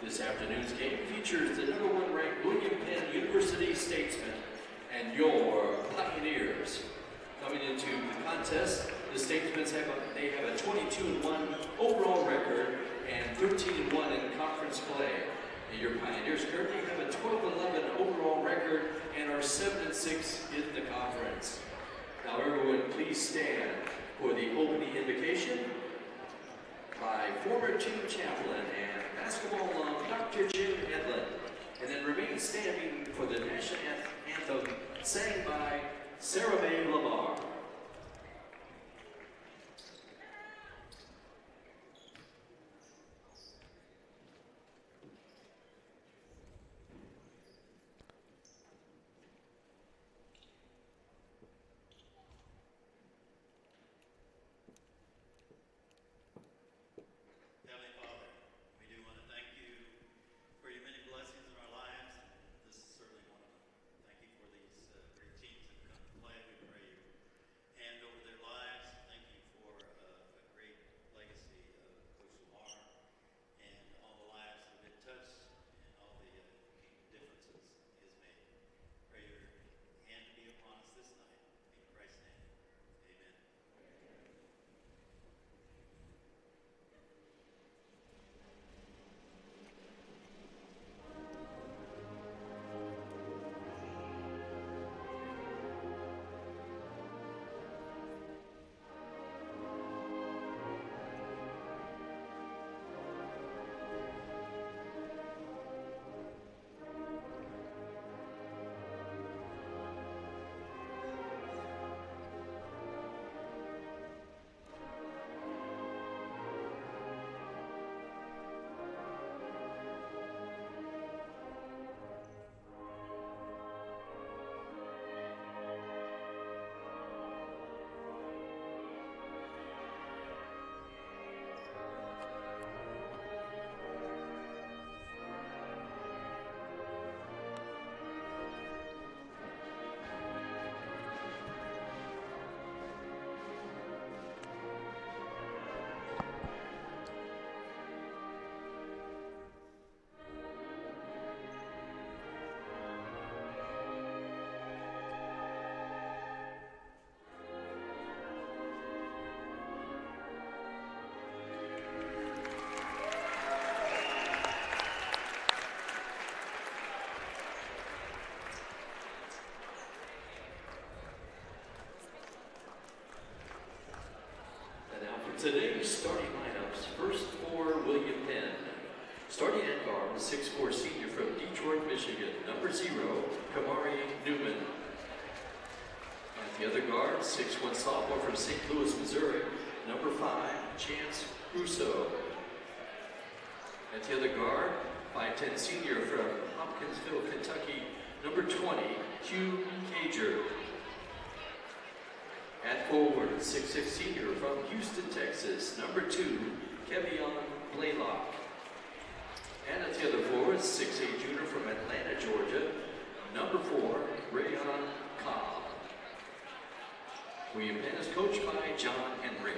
This afternoon's game features the #1 ranked William Penn University Statesmen and your Pioneers. Coming into the contest, the Statesmen have a 22-1 overall record and 13-1 in conference play. And your Pioneers currently have a 12-11 overall record and are 7-6 in the conference. Now everyone please stand for the opening invocation by former team chaplain and basketball alum Dr. Jim Edlin, and then remain standing for the national anthem sang by Lamar. Today's starting lineups, first for William Penn. Starting at guard, 6'4" senior from Detroit, Michigan, number 0, Kamari Newman. At the other guard, 6'1" sophomore from St. Louis, Missouri, number 5, Chance Russo. At the other guard, 5'10" senior from Hopkinsville, Kentucky, number 20, Hugh Cager. At forward, 6'6" senior from Houston, Texas, number 2, Kevion Blaylock. And at the other forward, 6'8" junior from Atlanta, Georgia, number 4, Rayon Cobb. William Penn is coached by John Henry.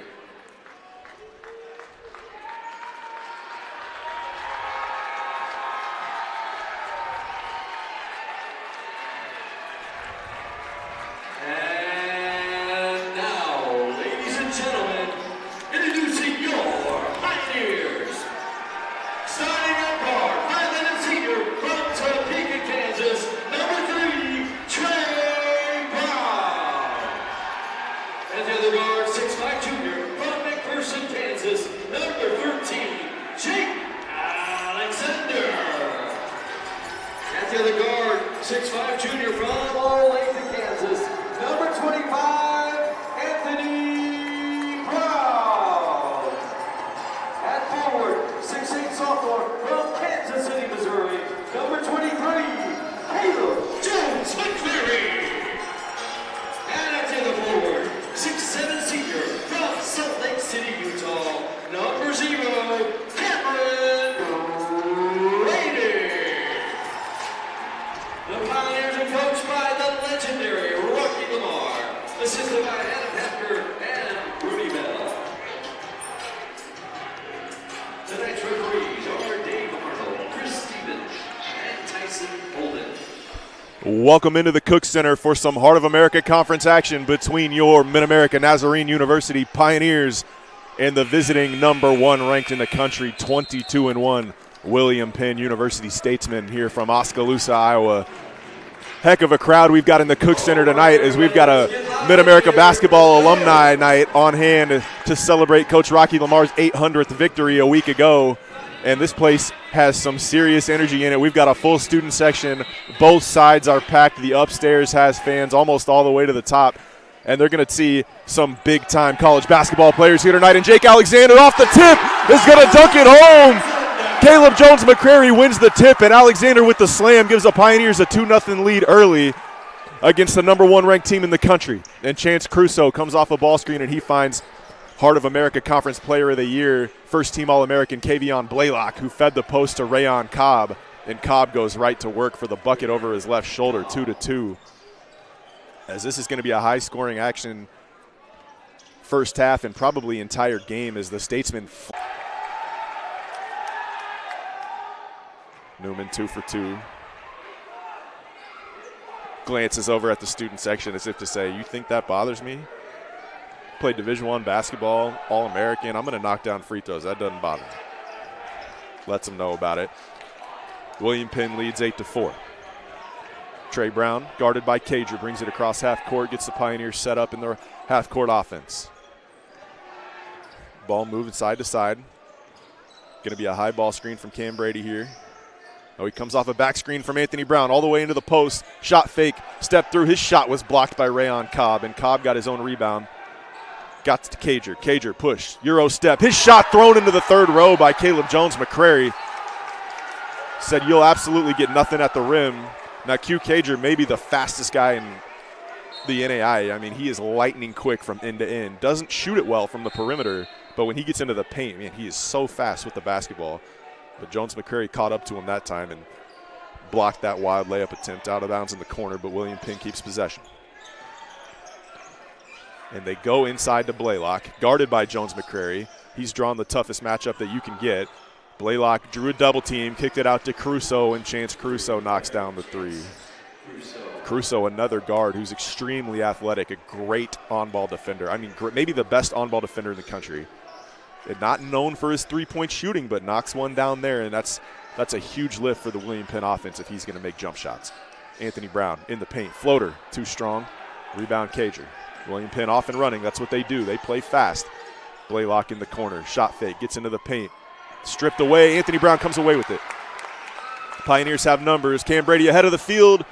And the other guard, 6'5" junior Welcome into the Cook Center for some Heart of America Conference action between your Mid-America Nazarene University Pioneers and the visiting number 1 ranked in the country, 22-1, William Penn University Statesmen here from Oskaloosa, Iowa. Heck of a crowd we've got in the Cook Center tonight, as we've got a Mid-America Basketball Alumni Night on hand to celebrate Coach Rocky Lamar's 800th victory a week ago. And this place has some serious energy in it. We've got a full student section. Both sides are packed. The upstairs has fans almost all the way to the top. And they're going to see some big-time college basketball players here tonight. And Jake Alexander off the tip is going to dunk it home. Caleb Jones-McCrary wins the tip, and Alexander with the slam gives the Pioneers a 2-0 lead early against the number 1 ranked team in the country. And Chance Crusoe comes off a ball screen, and he finds Heart of America Conference Player of the Year, first-team All-American Kavion Blaylock, who fed the post to Rayon Cobb, and Cobb goes right to work for the bucket over his left shoulder, 2-2. As this is going to be a high-scoring action first half and probably entire game as the Statesmen. Newman 2 for 2. Glances over at the student section as if to say, you think that bothers me? Played Division I basketball, All-American. I'm going to knock down free throws. That doesn't bother me. Lets them know about it. William Penn leads 8-4. Trey Brown, guarded by Cager, brings it across half court, gets the Pioneers set up in their half court offense. Ball moving side to side. Going to be a high ball screen from Cam Brady here. Oh, he comes off a back screen from Anthony Brown all the way into the post. Shot fake, step through. His shot was blocked by Rayon Cobb, and Cobb got his own rebound. Got to Cager. Cager push, Euro step. His shot thrown into the third row by Caleb Jones-McCrary. Said you'll absolutely get nothing at the rim. Now Q Cager may be the fastest guy in the NAI. I mean, he is lightning quick from end to end. Doesn't shoot it well from the perimeter, but when he gets into the paint, man, he is so fast with the basketball. But Jones-McCrary caught up to him that time and blocked that wild layup attempt out of bounds in the corner, but William Penn keeps possession. And they go inside to Blaylock, guarded by Jones-McCrary. He's drawn the toughest matchup that you can get. Blaylock drew a double team, kicked it out to Crusoe, and Chance Crusoe knocks down the three. Crusoe, another guard who's extremely athletic, a great on-ball defender. I mean, maybe the best on-ball defender in the country. And not known for his three-point shooting, but knocks one down there, and that's a huge lift for the William Penn offense if he's going to make jump shots. Anthony Brown in the paint, floater, too strong. Rebound Cager. William Penn off and running. That's what they do. They play fast. Blaylock in the corner. Shot fake. Gets into the paint. Stripped away. Anthony Brown comes away with it. Pioneers have numbers. Cam Brady ahead of the field.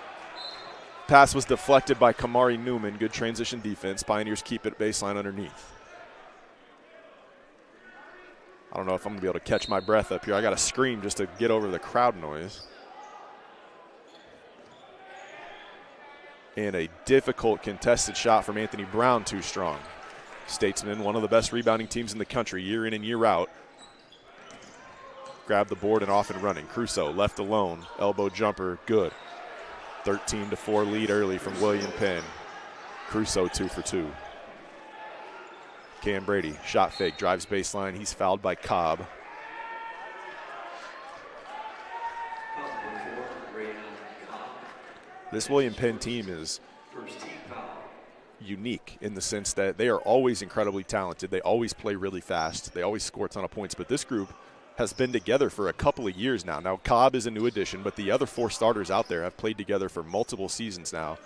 Pass was deflected by Kamari Newman. Good transition defense. Pioneers keep it baseline underneath. I don't know if I'm going to be able to catch my breath up here. I got to scream just to get over the crowd noise. And a difficult contested shot from Anthony Brown, too strong. Statesmen, one of the best rebounding teams in the country, year in and year out. Grab the board and off and running. Crusoe left alone. Elbow jumper, good. 13-4 lead early from William Penn. Crusoe 2 for 2. Cam Brady, shot fake, drives baseline. He's fouled by Cobb. This William Penn team is unique in the sense that they are always incredibly talented. They always play really fast. They always score a ton of points. But this group has been together for a couple of years now. Now, Cobb is a new addition, but the other 4 starters out there have played together for multiple seasons now.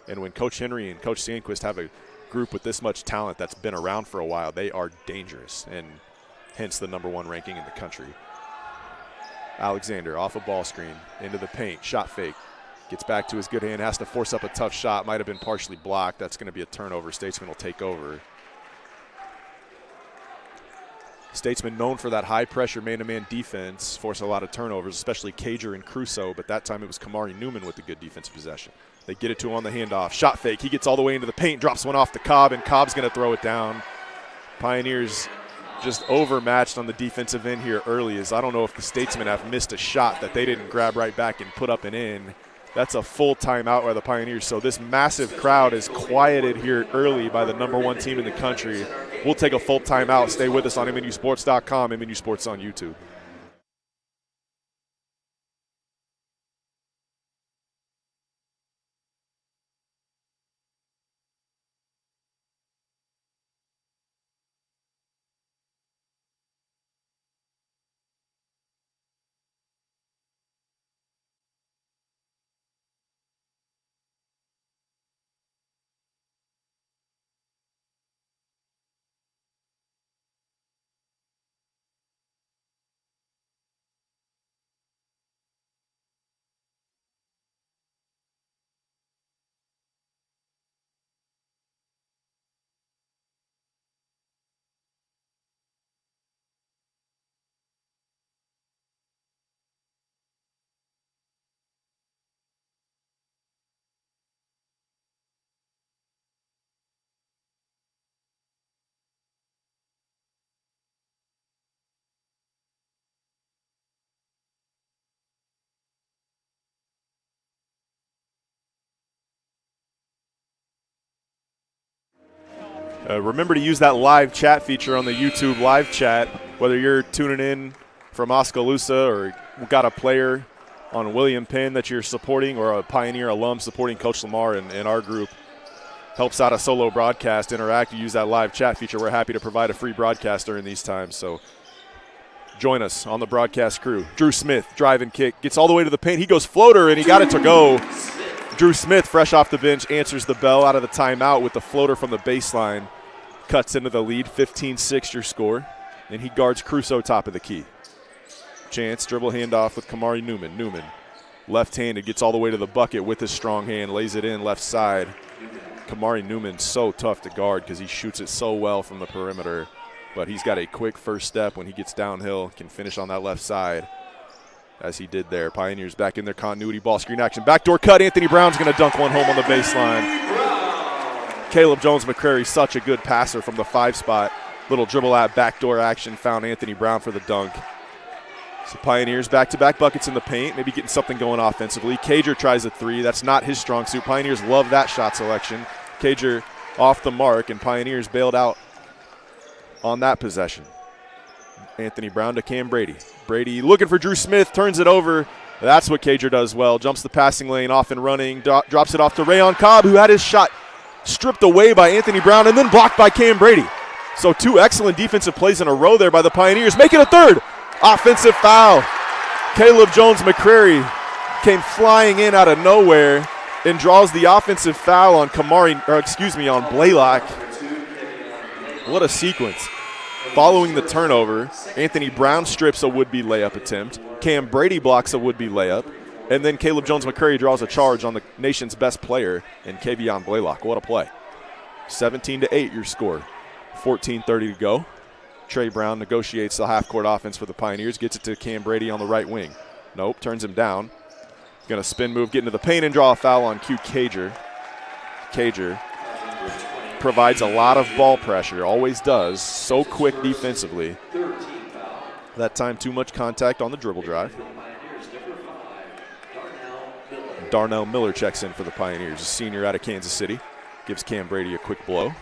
And when Coach Henry and Coach Sandquist have a group with this much talent that's been around for a while, they are dangerous, and hence the number 1 ranking in the country. Alexander off a ball screen, into the paint, shot fake. Gets back to his good hand, has to force up a tough shot. Might have been partially blocked. That's going to be a turnover. Statesman will take over. Statesman known for that high-pressure man-to-man defense, force a lot of turnovers, especially Cager and Crusoe, but that time it was Kamari Newman with the good defensive possession. They get it to him on the handoff. Shot fake. He gets all the way into the paint, drops one off to Cobb, and Cobb's going to throw it down. Pioneers just overmatched on the defensive end here early, as I don't know if the Statesmen have missed a shot that they didn't grab right back and put up and in. That's a full timeout by the Pioneers. So this massive crowd is quieted here early by the number 1 team in the country. We'll take a full timeout. Stay with us on MNUsports.com, MNU Sports on YouTube. Remember to use that live chat feature on the YouTube live chat, whether you're tuning in from Oskaloosa or got a player on William Penn that you're supporting or a Pioneer alum supporting Coach Lamar and our group. Helps out a solo broadcast. Interact, use that live chat feature. We're happy to provide a free broadcast during these times. So join us on the broadcast crew. Drew Smith, drive and kick, gets all the way to the paint. He goes floater, and he got it to go. Drew Smith, fresh off the bench, answers the bell out of the timeout with the floater from the baseline. Cuts into the lead, 15-6 your score. And he guards Crusoe top of the key. Chance, dribble handoff with Kamari Newman. Newman, left-handed, gets all the way to the bucket with his strong hand, lays it in left side. Kamari Newman's so tough to guard because he shoots it so well from the perimeter. But he's got a quick first step when he gets downhill, can finish on that left side as he did there. Pioneers back in their continuity ball screen action. Backdoor cut, Anthony Brown's going to dunk one home on the baseline. Caleb Jones-McCrary, such a good passer from the 5 spot. Little dribble at backdoor action, found Anthony Brown for the dunk. So Pioneers back-to-back buckets in the paint, maybe getting something going offensively. Cager tries a 3. That's not his strong suit. Pioneers love that shot selection. Cager off the mark, and Pioneers bailed out on that possession. Anthony Brown to Cam Brady. Brady looking for Drew Smith, turns it over. That's what Cager does well. Jumps the passing lane, off and running, drops it off to Rayon Cobb, who had his shot stripped away by Anthony Brown and then blocked by Cam Brady. So 2 excellent defensive plays in a row there by the Pioneers. Make it a 3rd. Offensive foul. Caleb Jones-McCrary came flying in out of nowhere and draws the offensive foul on on Blaylock. What a sequence. Following the turnover, Anthony Brown strips a would-be layup attempt. Cam Brady blocks a would-be layup. And then Caleb Jones-McCrary draws a charge on the nation's best player in Kavion Blaylock. What a play. 17-8 your score. 14:30 to go. Trey Brown negotiates the half-court offense for the Pioneers. Gets it to Cam Brady on the right wing. Nope, turns him down. Going to spin move, get into the paint, and draw a foul on Q Cager. Cager provides a lot of ball pressure, always does. So quick defensively. That time too much contact on the dribble drive. Darnell Miller checks in for the Pioneers, a senior out of Kansas City. Gives Cam Brady a quick blow.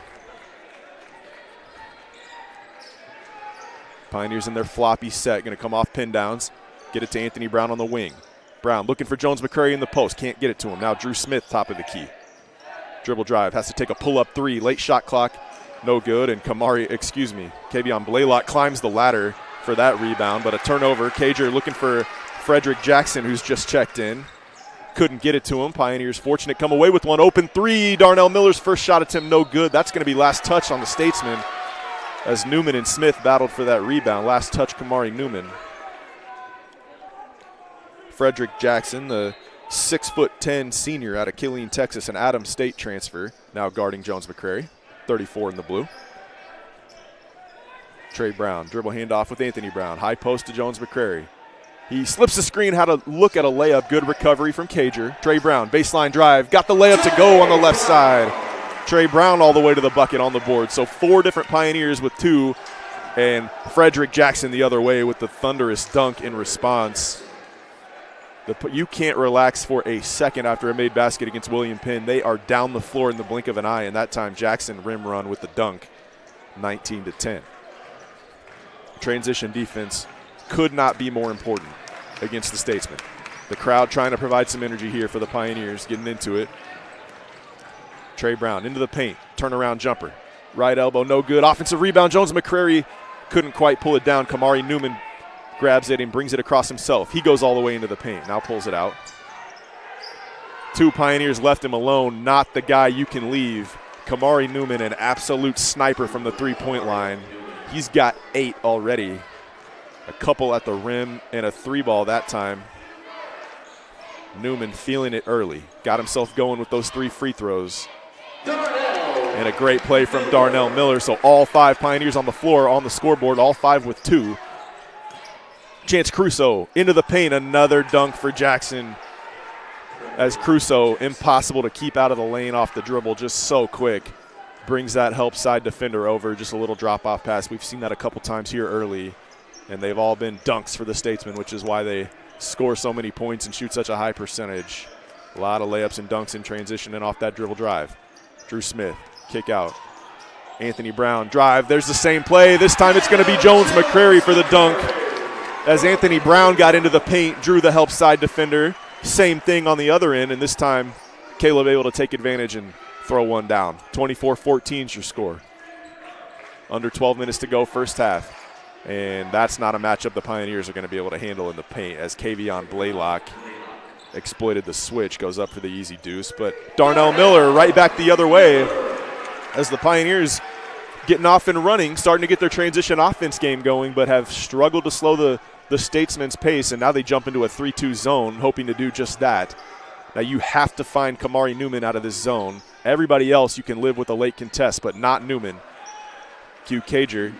Pioneers in their floppy set, going to come off pin downs. Get it to Anthony Brown on the wing. Brown looking for Jones-McCrary in the post. Can't get it to him. Now Drew Smith, top of the key. Dribble drive, has to take a pull-up 3. Late shot clock, no good. And Kavion Blaylock climbs the ladder for that rebound. But a turnover. Cager looking for Frederick Jackson, who's just checked in. Couldn't get it to him. Pioneers fortunate, come away with one. Open 3. Darnell Miller's first shot attempt, no good. That's going to be last touch on the Statesman as Newman and Smith battled for that rebound. Last touch, Kamari Newman. Frederick Jackson, the 6'10" senior out of Killeen, Texas, an Adams State transfer, now guarding Jones-McCrary, 34 in the blue. Trey Brown, dribble handoff with Anthony Brown. High post to Jones-McCrary. He slips the screen, had a look at a layup. Good recovery from Cager. Trey Brown, baseline drive, got the layup to go on the left side. Trey Brown all the way to the bucket on the board. So 4 different Pioneers with 2, and Frederick Jackson the other way with the thunderous dunk in response. You can't relax for a second after a made basket against William Penn. They are down the floor in the blink of an eye, and that time Jackson rim run with the dunk, 19-10. Transition defense could not be more important against the Statesmen. The crowd trying to provide some energy here for the Pioneers, getting into it. Trey Brown into the paint, turnaround jumper. Right elbow, no good. Offensive rebound, Jones-McCrary couldn't quite pull it down. Kamari Newman grabs it and brings it across himself. He goes all the way into the paint, now pulls it out. 2 Pioneers left him alone, not the guy you can leave. Kamari Newman, an absolute sniper from the 3-point line. He's got 8 already. A couple at the rim and a 3-ball that time. Newman feeling it early. Got himself going with those 3 free throws. And a great play from Darnell Miller. So all 5 Pioneers on the floor on the scoreboard, all 5 with 2. Chance Crusoe into the paint. Another dunk for Jackson. As Crusoe, impossible to keep out of the lane off the dribble, just so quick. Brings that help side defender over. Just a little drop-off pass. We've seen that a couple times here early. And they've all been dunks for the Statesmen, which is why they score so many points and shoot such a high percentage. A lot of layups and dunks in transition and off that dribble drive. Drew Smith, kick out. Anthony Brown drive. There's the same play. This time it's going to be Jones McCrary for the dunk. As Anthony Brown got into the paint, drew the help side defender. Same thing on the other end, and this time Caleb able to take advantage and throw one down. 24-14 is your score. Under 12 minutes to go, first half. And that's not a matchup the Pioneers are going to be able to handle in the paint, as Kavion Blaylock exploited the switch, goes up for the easy deuce. But Darnell Miller right back the other way as the Pioneers getting off and running, starting to get their transition offense game going, but have struggled to slow the Statesman's pace, and now they jump into a 3-2 zone, hoping to do just that. Now you have to find Kamari Newman out of this zone. Everybody else you can live with a late contest, but not Newman. Q Cager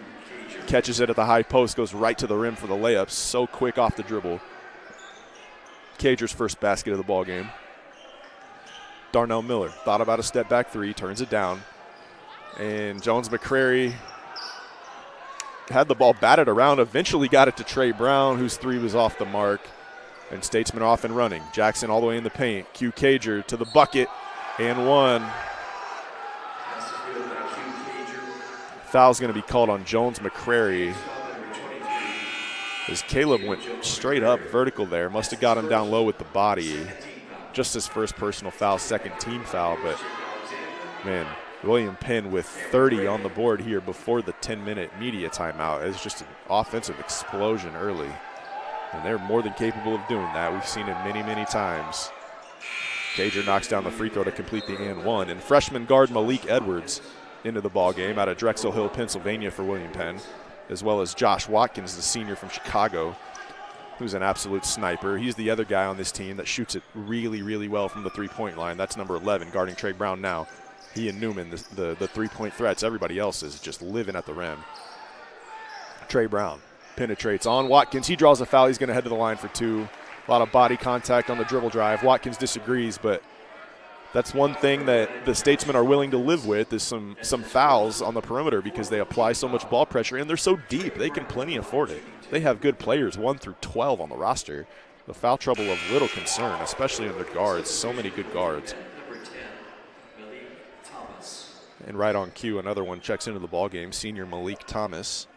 catches it at the high post, goes right to the rim for the layup. So quick off the dribble. Cager's first basket of the ball game. Darnell Miller thought about a step back three, turns it down. And Jones McCrary had the ball batted around, eventually got it to Trey Brown, whose three was off the mark. And Statesman off and running. Jackson all the way in the paint. Q Cager to the bucket and one. Foul's going to be called on Jones McCrary, as Caleb went straight up vertical there. Must have got him down low with the body. Just his first personal foul, second team foul. But, man, William Penn with 30 on the board here before the 10-minute media timeout. It's just an offensive explosion early. And they're more than capable of doing that. We've seen it many, many times. Cager knocks down the free throw to complete the and one. And freshman guard Malik Edwards into the ball game out of Drexel Hill, Pennsylvania for William Penn, as well as Josh Watkins, the senior from Chicago, who's an absolute sniper. He's the other guy on this team that shoots it really, really well from the three-point line. That's number 11, guarding Trey Brown now. He and Newman, the three-point threats. Everybody else is just living at the rim. Trey Brown penetrates on Watkins. He draws a foul. He's going to head to the line for two. A lot of body contact on the dribble drive. Watkins disagrees, but that's one thing that the Statesmen are willing to live with, is some fouls on the perimeter, because they apply so much ball pressure, and they're so deep. They can plenty afford it. They have good players, 1 through 12 on the roster. The foul trouble of little concern, especially in their guards. So many good guards. And right on cue, another one checks into the ball game, senior Malik Thomas.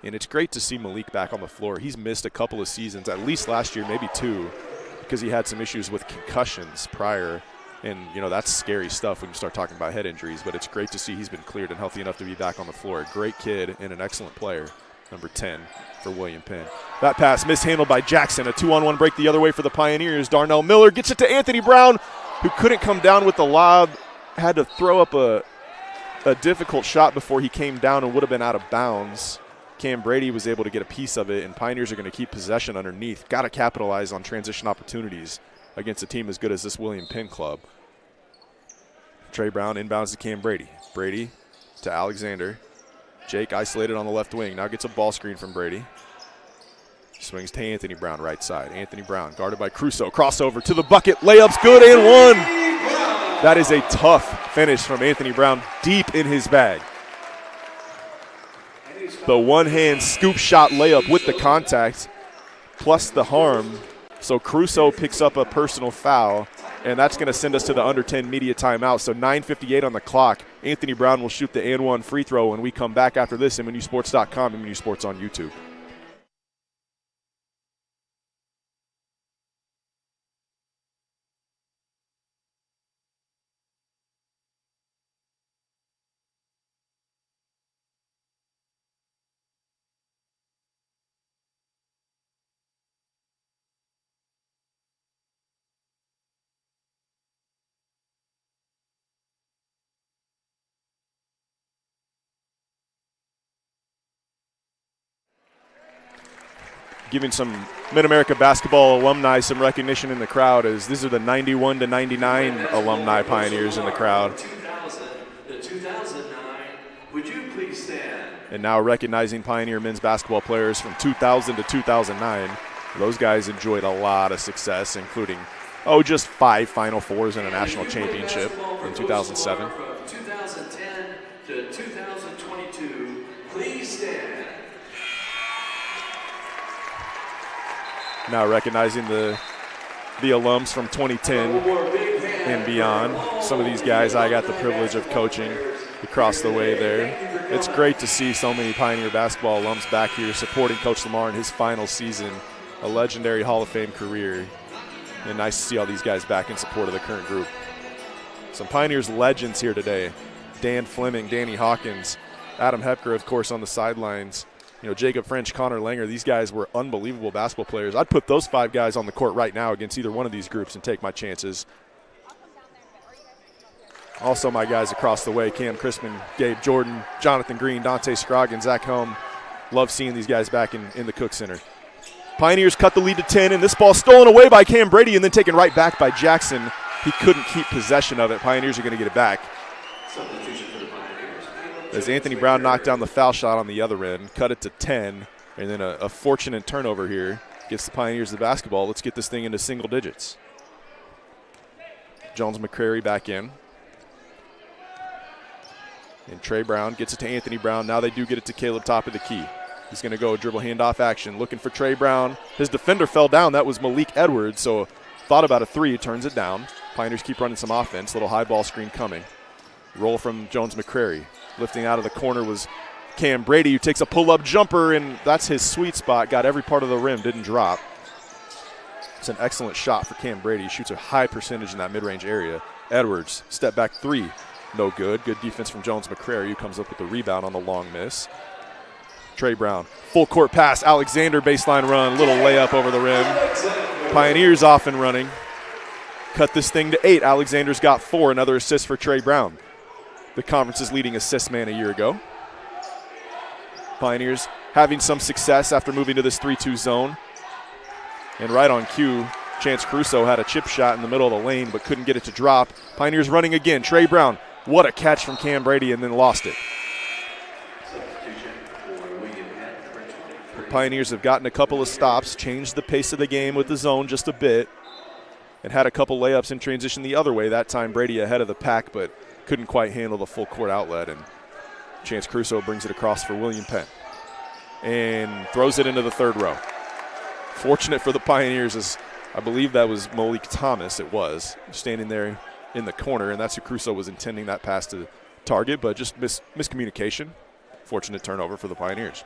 And it's great to see Malik back on the floor. He's missed a couple of seasons, at least last year, maybe 2, because he had some issues with concussions prior. And, you know, that's scary stuff when you start talking about head injuries. But it's great to see he's been cleared and healthy enough to be back on the floor. A great kid and an excellent player, number 10 for William Penn. That pass mishandled by Jackson. A 2-on-1 break the other way for the Pioneers. Darnell Miller gets it to Anthony Brown, who couldn't come down with the lob. Had to throw up a difficult shot before he came down and would have been out of bounds. Cam Brady was able to get a piece of it, and Pioneers are going to keep possession underneath. Got to capitalize on transition opportunities against a team as good as this William Penn club. Trey Brown inbounds to Cam Brady. Brady to Alexander. Jake isolated on the left wing. Now gets a ball screen from Brady. Swings to Anthony Brown right side. Anthony Brown guarded by Crusoe. Crossover to the bucket. Layup's good and one. That is a tough finish from Anthony Brown, deep in his bag. The one-hand scoop shot layup with the contact, plus the harm. So Crusoe picks up a personal foul, and that's going to send us to the under 10 media timeout. So 9:58 on the clock. Anthony Brown will shoot the and one free throw when we come back after this. MNUsports.com, MNU Sports on YouTube. Giving some Mid-America basketball alumni some recognition in the crowd, as these are the 91 to 99 alumni Pioneers in the crowd. 2009, would you please stand? And now recognizing Pioneer men's basketball players from 2000 to 2009. Those guys enjoyed a lot of success, including, just 5 Final Fours and a national championship in 2007. From 2010 to 2022, please stand. Now recognizing the alums from 2010 and beyond. Some of these guys I got the privilege of coaching across the way there. It's great to see so many Pioneer basketball alums back here supporting Coach Lamar in his final season, a legendary Hall of Fame career. And nice to see all these guys back in support of the current group. Some Pioneers legends here today. Dan Fleming, Danny Hawkins, Adam Hepker, of course, on the sidelines. You know, Jacob French, Connor Langer, these guys were unbelievable basketball players. I'd put those 5 guys on the court right now against either one of these groups and take my chances. Also my guys across the way, Cam Crispin, Gabe Jordan, Jonathan Green, Dante Scroggins, Zach Helm. Love seeing these guys back in the Cook Center. Pioneers cut the lead to 10, and this ball stolen away by Cam Brady and then taken right back by Jackson. He couldn't keep possession of it. Pioneers are going to get it back. As Anthony Brown knocked down the foul shot on the other end, cut it to 10, and then a fortunate turnover here gets the Pioneers the basketball. Let's get this thing into single digits. Jones McCrary back in. And Trey Brown gets it to Anthony Brown. Now they do get it to Caleb top of the key. He's going to go dribble handoff action, looking for Trey Brown. His defender fell down. That was Malik Edwards, so thought about a 3, turns it down. Pioneers keep running some offense. Little high ball screen coming. Roll from Jones McCrary. Lifting out of the corner was Cam Brady, who takes a pull-up jumper, and that's his sweet spot. Got every part of the rim, didn't drop. It's an excellent shot for Cam Brady. He shoots a high percentage in that mid-range area. Edwards, step back 3. No good. Good defense from Jones McCrary, who comes up with the rebound on the long miss. Trey Brown, full court pass. Alexander baseline run, little layup over the rim. Pioneers off and running. Cut this thing to 8. Alexander's got 4. Another assist for Trey Brown, the conference's leading assist man a year ago. Pioneers having some success after moving to this 3-2 zone. And right on cue, Chance Caruso had a chip shot in the middle of the lane but couldn't get it to drop. Pioneers running again. Trey Brown, what a catch from Cam Brady, and then lost it. The Pioneers have gotten a couple of stops, changed the pace of the game with the zone just a bit, and had a couple layups in transition the other way. That time Brady ahead of the pack, but couldn't quite handle the full court outlet, and Chance Caruso brings it across for William Penn and throws it into the third row. Fortunate for the Pioneers, as I believe that was Malik Thomas. It was standing there in the corner, and that's who Caruso was intending that pass to target, but just miscommunication. Fortunate turnover for the Pioneers.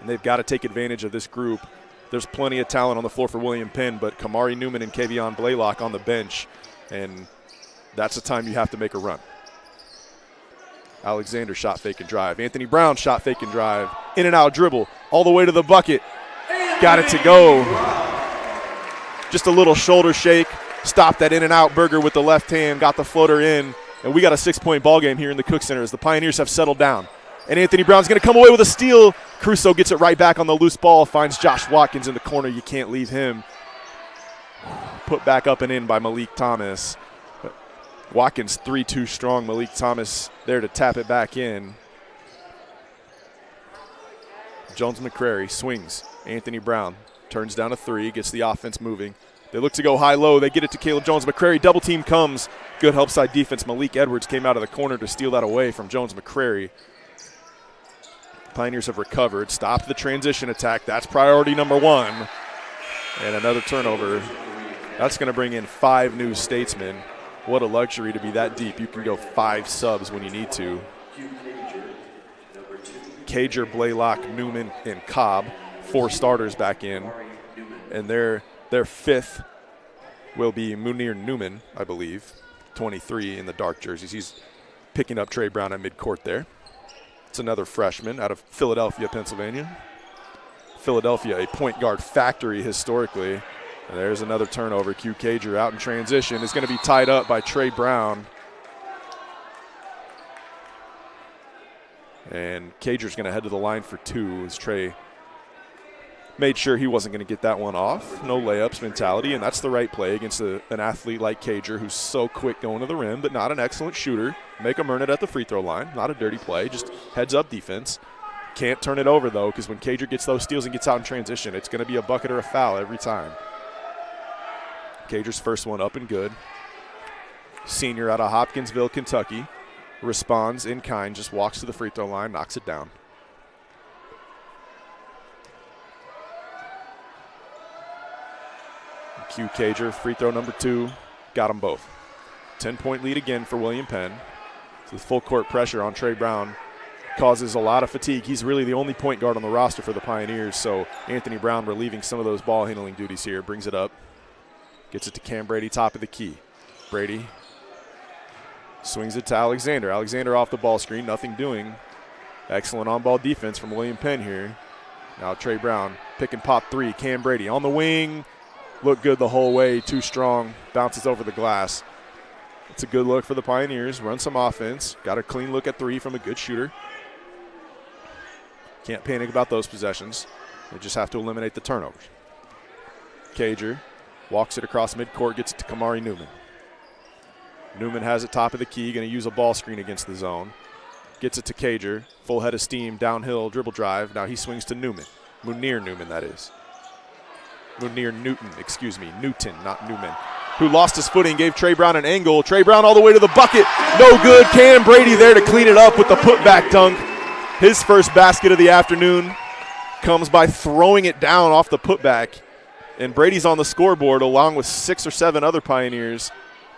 And they've got to take advantage of this group. There's plenty of talent on the floor for William Penn, but Kamari Newman and Kavion Blaylock on the bench, and that's the time you have to make a run. Alexander shot fake and drive. Anthony Brown shot fake and drive. In and out dribble all the way to the bucket. Got it to go. Just a little shoulder shake. Stopped that in and out burger with the left hand. Got the floater in. And we got a 6-point ball game here in the Cook Center as the Pioneers have settled down. And Anthony Brown's going to come away with a steal. Caruso gets it right back on the loose ball. Finds Josh Watkins in the corner. You can't leave him. Put back up and in by Malik Thomas. Watkins 3-2 strong. Malik Thomas there to tap it back in. Jones McCrary swings. Anthony Brown turns down a 3, gets the offense moving. They look to go high-low. They get it to Caleb Jones McCrary. Double team comes. Good help side defense. Malik Edwards came out of the corner to steal that away from Jones McCrary. Pioneers have recovered. Stopped the transition attack. That's priority number 1. And another turnover. That's going to bring in 5 new Statesmen. What a luxury to be that deep. You can go 5 subs when you need to. Cager, Blaylock, Newman, and Cobb. 4 starters back in. And their 5th will be Munir Newman, I believe, 23 in the dark jerseys. He's picking up Trey Brown at midcourt there. It's another freshman out of Philadelphia, Pennsylvania. Philadelphia, a point guard factory historically. And there's another turnover. Q Cager out in transition is going to be tied up by Trey Brown. And Cager's going to head to the line for 2 as Trey made sure he wasn't going to get that one off. No layups mentality, and that's the right play against an athlete like Cager, who's so quick going to the rim, but not an excellent shooter. Make him earn it at the free throw line. Not a dirty play, just heads-up defense. Can't turn it over, though, because when Cager gets those steals and gets out in transition, it's going to be a bucket or a foul every time. Cager's first one up and good. Senior out of Hopkinsville, Kentucky. Responds in kind, just walks to the free throw line, knocks it down. Q Cager, free throw number 2, got them both. 10-point lead again for William Penn. So full court pressure on Trey Brown causes a lot of fatigue. He's really the only point guard on the roster for the Pioneers, so Anthony Brown relieving some of those ball handling duties here. Brings it up, gets it to Cam Brady, top of the key. Brady swings it to Alexander. Alexander off the ball screen, nothing doing. Excellent on-ball defense from William Penn here. Now Trey Brown, pick and pop three. Cam Brady on the wing. Looked good the whole way, too strong. Bounces over the glass. It's a good look for the Pioneers. Run some offense. Got a clean look at three from a good shooter. Can't panic about those possessions. They just have to eliminate the turnovers. Cager walks it across midcourt, gets it to Kamari Newman. Newman has it top of the key, going to use a ball screen against the zone. Gets it to Cager, full head of steam, downhill, dribble drive. Now he swings to Newman. Munir Newman, that is. Munir Newton, excuse me, Newton, not Newman, who lost his footing, gave Trey Brown an angle. Trey Brown all the way to the bucket. No good. Cam Brady there to clean it up with the putback dunk. His first basket of the afternoon comes by throwing it down off the putback. And Brady's on the scoreboard along with 6 or 7 other Pioneers.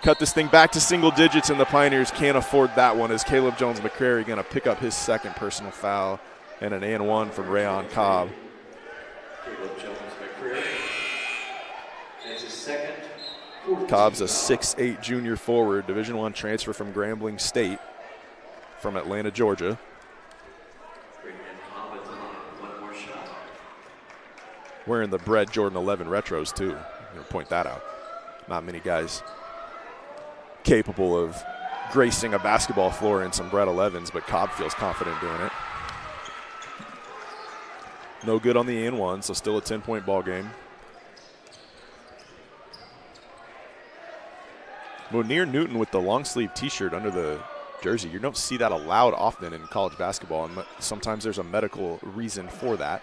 Cut this thing back to single digits, and the Pioneers can't afford that one as Caleb Jones-McCrary going to pick up his second personal foul and an and-one from Rayon Cobb. Caleb Jones-McCrary. That's his second. Cobb's a 6'8" junior forward, Division I transfer from Grambling State from Atlanta, Georgia. One more shot. Wearing the Bread Jordan 11 retros, too. I'm going to point that out. Not many guys capable of gracing a basketball floor in some Bread 11s, but Cobb feels confident doing it. No good on the and-one, so still a 10-point ball game. Munir Newton with the long-sleeve T-shirt under the jersey. You don't see that allowed often in college basketball, and sometimes there's a medical reason for that.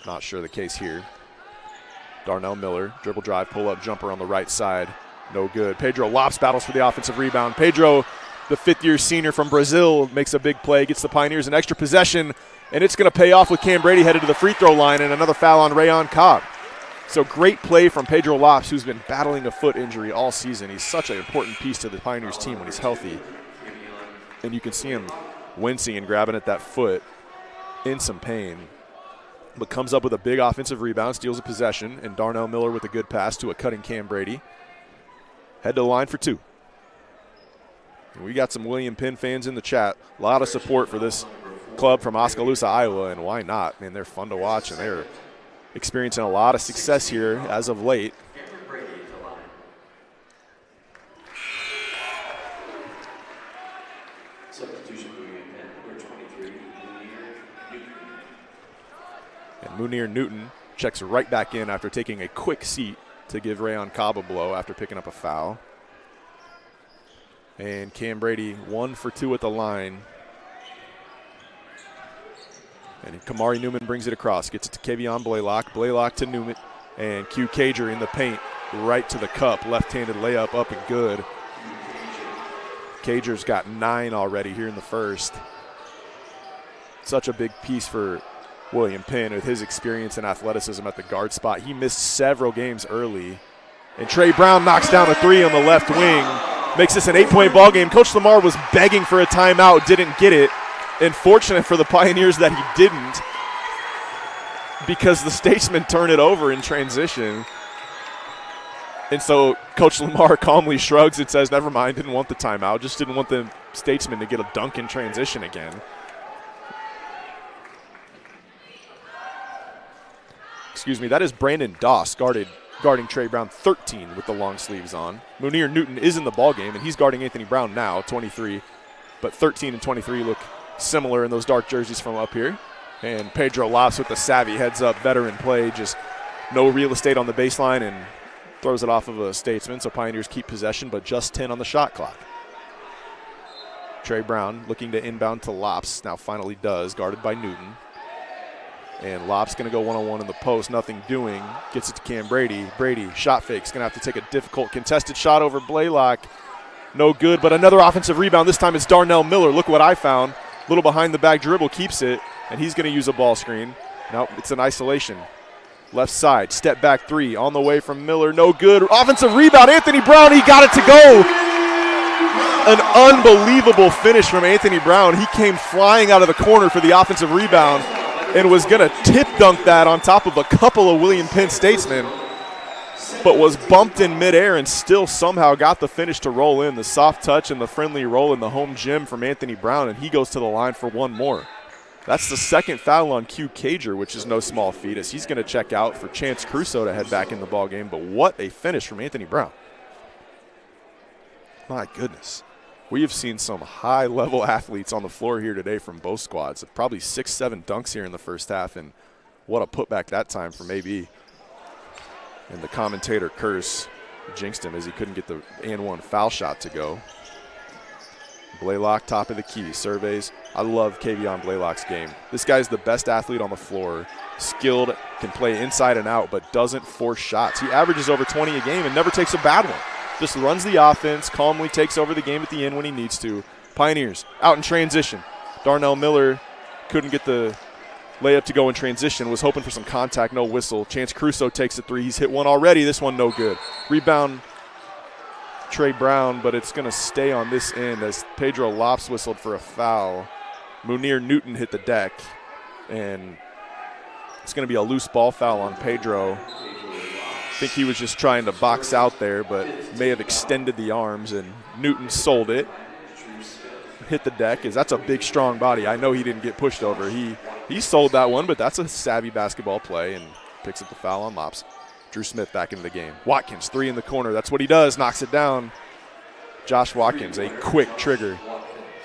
Not sure the case here. Darnell Miller, dribble drive, pull-up jumper on the right side. No good. Pedro Lopes battles for the offensive rebound. Pedro, the fifth-year senior from Brazil, makes a big play, gets the Pioneers an extra possession, and it's going to pay off with Cam Brady headed to the free throw line and another foul on Rayon Cobb. So great play from Pedro Lopes, who's been battling a foot injury all season. He's such an important piece to the Pioneers team when he's healthy. And you can see him wincing and grabbing at that foot in some pain. But comes up with a big offensive rebound, steals a possession, and Darnell Miller with a good pass to a cutting Cam Brady. Head to the line for two. And we got some William Penn fans in the chat. A lot of support for this club from Oskaloosa, Iowa, and why not? Man, they're fun to watch, and they're experiencing a lot of success here as of late. Substitution moving in, number 23, Munir Newton. And Munir Newton checks right back in after taking a quick seat to give Rayon Cobb a blow after picking up a foul. And Cam Brady 1 for 2 at the line. And Kamari Newman brings it across, gets it to Kevion Blaylock. Blaylock to Newman, and Q Cager in the paint, right to the cup. Left-handed layup up and good. Cager's got 9 already here in the first. Such a big piece for William Penn with his experience and athleticism at the guard spot. He missed several games early. And Trey Brown knocks down a 3 on the left wing. Makes this an 8-point ball game. Coach Lamar was begging for a timeout, didn't get it. And fortunate for the Pioneers that he didn't, because the Statesmen turn it over in transition. And so Coach Lamar calmly shrugs and says, never mind, didn't want the timeout, just didn't want the Statesmen to get a dunk in transition again. Excuse me, that is Brandon Doss guarding Trey Brown, 13 with the long sleeves on. Munir Newton is in the ballgame, and he's guarding Anthony Brown now, 23. But 13 and 23 look similar in those dark jerseys from up here. And Pedro Lopes with the savvy heads-up veteran play, just no real estate on the baseline and throws it off of a Statesman. So Pioneers keep possession, but just 10 on the shot clock. Trey Brown looking to inbound to Lopes, now finally does, guarded by Newton. And Lopes going to go one-on-one in the post, nothing doing. Gets it to Cam Brady. Brady, shot fake's going to have to take a difficult contested shot over Blaylock. No good, but another offensive rebound. This time it's Darnell Miller. Look what I found. Little behind the back dribble, keeps it, and he's going to use a ball screen. Nope, it's an isolation. Left side, step back 3 on the way from Miller. No good. Offensive rebound. Anthony Brown, he got it to go. An unbelievable finish from Anthony Brown. He came flying out of the corner for the offensive rebound and was going to tip dunk that on top of a couple of William Penn statesmen, but was bumped in midair and still somehow got the finish to roll in. The soft touch and the friendly roll in the home gym from Anthony Brown, and he goes to the line for one more. That's the second foul on Q Cager, which is no small feat, as he's going to check out for Chance Crusoe to head back in the ball game. But what a finish from Anthony Brown. My goodness. We have seen some high-level athletes on the floor here today from both squads. Probably 6-7 dunks here in the first half, and what a putback that time from AB. And the commentator curse jinxed him as he couldn't get the and one foul shot to go. Blaylock, top of the key, surveys. I love Kavion Blaylock's game. This guy's the best athlete on the floor, skilled, can play inside and out, but doesn't force shots. He averages over 20 a game and never takes a bad one. Just runs the offense, calmly takes over the game at the end when he needs to. Pioneers out in transition. Darnell Miller couldn't get the layup to go in transition, was hoping for some contact, no whistle. Chance Crusoe takes a three. He's hit one already. This one no good. Rebound, Trey Brown, but it's going to stay on this end as Pedro Lopes whistled for a foul. Munir Newton hit the deck, and it's going to be a loose ball foul on Pedro. I think he was just trying to box out there, but may have extended the arms, and Newton sold it. Hit the deck, as that's a big, strong body. I know he didn't get pushed over. He sold that one, but that's a savvy basketball play, and picks up the foul on Lopes. Drew Smith back into the game. Watkins, three in the corner. That's what he does, knocks it down. Josh Watkins, a quick trigger.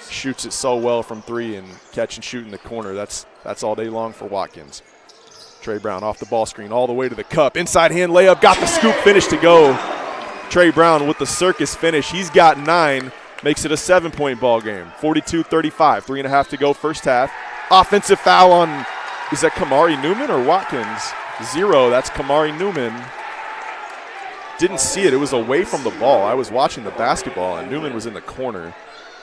Shoots it so well from three and catch and shoot in the corner. That's all day long for Watkins. Trey Brown off the ball screen all the way to the cup. Inside hand layup, got the scoop finish to go. Trey Brown with the circus finish. He's got 9, makes it a 7-point ball game. 42-35, 3.5 to go first half. Offensive foul on, is that Kamari Newman or Watkins? 0, that's Kamari Newman. Didn't see it, it was away from the ball. I was watching the basketball and Newman was in the corner.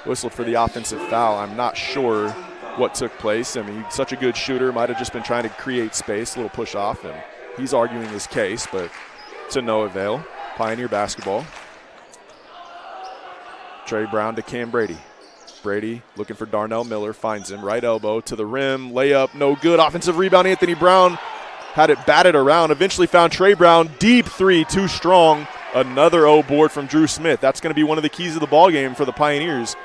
Whistled for the offensive foul. I'm not sure what took place. I mean, he's such a good shooter, might have just been trying to create space, a little push off, and he's arguing his case, but to no avail. Pioneer basketball. Trey Brown to Cam Brady. Brady looking for Darnell Miller, finds him, right elbow to the rim, layup, no good. Offensive rebound, Anthony Brown had it batted around, eventually found Trey Brown, deep three, too strong. Another O board from Drew Smith. That's going to be one of the keys of the ball game for the Pioneers.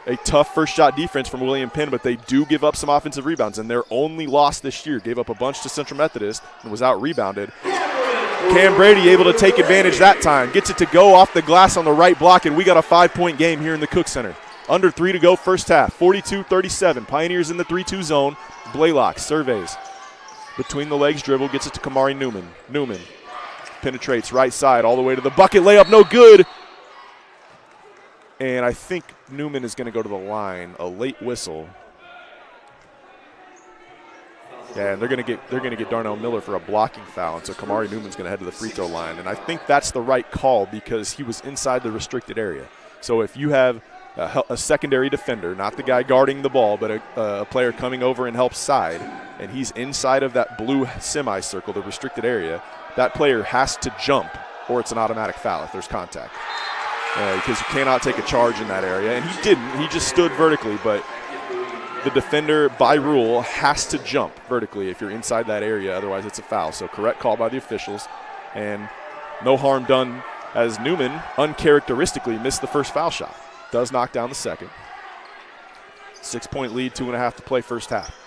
A tough first shot defense from William Penn, but they do give up some offensive rebounds, and their only loss this year. Gave up a bunch to Central Methodist and was out rebounded. Cam Brady able to take advantage that time. Gets it to go off the glass on the right block, and we got a 5-point game here in the Cook Center. Under 3 to go first half, 42-37. Pioneers in the 3-2 zone. Blaylock surveys. Between the legs dribble, gets it to Kamari Newman. Newman penetrates right side all the way to the bucket. Layup, no good. And I think Newman is going to go to the line. A late whistle. Yeah, and they're going to get Darnell Miller for a blocking foul, and so Kamari Newman's going to head to the free throw line. And I think that's the right call because he was inside the restricted area. So if you have a secondary defender, not the guy guarding the ball, but a player coming over and helps side, and he's inside of that blue semicircle, the restricted area, that player has to jump or it's an automatic foul if there's contact. Because you cannot take a charge in that area. And he didn't. He just stood vertically. But the defender, by rule, has to jump vertically if you're inside that area. Otherwise, it's a foul. So correct call by the officials. And no harm done as Newman uncharacteristically missed the first foul shot. Does knock down the second. 6-point lead, 2.5 to play first half.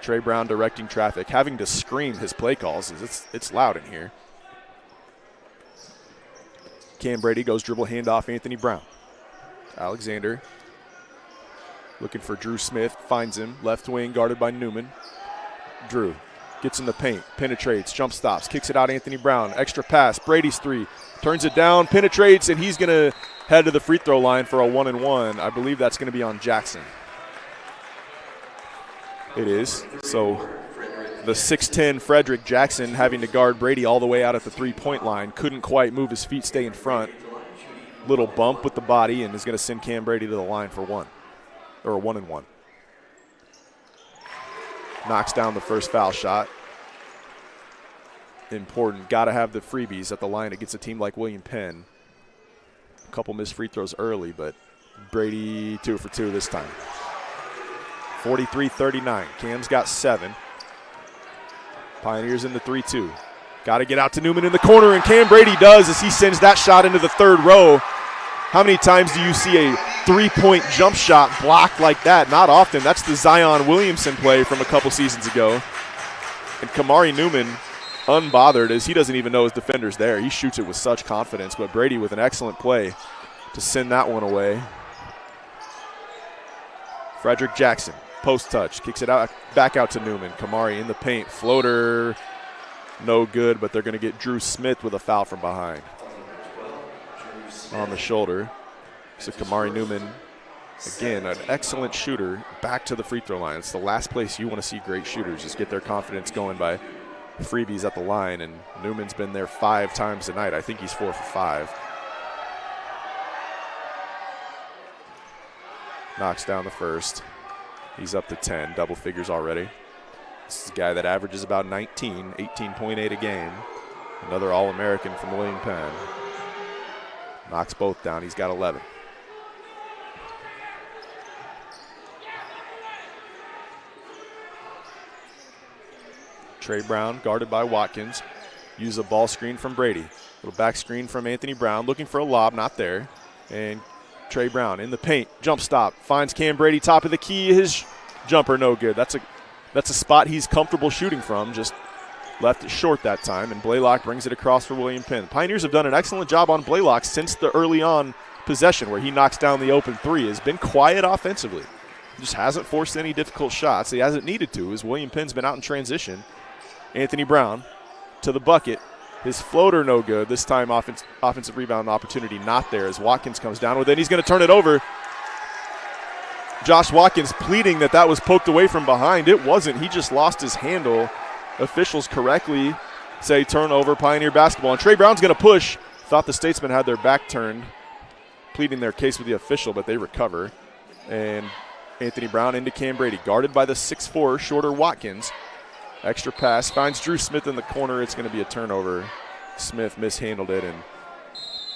Trey Brown directing traffic, having to scream his play calls. It's loud in here. Cam Brady goes dribble handoff, Anthony Brown. Alexander looking for Drew Smith, finds him, left wing guarded by Newman. Drew gets in the paint, penetrates, jump stops, kicks it out Anthony Brown, extra pass, Brady's three, turns it down, penetrates, and he's going to head to the free throw line for a 1-and-1. I believe that's going to be on Jackson. It is. So the 6'10 Frederick Jackson having to guard Brady all the way out at the three-point line. Couldn't quite move his feet, stay in front. Little bump with the body and is going to send Cam Brady to the line for a 1-and-1. Knocks down the first foul shot. Important. Got to have the freebies at the line against a team like William Penn. couple missed free throws early, but Brady 2 for 2 this time. 43-39. Cam's got 7. Pioneers in the 3-2. Got to get out to Newman in the corner, and Cam Brady does as he sends that shot into the third row. How many times do you see a three-point jump shot blocked like that? Not often. That's the Zion Williamson play from a couple seasons ago. And Kamari Newman, unbothered, as he doesn't even know his defender's there. He shoots it with such confidence, but Brady with an excellent play to send that one away. Frederick Jackson, post touch, kicks it out back out to Newman. Kamari in the paint, floater, no good, but they're going to get Drew Smith with a foul from behind on the shoulder. So Kamari Newman, again, an excellent shooter, back to the free throw line. It's the last place you want to see great shooters, just get their confidence going by freebies at the line, and Newman's been there 5 times tonight. I think he's 4 for 5. Knocks down the first. He's up to 10, double figures already. This is a guy that averages about 19, 18.8 a game. Another All-American from William Penn. Knocks both down. He's got 11. Trey Brown guarded by Watkins. Use a ball screen from Brady. Little back screen from Anthony Brown. Looking for a lob, not there. And Trey Brown in the paint. Jump stop. Finds Cam Brady, top of the key. His jumper no good. That's a spot he's comfortable shooting from. Just left it short that time. And Blaylock brings it across for William Penn. Pioneers have done an excellent job on Blaylock since the early on possession where he knocks down the open three. Has been quiet offensively. Just hasn't forced any difficult shots. He hasn't needed to as William Penn's been out in transition. Anthony Brown to the bucket. His floater no good. This time offensive rebound opportunity not there as Watkins comes down with it. He's going to turn it over. Josh Watkins pleading that was poked away from behind. It wasn't. He just lost his handle. Officials correctly say turnover, Pioneer basketball. And Trey Brown's going to push. Thought the Statesmen had their back turned, pleading their case with the official, but they recover. And Anthony Brown into Cam Brady, guarded by the 6'4", shorter Watkins. Extra pass, finds Drew Smith in the corner. It's going to be a turnover. Smith mishandled it, and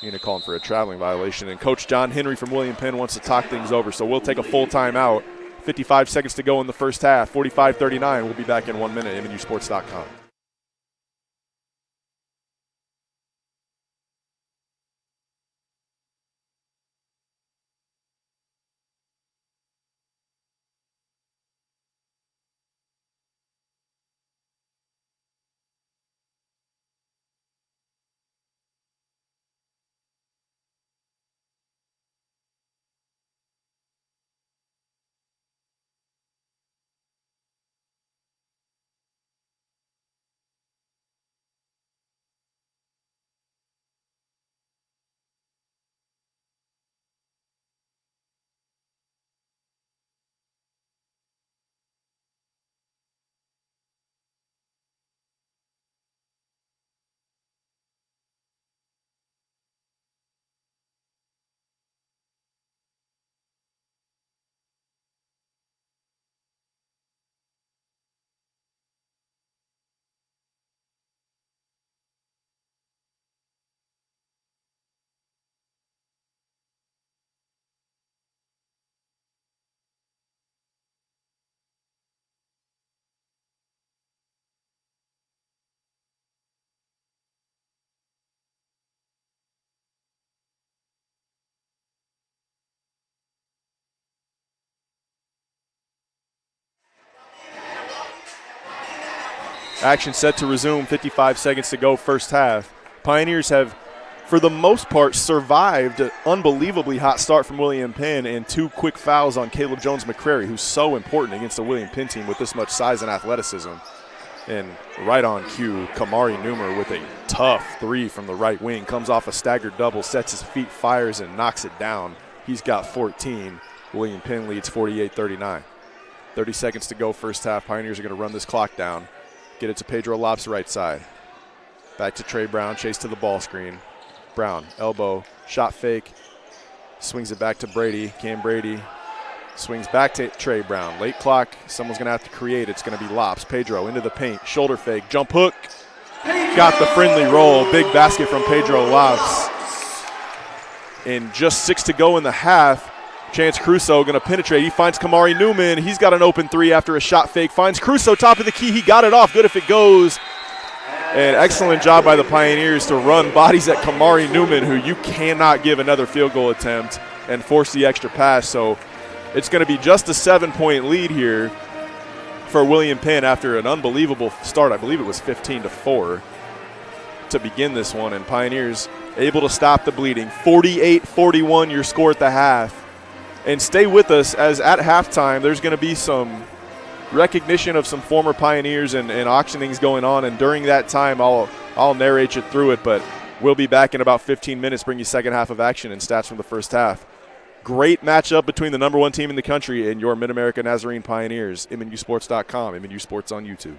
you're going to call him for a traveling violation. And Coach John Henry from William Penn wants to talk things over, so we'll take a full timeout. 55 seconds to go in the first half, 45-39. We'll be back in 1 minute, MNUsports.com. Action set to resume, 55 seconds to go, first half. Pioneers have, for the most part, survived an unbelievably hot start from William Penn and 2 quick fouls on Caleb Jones-McCrary, who's so important against the William Penn team with this much size and athleticism. And right on cue, Kamari Newman with a tough 3 from the right wing. Comes off a staggered double, sets his feet, fires, and knocks it down. He's got 14. William Penn leads 48-39. 30 seconds to go, first half. Pioneers are going to run this clock down. Get it to Pedro Lopes, right side. Back to Trey Brown, chase to the ball screen. Brown, elbow, shot fake. Swings it back to Brady. Cam Brady swings back to Trey Brown. Late clock, someone's going to have to create. It's going to be Lopes. Pedro into the paint, shoulder fake, jump hook. Got the friendly roll. Big basket from Pedro Lopes. And just 6 to go in the half. Chance Crusoe going to penetrate. He finds Kamari Newman. He's got an open three after a shot fake. Finds Crusoe, top of the key. He got it off. Good if it goes. And excellent job by the Pioneers to run bodies at Kamari Newman, who you cannot give another field goal attempt and force the extra pass. So it's going to be just a 7-point lead here for William Penn after an unbelievable start. I believe it was 15-4 to begin this one. And Pioneers able to stop the bleeding. 48-41 your score at the half. And stay with us, as at halftime there's going to be some recognition of some former Pioneers and auctionings going on. And during that time I'll narrate you through it, but we'll be back in about 15 minutes, bring you second half of action and stats from the first half. Great matchup between the number 1 team in the country and your Mid-America Nazarene Pioneers. MNUsports.com, MNU Sports on YouTube.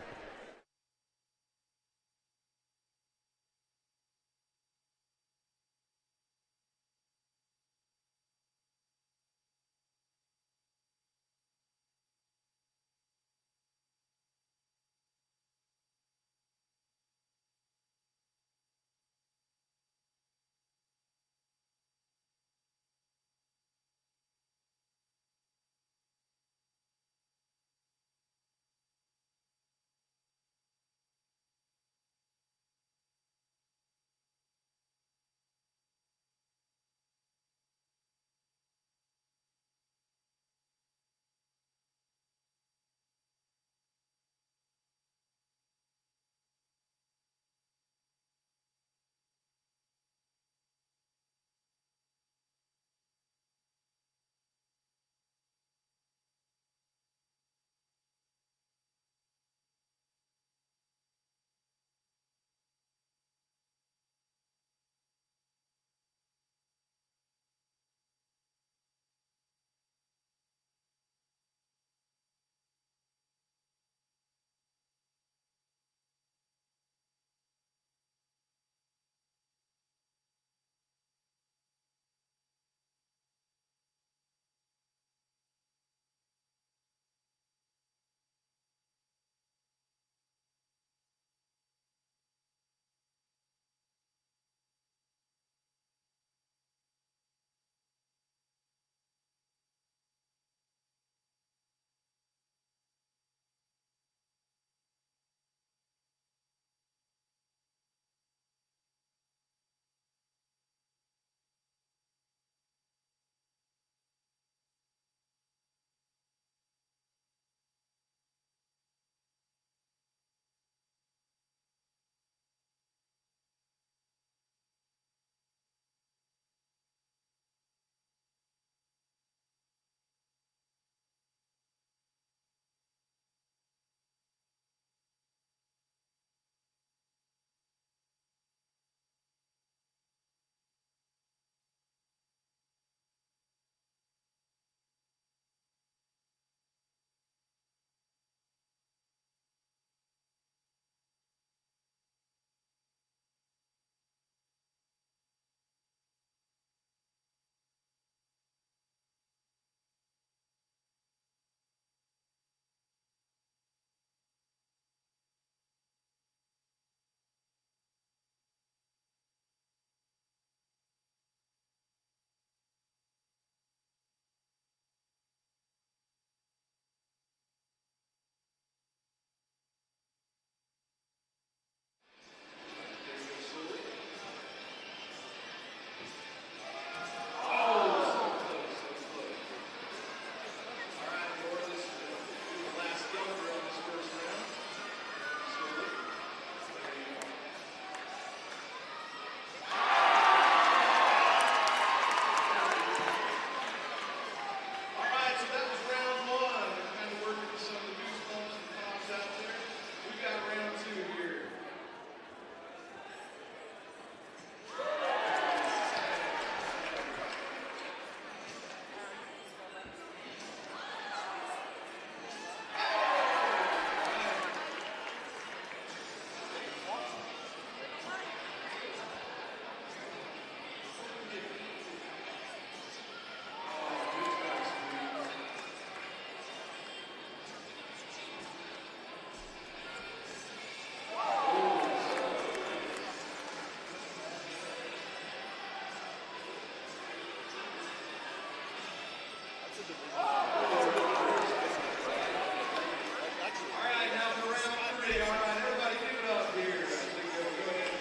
now for round 3. All right, everybody give it up here. Go ahead.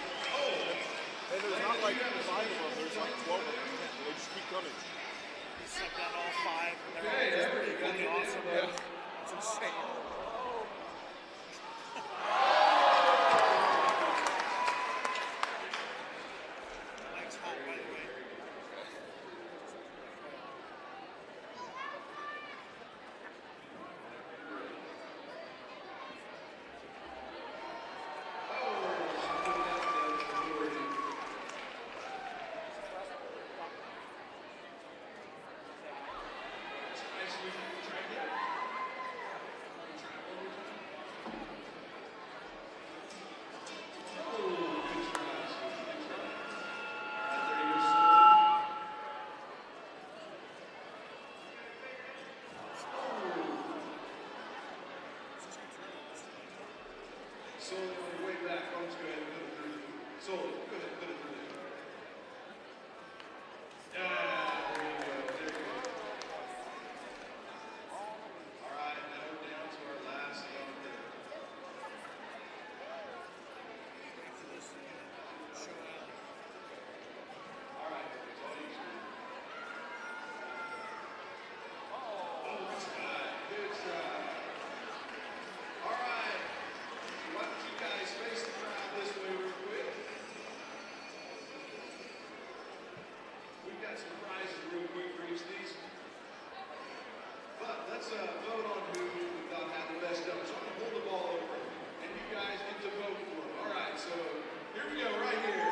And there's not like 5 of them, there's like 12 of them. They just keep coming. Set down all 5. Okay, everybody awesome. yeah. It's insane. Mike's hot, by the way. So on the way back, let's go ahead and put it through. So go ahead and put it through. There you go. There you go. All right, now we're down to our last number. All right, it's all you. Oh, good try. Good try. All right. Why don't you guys face the crowd this way real quick? We've got some prizes real quick for each of these. But let's vote on who we thought had the best numbers. So I'm going to hold the ball over, and you guys get to vote for them. All right, so here we go, right here.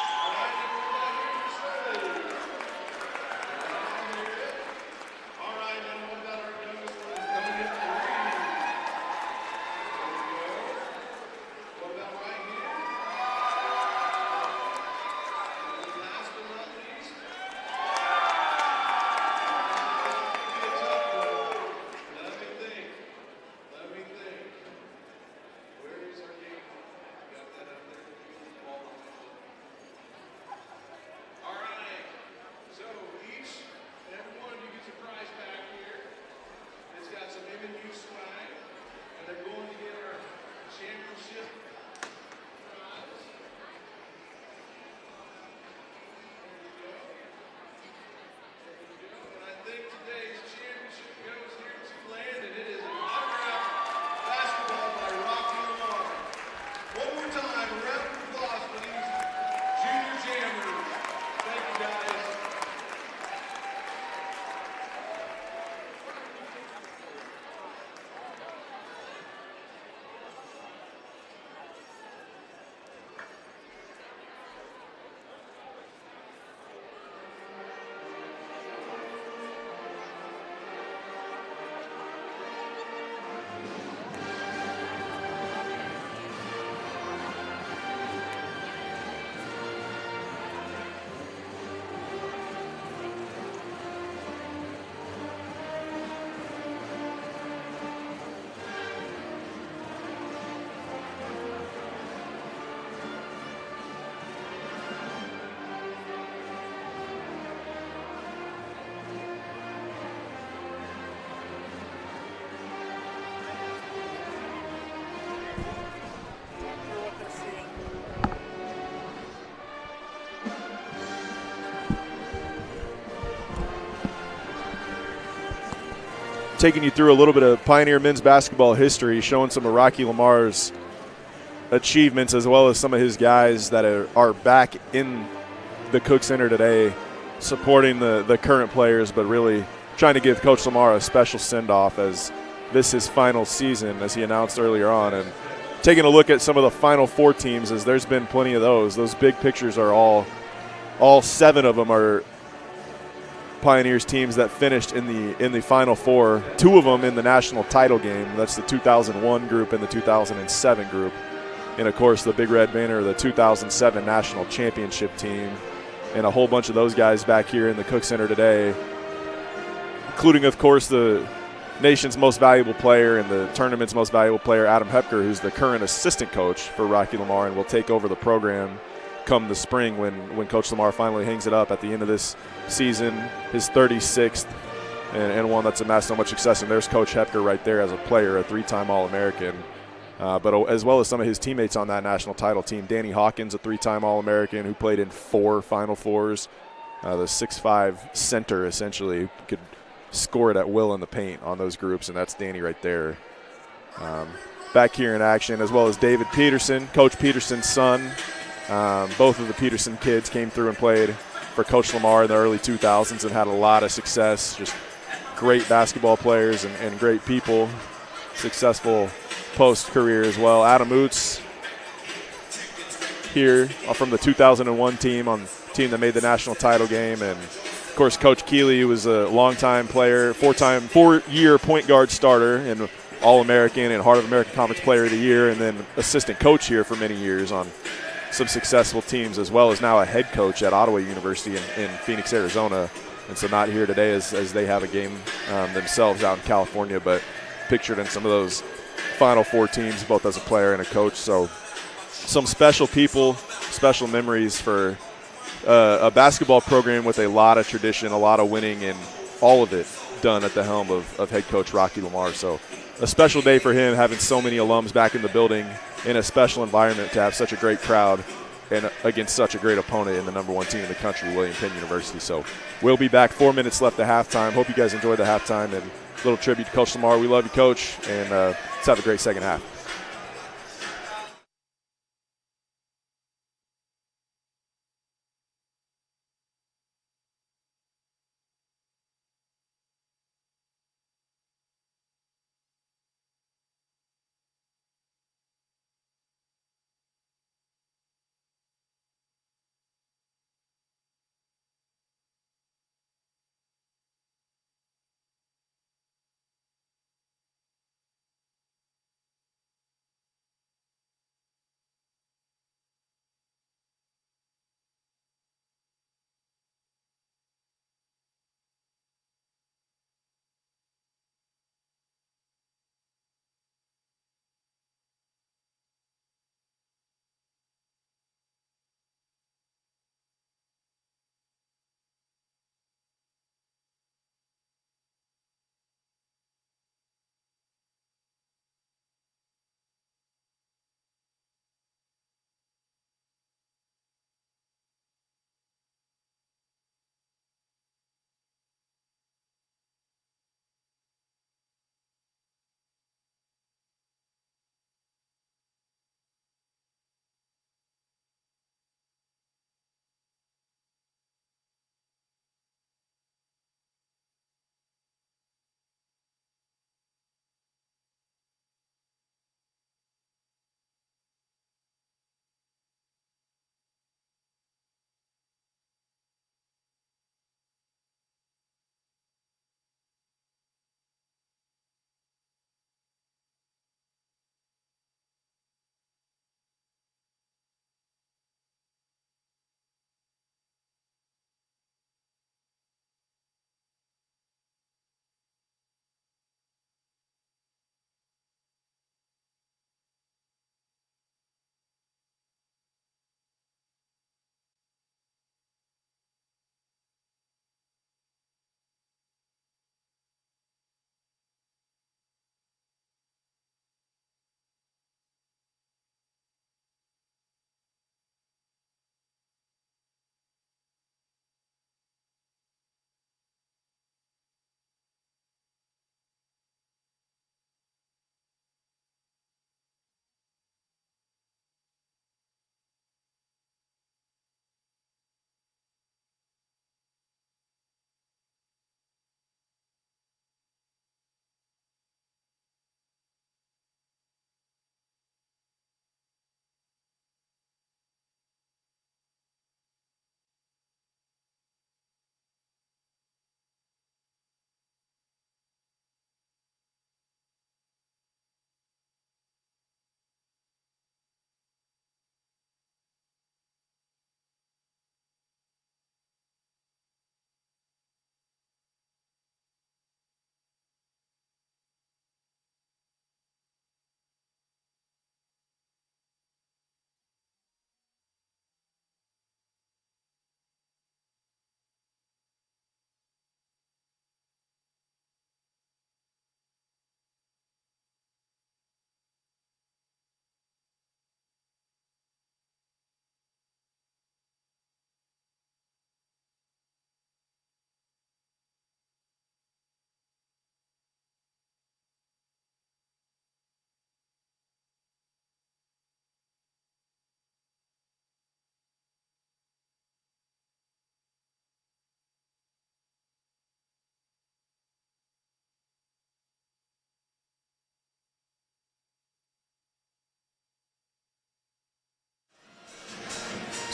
All right, number 1, here's your soul. All right, now what about our youngest one coming in 3? There we go. What about right here? And last but not least. Be a tough one. Let me think. Let me think. Where is our game? Got that up there? Ball. All right. So each and every one of you gets a prize back here. It's got some MNU swag, and they're going to get our championship prize. There we go. There we go. And I think today's championship goes here to Landon. It is an autographed basketball by Rocky Lamar. One more time, a round of applause for these junior jammers. Thank you, guys. Taking you through a little bit of Pioneer men's basketball history, showing some of Rocky Lamar's achievements as well as some of his guys that are back in the Cook Center today supporting the current players, but really trying to give Coach Lamar a special send-off as this is his final season, as he announced earlier on. And taking a look at some of the Final Four teams, as there's been plenty of those. Those big pictures are all 7 of them are Pioneers teams that finished in the Final Four. 2 of them in the national title game. That's the 2001 group and the 2007 group. And, of course, the Big Red Banner, the 2007 national championship team. And a whole bunch of those guys back here in the Cook Center today, including, of course, the nation's most valuable player and the tournament's most valuable player, Adam Hepker, who's the current assistant coach for Rocky Lamar and will take over the program come the spring when Coach Lamar finally hangs it up at the end of this season, his 36th, and one that's amassed so much success. And there's Coach Hepker right there as a player, a 3-time All-American. But as well as some of his teammates on that national title team. Danny Hawkins, a 3-time All-American who played in 4 Final Fours. The 6'5" center, essentially, could score it at will in the paint on those groups, and that's Danny right there. Back here in action, as well as David Peterson, Coach Peterson's son. Both of the Peterson kids came through and played for Coach Lamar in the early 2000s and had a lot of success. Just great basketball players and great people. Successful post-career as well. Adam Oots here from the 2001 team, on the team that made the national title game. And, of course, Coach Keeley was a longtime player, 4-year point guard starter and All-American and Heart of American Conference Player of the Year, and then assistant coach here for many years on some successful teams, as well as now a head coach at Ottawa University in Phoenix, Arizona. And so not here today as they have a game themselves out in California, but pictured in some of those Final Four teams, both as a player and a coach. So some special people, special memories for a basketball program with a lot of tradition, a lot of winning, and all of it done at the helm of head coach Rocky Lamar. So a special day for him, having so many alums back in the building in a special environment, to have such a great crowd and against such a great opponent in the #1 team in the country, William Penn University. So we'll be back, 4 minutes left at halftime. Hope you guys enjoyed the halftime, and a little tribute to Coach Lamar. We love you, Coach, and let's have a great second half.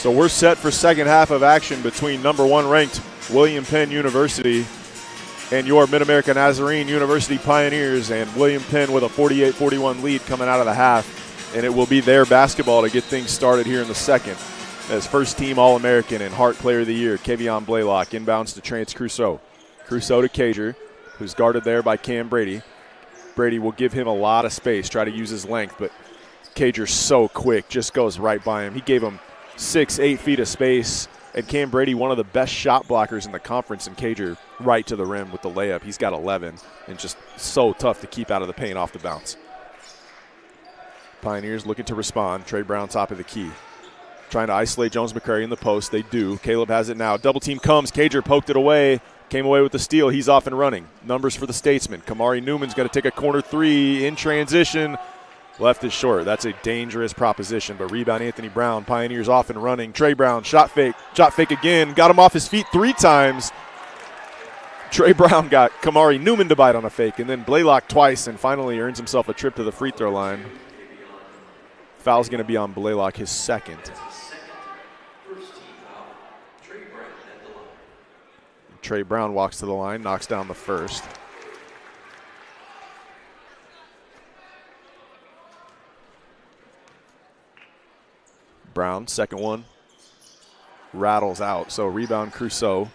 So we're set for second half of action between number 1 ranked William Penn University and your Mid-America Nazarene University Pioneers, and William Penn with a 48-41 lead coming out of the half, and it will be their basketball to get things started here in the second as first team All-American and Hart Player of the Year, Kevion Blaylock, inbounds to Trance Crusoe. Crusoe to Cager, who's guarded there by Cam Brady. Brady will give him a lot of space, try to use his length, but Cager's so quick, just goes right by him. He gave him 6-8 feet of space, and Cam Brady, one of the best shot blockers in the conference, and Cager right to the rim with the layup. He's got 11, and just so tough to keep out of the paint off the bounce. Pioneers looking to respond. Trey Brown top of the key. Trying to isolate Jones McCrary in the post. They do. Caleb has it now. Double team comes. Cager poked it away. Came away with the steal. He's off and running. Numbers for the Statesman. Kamari Newman's going to take a corner three in transition. Left is short. That's a dangerous proposition, but rebound Anthony Brown. Pioneers off and running. Trey Brown, shot fake again. Got him off his feet 3 times. Trey Brown got Kamari Newman to bite on a fake, and then Blaylock twice, and finally earns himself a trip to the free throw line. Foul's going to be on Blaylock, his second. Trey Brown walks to the line, knocks down the first. Brown, second one, rattles out. So rebound Crusoe.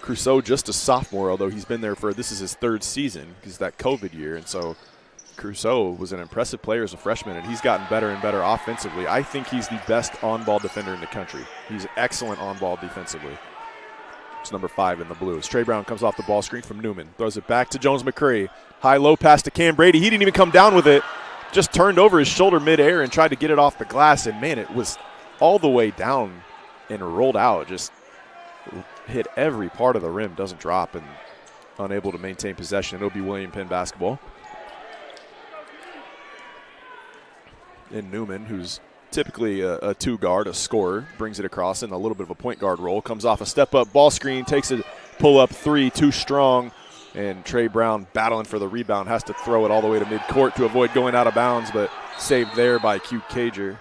Crusoe just a sophomore, although he's been there for, this is his 3rd season because that COVID year. And so Crusoe was an impressive player as a freshman, and he's gotten better and better offensively. I think he's the best on-ball defender in the country. He's excellent on-ball defensively. It's number 5 in the Blues. Trey Brown comes off the ball screen from Newman. Throws it back to Jones McCrary. High-low pass to Cam Brady. He didn't even come down with it. Just turned over his shoulder midair and tried to get it off the glass. And, man, it was all the way down and rolled out. Just hit every part of the rim. Doesn't drop, and unable to maintain possession. It'll be William Penn basketball. And Newman, who's typically a 2-guard, a scorer, brings it across in a little bit of a point guard role. Comes off a step-up ball screen, takes a pull-up 3, too strong. And Trey Brown, battling for the rebound, has to throw it all the way to midcourt to avoid going out of bounds, but saved there by Q Cager.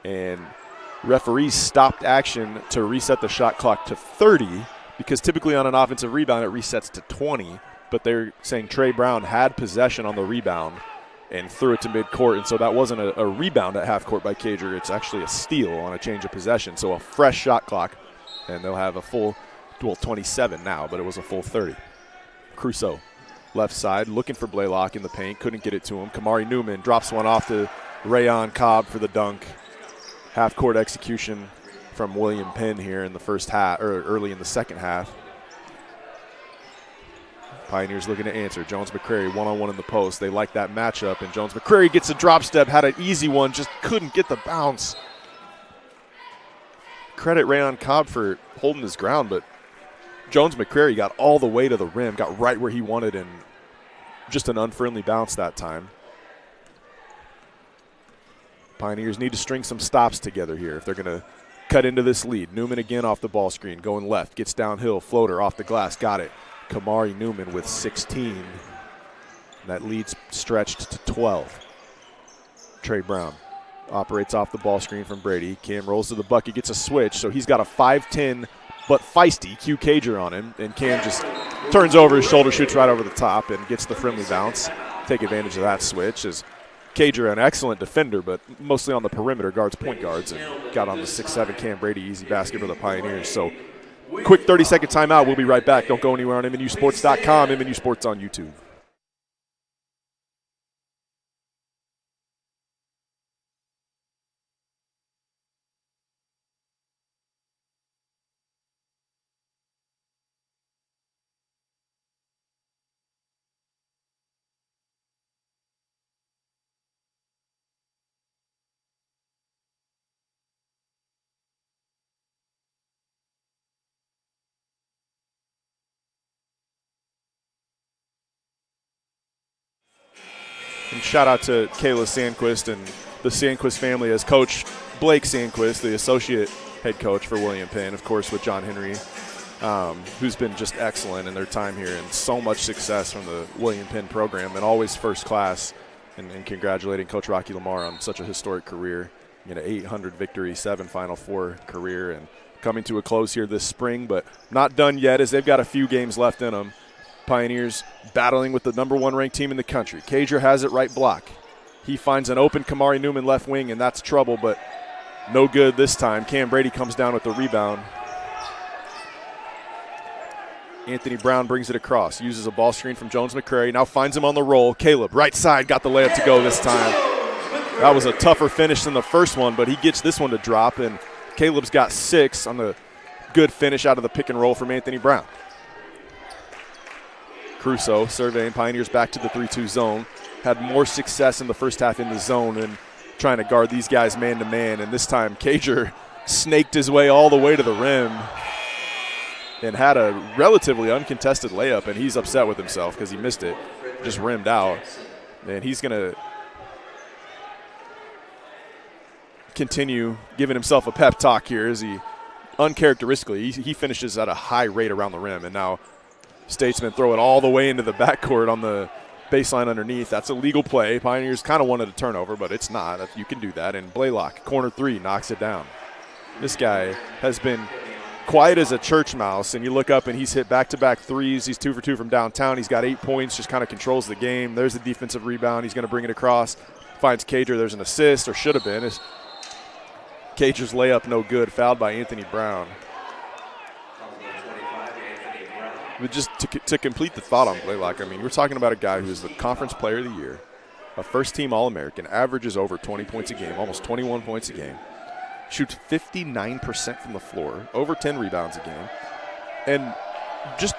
And referees stopped action to reset the shot clock to 30, because typically on an offensive rebound it resets to 20. But they're saying Trey Brown had possession on the rebound and threw it to midcourt, and so that wasn't a rebound at half court by Cager. It's actually a steal on a change of possession. So a fresh shot clock, and they'll have a full, well, 27 now, but it was a full 30. Crusoe, left side, looking for Blaylock in the paint. Couldn't get it to him. Kamari Newman drops one off to Rayon Cobb for the dunk. Half-court execution from William Penn here in the first half, or early in the second half. Pioneers looking to answer. Jones McCrary one-on-one in the post. They like that matchup, and Jones McCrary gets a drop step, had an easy one, just couldn't get the bounce. Credit Rayon Cobb for holding his ground, but Jones McCrary got all the way to the rim, got right where he wanted, and just an unfriendly bounce that time. Pioneers need to string some stops together here if they're going to cut into this lead. Newman again off the ball screen, going left, gets downhill, floater off the glass, got it. Kamari Newman with 16. That lead's stretched to 12. Trey Brown operates off the ball screen from Brady. Cam rolls to the bucket, gets a switch, so he's got a 5'10", but feisty Q Cager on him, and Cam just turns over his shoulder, shoots right over the top, and gets the friendly bounce. Take advantage of that switch as Cager, an excellent defender, but mostly on the perimeter, guards point guards, and got on the 6'7" Cam Brady, easy basket for the Pioneers. So quick 30-second timeout. We'll be right back. Don't go anywhere on MNUsports.com, MNU Sports on YouTube. And shout out to Kayla Sandquist and the Sandquist family as Coach Blake Sandquist, the associate head coach for William Penn, of course, with John Henry, who's been just excellent in their time here and so much success from the William Penn program and always first class. and congratulating Coach Rocky Lamar on such a historic career. 800 victory, 7 Final Four career, and coming to a close here this spring, but not done yet as they've got a few games left in them. Pioneers battling with the #1 ranked team in the country. Cager has it right block. He finds an open Kamari Newman left wing, and that's trouble, but no good this time. Cam Brady comes down with the rebound. Anthony Brown brings it across, uses a ball screen from Jones McCrary, now finds him on the roll. Caleb, right side, got the layup to go this time. That was a tougher finish than the first one, but he gets this one to drop, and Caleb's got 6 on the good finish out of the pick and roll from Anthony Brown. Crusoe surveying Pioneers back to the 3-2 zone. Had more success in the first half in the zone than trying to guard these guys man-to-man, and this time Cager snaked his way all the way to the rim and had a relatively uncontested layup, and he's upset with himself because he missed it, just rimmed out. And he's going to continue giving himself a pep talk here as he uncharacteristically, he finishes at a high rate around the rim, and now Statesmen throw it all the way into the backcourt on the baseline underneath. That's a legal play. Pioneers kind of wanted a turnover, but it's not. You can do that. And Blaylock, corner 3, knocks it down. This guy has been quiet as a church mouse, and you look up and he's hit back-to-back threes. He's 2 for 2 from downtown. He's got 8 points, just kind of controls the game. There's the defensive rebound. He's going to bring it across. Finds Cager. There's an assist, or should have been. Cager's layup no good, fouled by Anthony Brown. But just to complete the thought on Blaylock, I mean, we're talking about a guy who is the Conference Player of the Year, a first-team All-American, averages over 20 points a game, almost 21 points a game, shoots 59% from the floor, over 10 rebounds a game, and just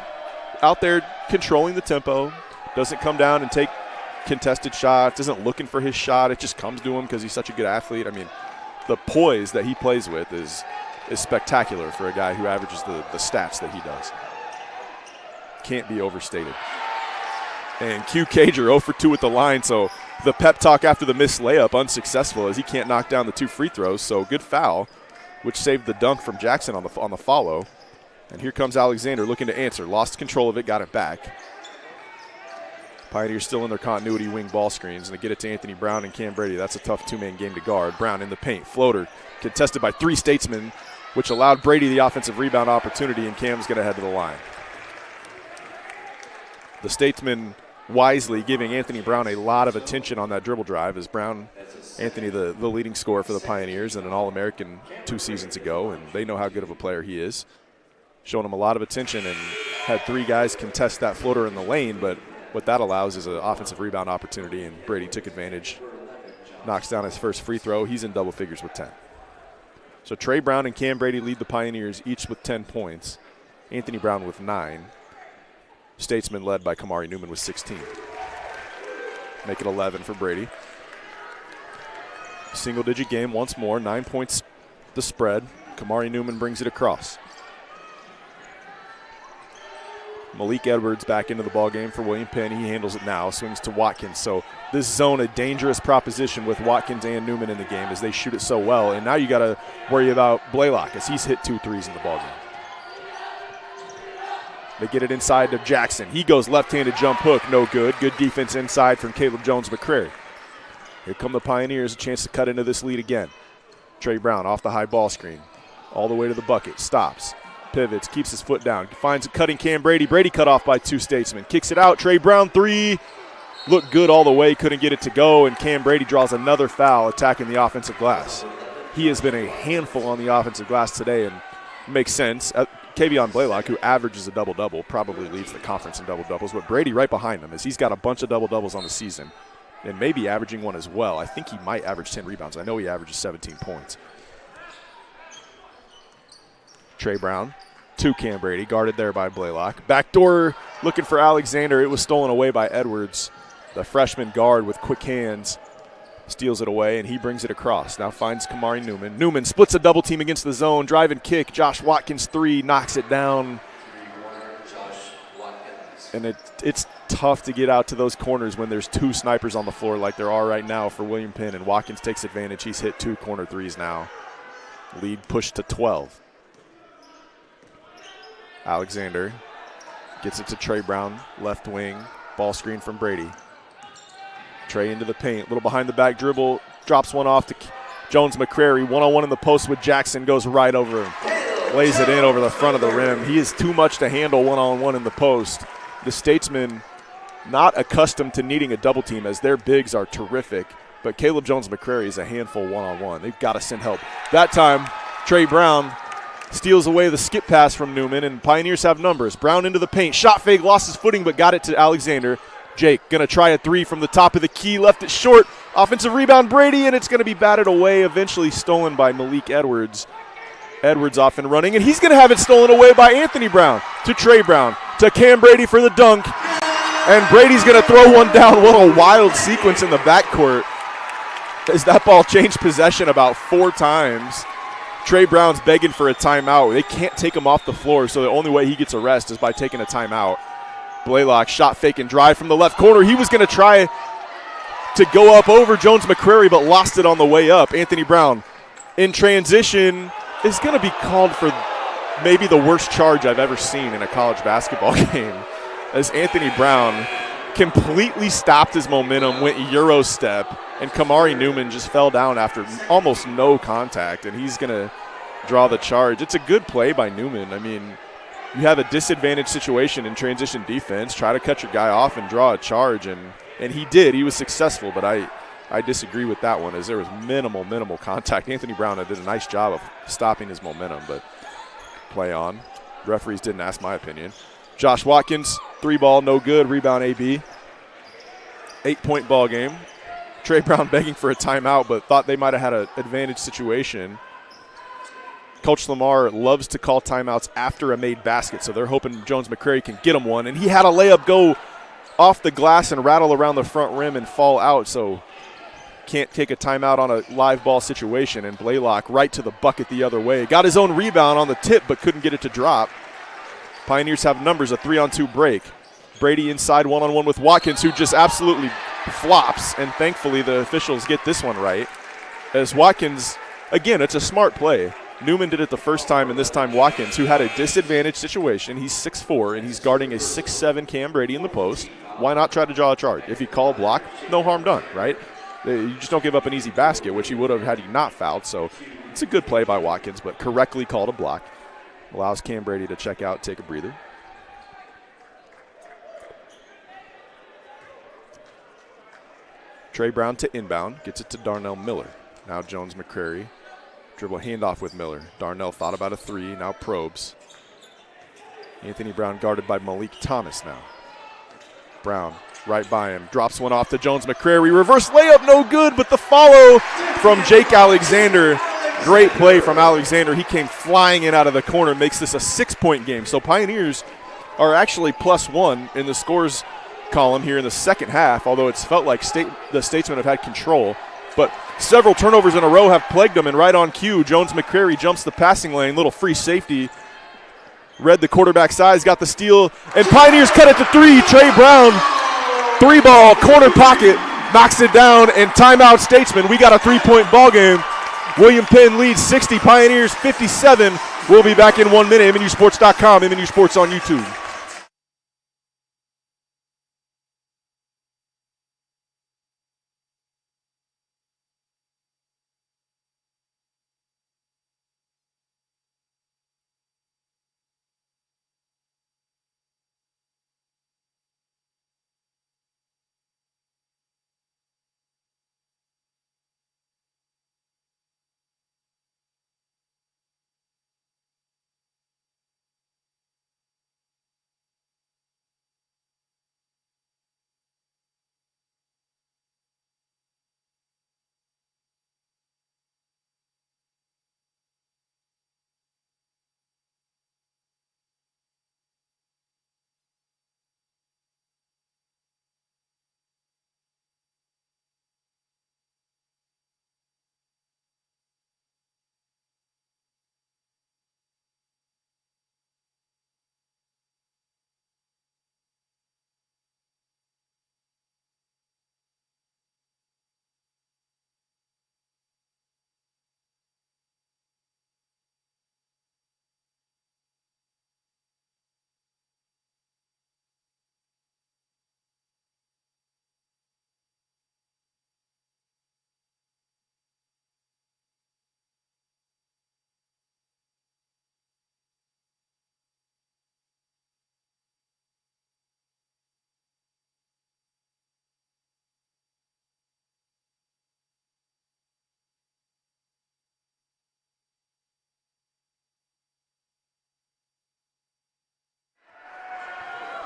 out there controlling the tempo, doesn't come down and take contested shots, isn't looking for his shot. It just comes to him because he's such a good athlete. I mean, the poise that he plays with is spectacular for a guy who averages the stats that he does. Can't be overstated. And Q Cager 0 for 2 at the line, so the pep talk after the missed layup unsuccessful as he can't knock down the 2 free throws, so good foul, which saved the dunk from Jackson on the follow. And here comes Alexander looking to answer. Lost control of it, got it back. Pioneers still in their continuity wing ball screens, and they get it to Anthony Brown and Cam Brady. That's a tough 2-man game to guard. Brown in the paint, floater, contested by 3 Statesmen, which allowed Brady the offensive rebound opportunity, and Cam's going to head to the line. The Statesmen wisely giving Anthony Brown a lot of attention on that dribble drive, as Brown, Anthony, the leading scorer for the Pioneers and an All-American 2 seasons ago, and they know how good of a player he is. Showing him a lot of attention and had 3 guys contest that floater in the lane, but what that allows is an offensive rebound opportunity, and Brady took advantage, knocks down his first free throw. He's in double figures with 10. So Trey Brown and Cam Brady lead the Pioneers each with 10 points. Anthony Brown with 9. Statesman led by Kamari Newman with 16. Make it 11 for Brady. Single-digit game once more, 9 points the spread. Kamari Newman brings it across. Malik Edwards back into the ballgame for William Penn. He handles it now, swings to Watkins. So this zone, a dangerous proposition with Watkins and Newman in the game as they shoot it so well. And now you got to worry about Blaylock as he's hit 2 threes in the ballgame. They get it inside to Jackson. He goes left-handed jump hook, no good. Good defense inside from Caleb Jones McCrary. Here come the Pioneers, a chance to cut into this lead again. Trey Brown off the high ball screen, all the way to the bucket, stops, pivots, keeps his foot down, finds a cutting Cam Brady. Brady cut off by 2 Statesmen, kicks it out. Trey Brown 3, looked good all the way, couldn't get it to go, and Cam Brady draws another foul attacking the offensive glass. He has been a handful on the offensive glass today, and makes sense. Kavion Blaylock, who averages a double-double, probably leads the conference in double-doubles, but Brady right behind him as he's got a bunch of double-doubles on the season and maybe averaging one as well. I think he might average 10 rebounds. I know he averages 17 points. Trey Brown to Cam Brady, guarded there by Blaylock. Backdoor looking for Alexander. It was stolen away by Edwards, the freshman guard with quick hands. Steals it away, and he brings it across. Now finds Kamari Newman. Newman splits a double team against the zone. Drive and kick. Josh Watkins 3, knocks it down. And it's tough to get out to those corners when there's 2 snipers on the floor like there are right now for William Penn, and Watkins takes advantage. He's hit 2 corner threes now. Lead pushed to 12. Alexander gets it to Trey Brown, left wing. Ball screen from Brady. Trey into the paint, a little behind the back dribble, drops one off to Jones McCrary. One-on-one in the post with Jackson, goes right over him. Lays it in over the front of the rim. He is too much to handle one-on-one in the post. The Statesmen not accustomed to needing a double team as their bigs are terrific, but Caleb Jones McCrary is a handful one-on-one. They've got to send help. That time, Trey Brown steals away the skip pass from Newman, and Pioneers have numbers. Brown into the paint, shot fake, lost his footing, but got it to Alexander. Jake going to try a three from the top of the key, left it short. Offensive rebound, Brady, and it's going to be batted away, eventually stolen by Malik Edwards. Edwards off and running, and he's going to have it stolen away by Anthony Brown to Trey Brown to Cam Brady for the dunk, and Brady's going to throw one down. What a wild sequence in the backcourt as that ball changed possession about 4 times. Trey Brown's begging for a timeout. They can't take him off the floor, so the only way he gets a rest is by taking a timeout. Blaylock shot fake and drive from the left corner. He was going to try to go up over Jones McCrary, but lost it on the way up. Anthony Brown in transition is going to be called for maybe the worst charge I've ever seen in a college basketball game, as Anthony Brown completely stopped his momentum, went Euro step, and Kamari Newman just fell down after almost no contact, and he's going to draw the charge. It's a good play by Newman. I mean, you have a disadvantaged situation in transition defense, try to cut your guy off and draw a charge, and he did. He was successful, but I disagree with that one, as there was minimal contact. Anthony Brown did a nice job of stopping his momentum, but play on. Referees didn't ask my opinion. Josh Watkins, 3-ball, no good, rebound AB. 8-point ball game. Trey Brown begging for a timeout, but thought they might have had an advantage situation. Coach Lamar loves to call timeouts after a made basket, so they're hoping Jones McCrary can get him one. And he had a layup go off the glass and rattle around the front rim and fall out, so can't take a timeout on a live ball situation. And Blaylock right to the bucket the other way. Got his own rebound on the tip, but couldn't get it to drop. Pioneers have numbers, a 3-on-2 break. Brady inside one-on-one with Watkins, who just absolutely flops, and thankfully the officials get this one right. As Watkins, again, it's a smart play. Newman did it the first time, and this time Watkins, who had a disadvantaged situation. He's 6'4", and he's guarding a 6'7" Cam Brady in the post. Why not try to draw a charge? If you call a block, no harm done, right? You just don't give up an easy basket, which he would have had he not fouled. So it's a good play by Watkins, but correctly called a block. Allows Cam Brady to check out, take a breather. Trey Brown to inbound, gets it to Darnell Miller. Now Jones McCrary. Dribble handoff with Miller. Darnell thought about a three, now probes. Anthony Brown guarded by Malik Thomas now. Brown right by him, drops one off to Jones McCrary. Reverse layup, no good, but the follow from Jake Alexander. Great play from Alexander. He came flying in out of the corner, makes this a 6-point game. So Pioneers are actually +1 in the scores column here in the second half, although it's felt like the Statesmen have had control. But several turnovers in a row have plagued them, and right on cue, Jones McCrary jumps the passing lane, little free safety. Read the quarterback size, got the steal, and Pioneers cut it to 3. Trey Brown, 3-ball, corner pocket, knocks it down, and timeout Statesmen. We got a 3-point ball game. William Penn leads 60, Pioneers 57. We'll be back in 1 minute. MNUsports.com, MNU Sports on YouTube.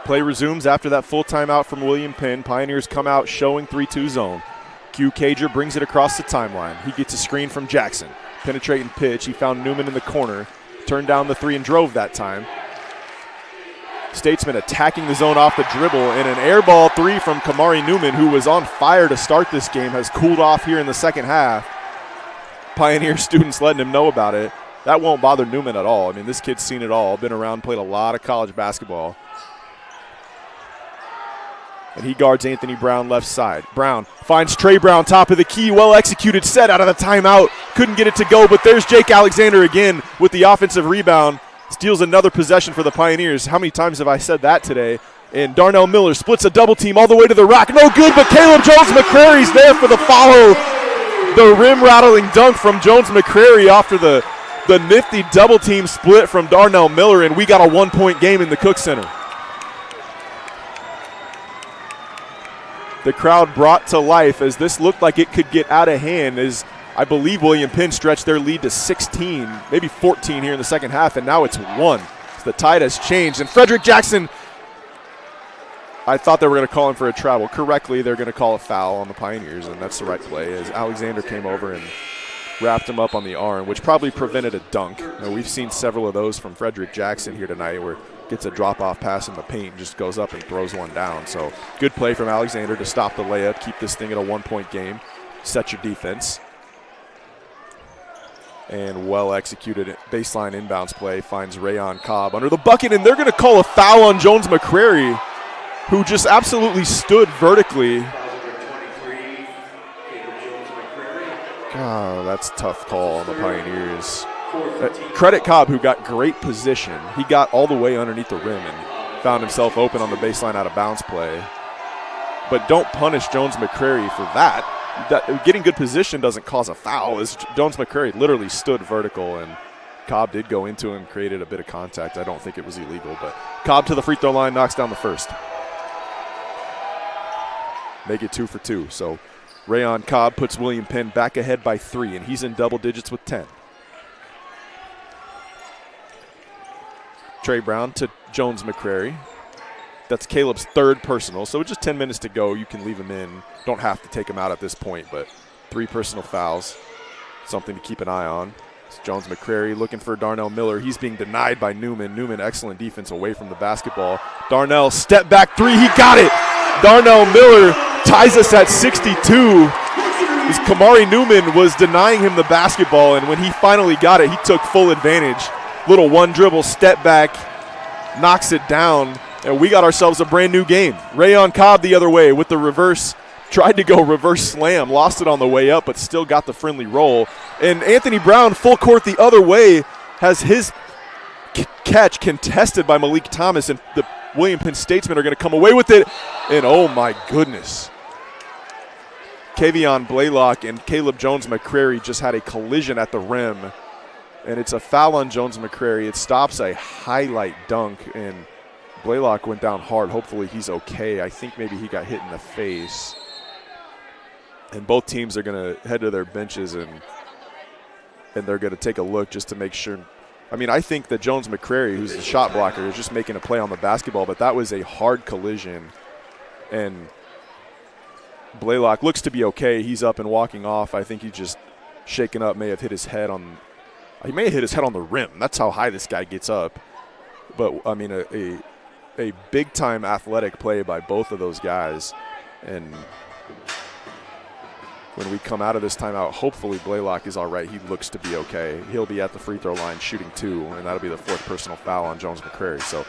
Play resumes after that full timeout from William Penn. Pioneers come out showing 3-2 zone. Q Cager brings it across the timeline. He gets a screen from Jackson. Penetrating pitch. He found Newman in the corner. Turned down the 3 and drove that time. Statesman attacking the zone off the dribble, and an air ball 3 from Kamari Newman, who was on fire to start this game, has cooled off here in the second half. Pioneer students letting him know about it. That won't bother Newman at all. I mean, this kid's seen it all, been around, played a lot of college basketball. And he guards Anthony Brown left side. Brown finds Trey Brown, top of the key, well executed, set out of the timeout. Couldn't get it to go, but there's Jake Alexander again with the offensive rebound. Steals another possession for the Pioneers. How many times have I said that today? And Darnell Miller splits a double team all the way to the rack. No good, but Caleb Jones-McCrary's there for the follow. The rim-rattling dunk from Jones-McCrary after the nifty double team split from Darnell Miller, and we got a 1-point game in the Cook Center. The crowd brought to life as this looked like it could get out of hand, as I believe William Penn stretched their lead to 16, maybe 14 here in the second half, and now it's 1. So the tide has changed. And Frederick Jackson, I thought they were going to call him for a travel. Correctly, they're going to call a foul on the Pioneers, and that's the right play, as Alexander came over and wrapped him up on the arm, which probably prevented a dunk. Now, we've seen several of those from Frederick Jackson here tonight, where gets a drop-off pass in the paint and just goes up and throws one down. So good play from Alexander to stop the layup, keep this thing at a 1-point game, set your defense. And well-executed baseline inbounds play finds Rayon Cobb under the bucket, and they're going to call a foul on Jones-McCrary, who just absolutely stood vertically. God, that's a tough call on the Pioneers. Credit Cobb, who got great position. He got all the way underneath the rim and found himself open on the baseline out of bounds play. But don't punish Jones-McCrary for that. Getting good position doesn't cause a foul. Jones-McCrary literally stood vertical, and Cobb did go into him, created a bit of contact. I don't think it was illegal, but Cobb to the free throw line, knocks down the first. Make it 2 for 2. So Rayon Cobb puts William Penn back ahead by 3, and he's in double digits with 10. Trey Brown to Jones-McCrary. That's Caleb's 3rd personal, so with just 10 minutes to go, you can leave him in. Don't have to take him out at this point, but 3 personal fouls, something to keep an eye on. It's Jones-McCrary looking for Darnell Miller. He's being denied by Newman. Newman, excellent defense away from the basketball. Darnell, step back 3, he got it! Darnell Miller ties us at 62. As Kamari Newman was denying him the basketball, and when he finally got it, he took full advantage. Little one dribble, step back, knocks it down, and we got ourselves a brand new game. Rayon Cobb the other way with the reverse, tried to go reverse slam, lost it on the way up, but still got the friendly roll. And Anthony Brown, full court the other way, has his catch contested by Malik Thomas, and the William Penn Statesmen are going to come away with it. And oh my goodness. Kavion Blaylock and Caleb Jones-McCrary just had a collision at the rim, and it's a foul on Jones-McCrary. It stops a highlight dunk, and Blaylock went down hard. Hopefully he's okay. I think maybe he got hit in the face. And both teams are going to head to their benches, and they're going to take a look just to make sure. I mean, I think that Jones-McCrary, who's the shot blocker, is just making a play on the basketball, but that was a hard collision. And Blaylock looks to be okay. He's up and walking off. I think he just shaken up, may have hit his head on – he may have hit his head on the rim. That's how high this guy gets up. But, I mean, a big-time athletic play by both of those guys. And when we come out of this timeout, hopefully Blaylock is all right. He looks to be okay. He'll be at the free throw line shooting 2, and that'll be the 4th personal foul on Jones-McCrary. So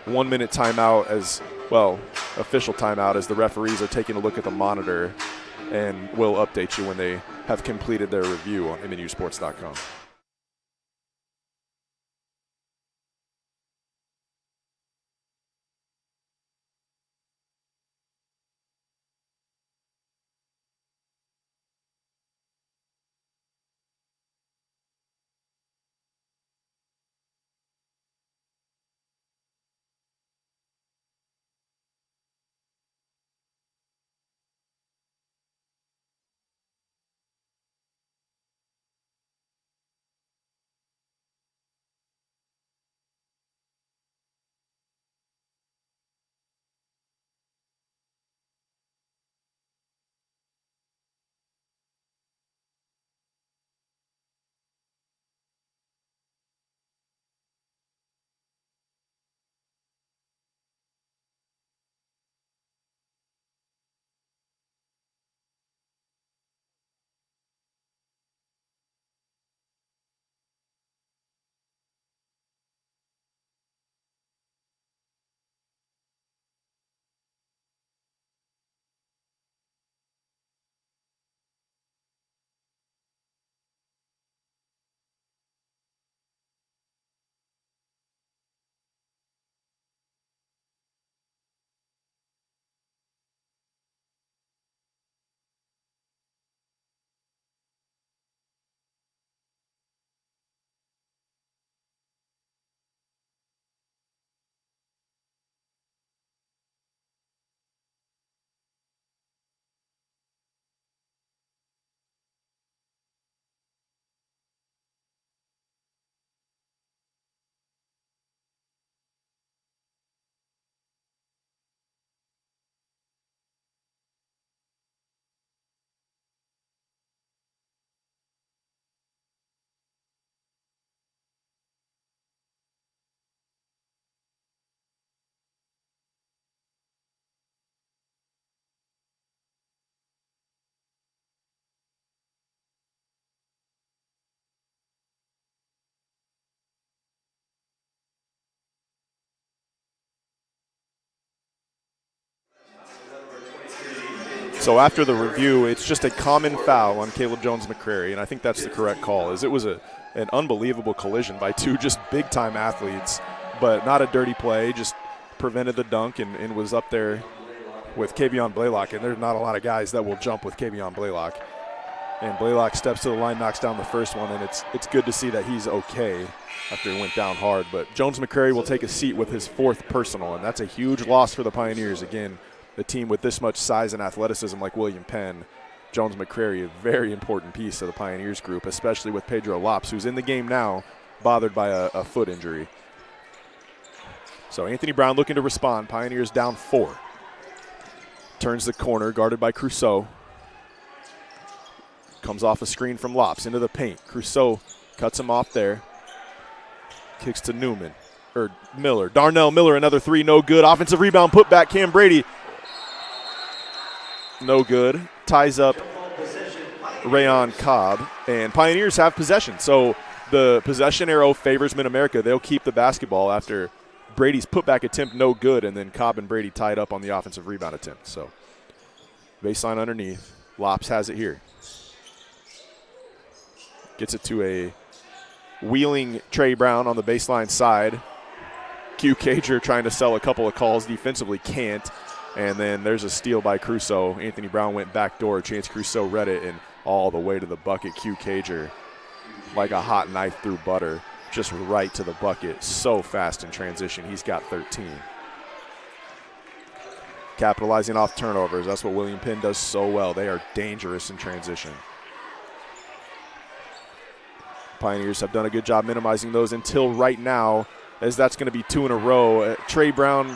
1-minute timeout as well, official timeout, as the referees are taking a look at the monitor, and we'll update you when they have completed their review on MNUsports.com. So after the review, it's just a common foul on Caleb Jones-McCrary, and I think that's the correct call. It was an unbelievable collision by two just big-time athletes, but not a dirty play, just prevented the dunk and was up there with Kavion Blaylock, and there's not a lot of guys that will jump with Kavion Blaylock. And Blaylock steps to the line, knocks down the first one, and it's good to see that he's okay after he went down hard. But Jones-McCrary will take a seat with his 4th personal, and that's a huge loss for the Pioneers. Again, the team with this much size and athleticism like William Penn, Jones-McCrary, a very important piece of the Pioneers group, especially with Pedro Lops, who's in the game now, bothered by a foot injury. So Anthony Brown looking to respond. Pioneers down 4. Turns the corner, guarded by Crusoe. Comes off a screen from Lops into the paint. Crusoe cuts him off there. Kicks to Miller. Darnell Miller, another 3, no good. Offensive rebound, put back, Cam Brady. No good. Ties up Rayon Cobb, and Pioneers have possession. So the possession arrow favors Mid-America. They'll keep the basketball after Brady's putback attempt, no good, and then Cobb and Brady tied up on the offensive rebound attempt. So baseline underneath. Lops has it here. Gets it to a wheeling Trey Brown on the baseline side. Q Cager trying to sell a couple of calls defensively, can't. And then there's a steal by Crusoe. Anthony Brown went backdoor. Chance Crusoe read it, and all the way to the bucket. Q Cager, like a hot knife through butter, just right to the bucket. So fast in transition. He's got 13. Capitalizing off turnovers. That's what William Penn does so well. They are dangerous in transition. Pioneers have done a good job minimizing those until right now, as that's going to be 2 in a row. Trey Brown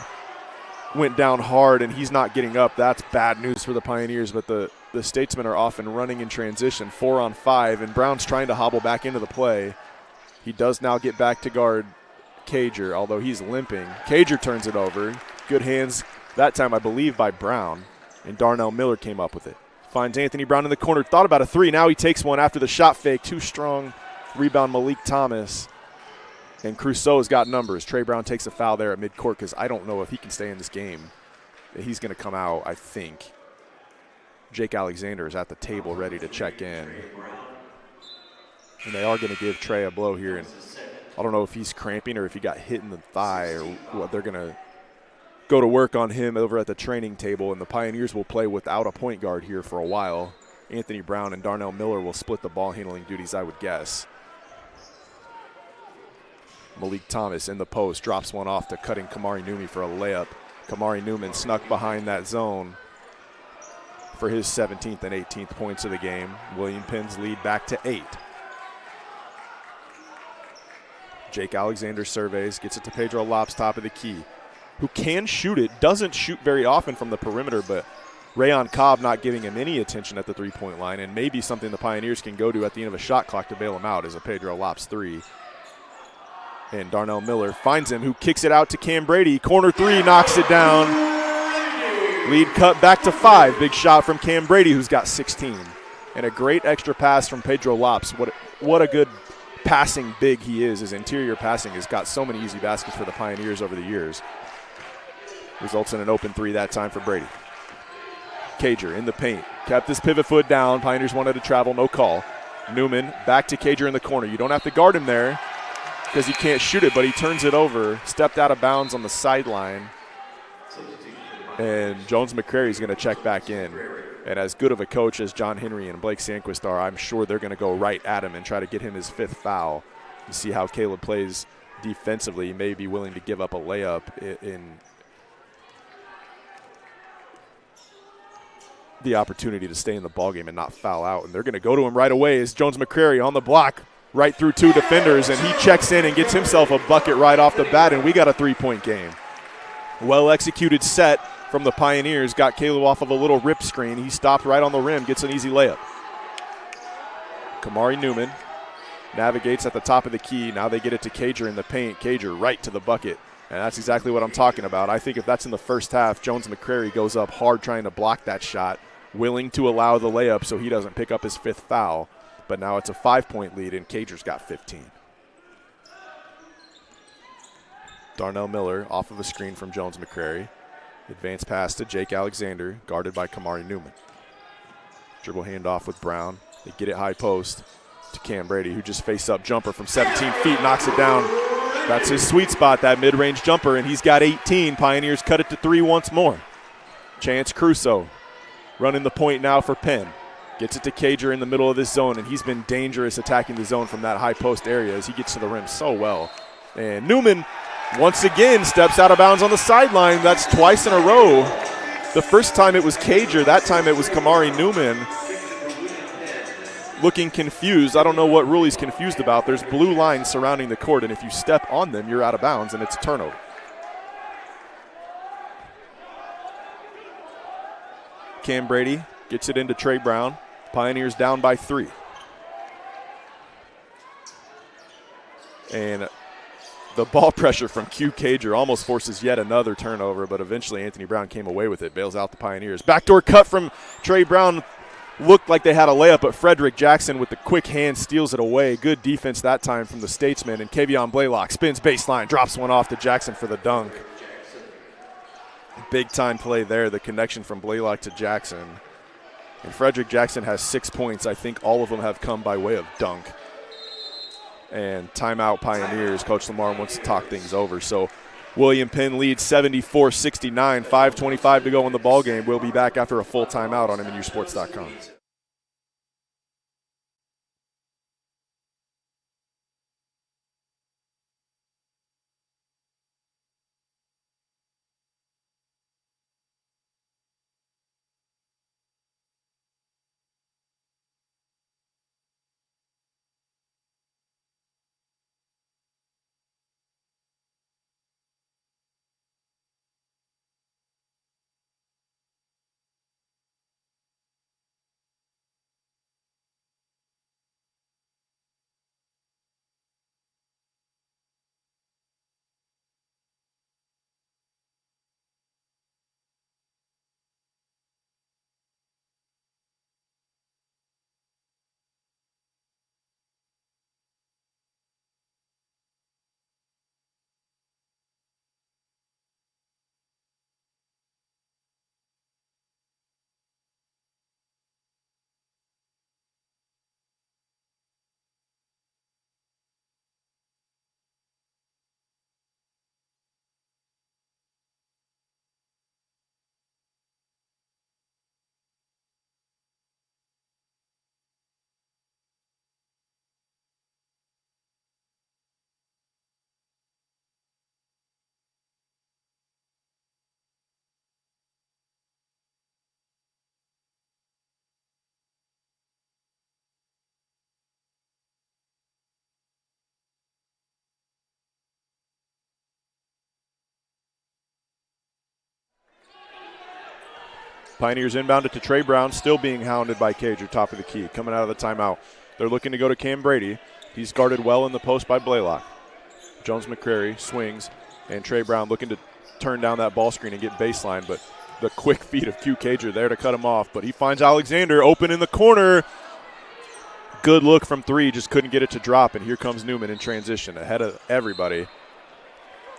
went down hard, and he's not getting up. That's bad news for the Pioneers, but the Statesmen are off and running in transition, 4 on 5, and Brown's trying to hobble back into the play. He does now get back to guard Cager, although he's limping. Cager turns it over. Good hands that time, I believe, by Brown, and Darnell Miller came up with it. Finds Anthony Brown in the corner. Thought about a 3. Now he takes one after the shot fake. Too strong. Rebound Malik Thomas. And Crusoe's got numbers. Trey Brown takes a foul there at midcourt because I don't know if he can stay in this game. He's going to come out, I think. Jake Alexander is at the table ready to check in. And they are going to give Trey a blow here. And I don't know if he's cramping or if he got hit in the thigh or what. They're going to go to work on him over at the training table. And the Pioneers will play without a point guard here for a while. Anthony Brown and Darnell Miller will split the ball handling duties, I would guess. Malik Thomas in the post, drops one off to cutting Kamari Newman for a layup. Kamari Newman snuck behind that zone for his 17th and 18th points of the game. William Penn's lead back to 8. Jake Alexander surveys, gets it to Pedro Lops, top of the key, who can shoot it. Doesn't shoot very often from the perimeter, but Rayon Cobb not giving him any attention at the three-point line, and maybe something the Pioneers can go to at the end of a shot clock to bail him out is a Pedro Lops 3. And Darnell Miller finds him, who kicks it out to Cam Brady. Corner 3, knocks it down. Lead cut back to 5. Big shot from Cam Brady, who's got 16. And a great extra pass from Pedro Lops. What a good passing big he is. His interior passing has got so many easy baskets for the Pioneers over the years. Results in an open 3 that time for Brady. Cager in the paint. Kept his pivot foot down. Pioneers wanted to travel, no call. Newman back to Cager in the corner. You don't have to guard him there because he can't shoot it, but he turns it over. Stepped out of bounds on the sideline. And Jones-McCrary's going to check back in. And as good of a coach as John Henry and Blake Sandquist are, I'm sure they're going to go right at him and try to get him his 5th foul. You see how Caleb plays defensively. He may be willing to give up a layup in the opportunity to stay in the ballgame and not foul out. And they're going to go to him right away as Jones-McCrary on the block right through 2 defenders, and he checks in and gets himself a bucket right off the bat, and we got a 3-point game. Well-executed set from the Pioneers. Got Caleb off of a little rip screen. He stopped right on the rim, gets an easy layup. Kamari Newman navigates at the top of the key. Now they get it to Cager in the paint. Cager right to the bucket. And that's exactly what I'm talking about. I think if that's in the first half, Jones-McCrary goes up hard trying to block that shot, willing to allow the layup so he doesn't pick up his 5th foul. But now it's a 5-point lead, and Cager's got 15. Darnell Miller off of a screen from Jones-McCrary. Advance pass to Jake Alexander, guarded by Kamari Newman. Dribble handoff with Brown. They get it high post to Cam Brady, who just face-up jumper from 17 feet, knocks it down. That's his sweet spot, that mid-range jumper, and he's got 18. Pioneers cut it to 3 once more. Chance Crusoe running the point now for Penn. Gets it to Cager in the middle of this zone, and he's been dangerous attacking the zone from that high post area as he gets to the rim so well. And Newman once again steps out of bounds on the sideline. That's twice in a row. The first time it was Cager. That time it was Kamari Newman looking confused. I don't know what rule he's confused about. There's blue lines surrounding the court, and if you step on them, you're out of bounds, and it's a turnover. Cam Brady gets it into Trey Brown. Pioneers down by 3. And the ball pressure from Q Cager almost forces yet another turnover, but eventually Anthony Brown came away with it, bails out the Pioneers. Backdoor cut from Trey Brown. Looked like they had a layup, but Frederick Jackson with the quick hand steals it away. Good defense that time from the Statesman, and Kavion Blaylock spins baseline, drops one off to Jackson for the dunk. Big time play there, the connection from Blaylock to Jackson. And Frederick Jackson has 6 points. I think all of them have come by way of dunk. And timeout Pioneers. Coach Lamar wants to talk things over. So William Penn leads 74-69, 5:25 to go in the ballgame. We'll be back after a full timeout on MNUsports.com. Pioneers inbounded to Trey Brown, still being hounded by Cager, top of the key, coming out of the timeout. They're looking to go to Cam Brady. He's guarded well in the post by Blaylock. Jones McCrary swings, and Trey Brown looking to turn down that ball screen and get baseline, but the quick feet of Q Cager there to cut him off. But he finds Alexander open in the corner. Good look from 3, just couldn't get it to drop, and here comes Newman in transition ahead of everybody.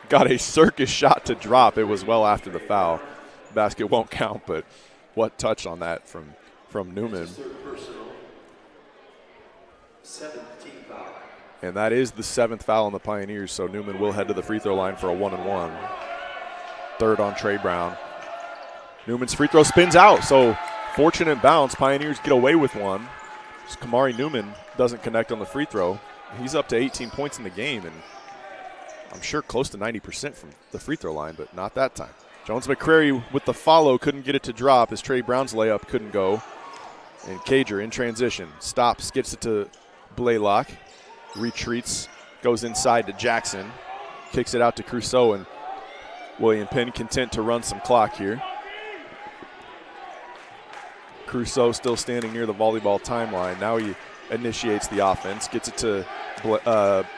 Got a circus shot to drop. It was well after the foul. Basket won't count, but what touch on that from Newman. And that is the 7th foul on the Pioneers, so Newman will head to the free throw line for a 1-and-1. 3rd on Trey Brown. Newman's free throw spins out, so fortunate bounce. Pioneers get away with one. Kamari Newman doesn't connect on the free throw. He's up to 18 points in the game, and I'm sure close to 90% from the free throw line, but not that time. Jones McCrary with the follow, couldn't get it to drop as Trey Brown's layup couldn't go. And Cager in transition, stops, gets it to Blaylock, retreats, goes inside to Jackson, kicks it out to Crusoe, and William Penn content to run some clock here. Crusoe still standing near the volleyball timeline. Now he initiates the offense, gets it to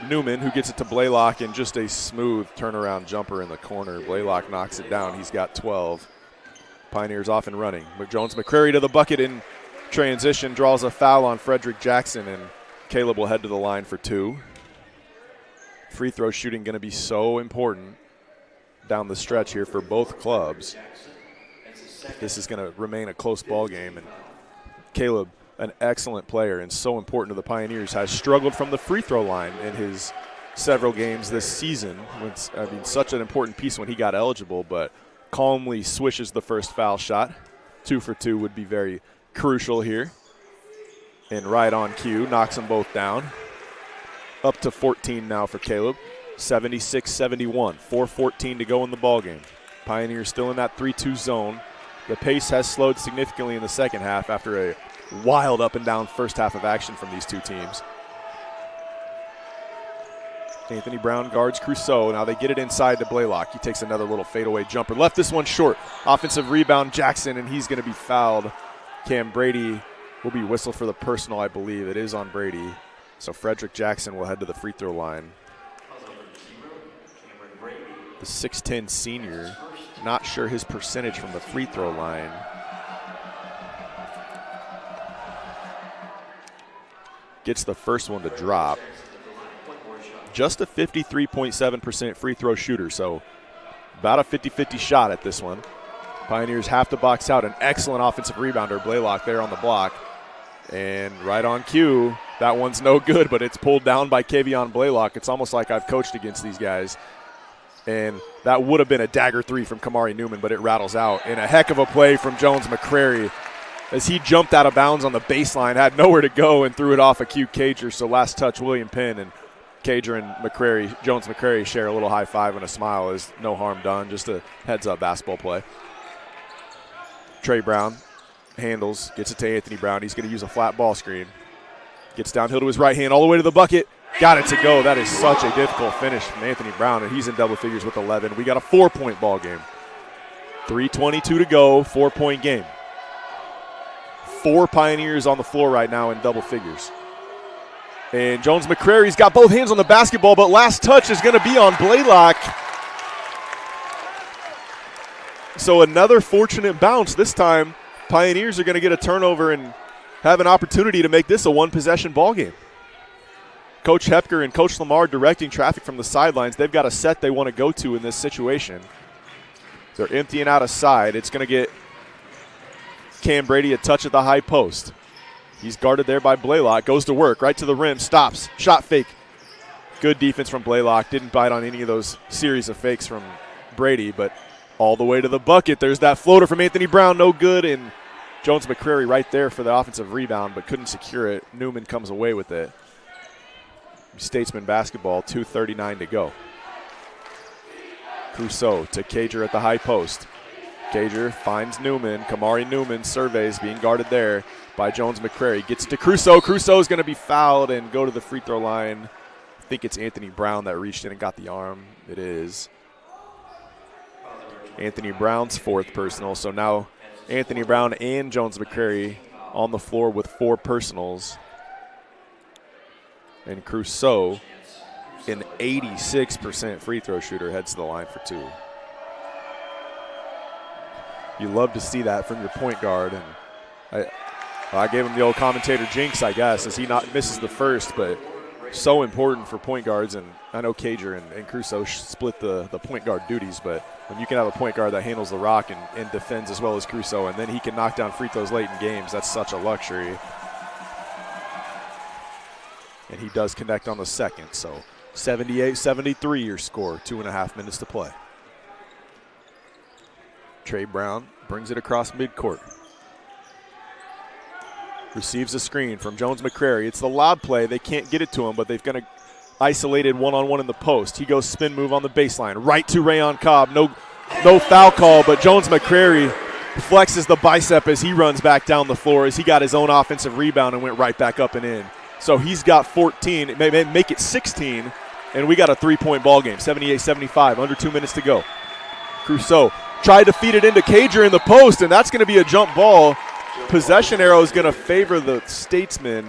Newman, who gets it to Blaylock, and just a smooth turnaround jumper in the corner. Blaylock knocks it down. He's got 12. Pioneers off and running. Jones McCrary to the bucket in transition, draws a foul on Frederick Jackson, and Caleb will head to the line for 2. Free throw shooting going to be so important down the stretch here for both clubs. This is going to remain a close ball game, and Caleb, an excellent player and so important to the Pioneers, has struggled from the free throw line in his several games this season. Such an important piece when he got eligible, but calmly swishes the first foul shot. 2 for 2 would be very crucial here. And right on cue, knocks them both down. Up to 14 now for Caleb. 76-71, 4:14 to go in the ballgame. Pioneers still in that 3-2 zone. The pace has slowed significantly in the second half after a wild up and down first half of action from these two teams. Anthony Brown guards Crusoe. Now they get it inside to Blaylock. He takes another little fadeaway jumper. Left this one short. Offensive rebound, Jackson, and he's going to be fouled. Cam Brady will be whistled for the personal, I believe. It is on Brady. So Frederick Jackson will head to the free throw line. The 6'10 senior, not sure his percentage from the free throw line. Gets the first one to drop. Just a 53.7% free throw shooter, so about a 50-50 shot at this one. Pioneers have to box out. An excellent offensive rebounder, Blaylock, there on the block. And right on cue, that one's no good, but it's pulled down by Kavion Blaylock. It's almost like I've coached against these guys. And that would have been a dagger three from Kamari Newman, but it rattles out. And a heck of a play from Jones McCrary as he jumped out of bounds on the baseline, had nowhere to go, and threw it off a Q Cager. So last touch, William Penn, and Cager and McCrary, Jones McCrary share a little high five and a smile as no harm done. Just a heads-up basketball play. Trey Brown handles, gets it to Anthony Brown. He's going to use a flat ball screen. Gets downhill to his right hand all the way to the bucket. Got it to go. That is such a difficult finish from Anthony Brown, and he's in double figures with 11. We got a 4-point ball game. 3:22 to go, 4-point game. 4 Pioneers on the floor right now in double figures. And Jones McCrary's got both hands on the basketball, but last touch is going to be on Blaylock. So another fortunate bounce. This time, Pioneers are going to get a turnover and have an opportunity to make this a one-possession ball game. Coach Hepker and Coach Lamar directing traffic from the sidelines. They've got a set they want to go to in this situation. They're emptying out a side. It's going to get Cam Brady a touch at the high post. He's guarded there by Blaylock. Goes to work, right to the rim, stops, shot fake. Good defense from Blaylock. Didn't bite on any of those series of fakes from Brady, but all the way to the bucket. There's that floater from Anthony Brown, no good, and Jones McCrary right there for the offensive rebound, but couldn't secure it. Newman comes away with it. Statesman basketball, 2:39 to go. Crusoe to Cager at the high post. Cager finds Newman. Kamari Newman surveys, being guarded there by Jones McCrary. Gets it to Crusoe. Crusoe is going to be fouled and go to the free throw line. I think it's Anthony Brown that reached in and got the arm. It is. Anthony Brown's 4th personal. So now Anthony Brown and Jones McCrary on the floor with 4 personals. And Crusoe, an 86% free throw shooter, heads to the line for 2. You love to see that from your point guard. And I gave him the old commentator jinx, I guess, as he misses the first, but so important for point guards. And I know Cager and Crusoe split the point guard duties, but when you can have a point guard that handles the rock and defends as well as Crusoe, and then he can knock down free throws late in games, that's such a luxury. And he does connect on the second. So 78-73 your score, 2.5 minutes to play. Trey Brown brings it across midcourt. Receives a screen from Jones McCrary. It's the lob play. They can't get it to him, but they've got a isolated one-on-one in the post. He goes spin move on the baseline. Right to Rayon Cobb. No foul call, but Jones McCrary flexes the bicep as he runs back down the floor as he got his own offensive rebound and went right back up and in. So he's got 14. It may make it 16, and we got a 3-point ball game, 78-75, under 2 minutes to go. Crusoe tried to feed it into Cager in the post, and that's going to be a jump ball. Possession arrow is going to favor the Statesmen.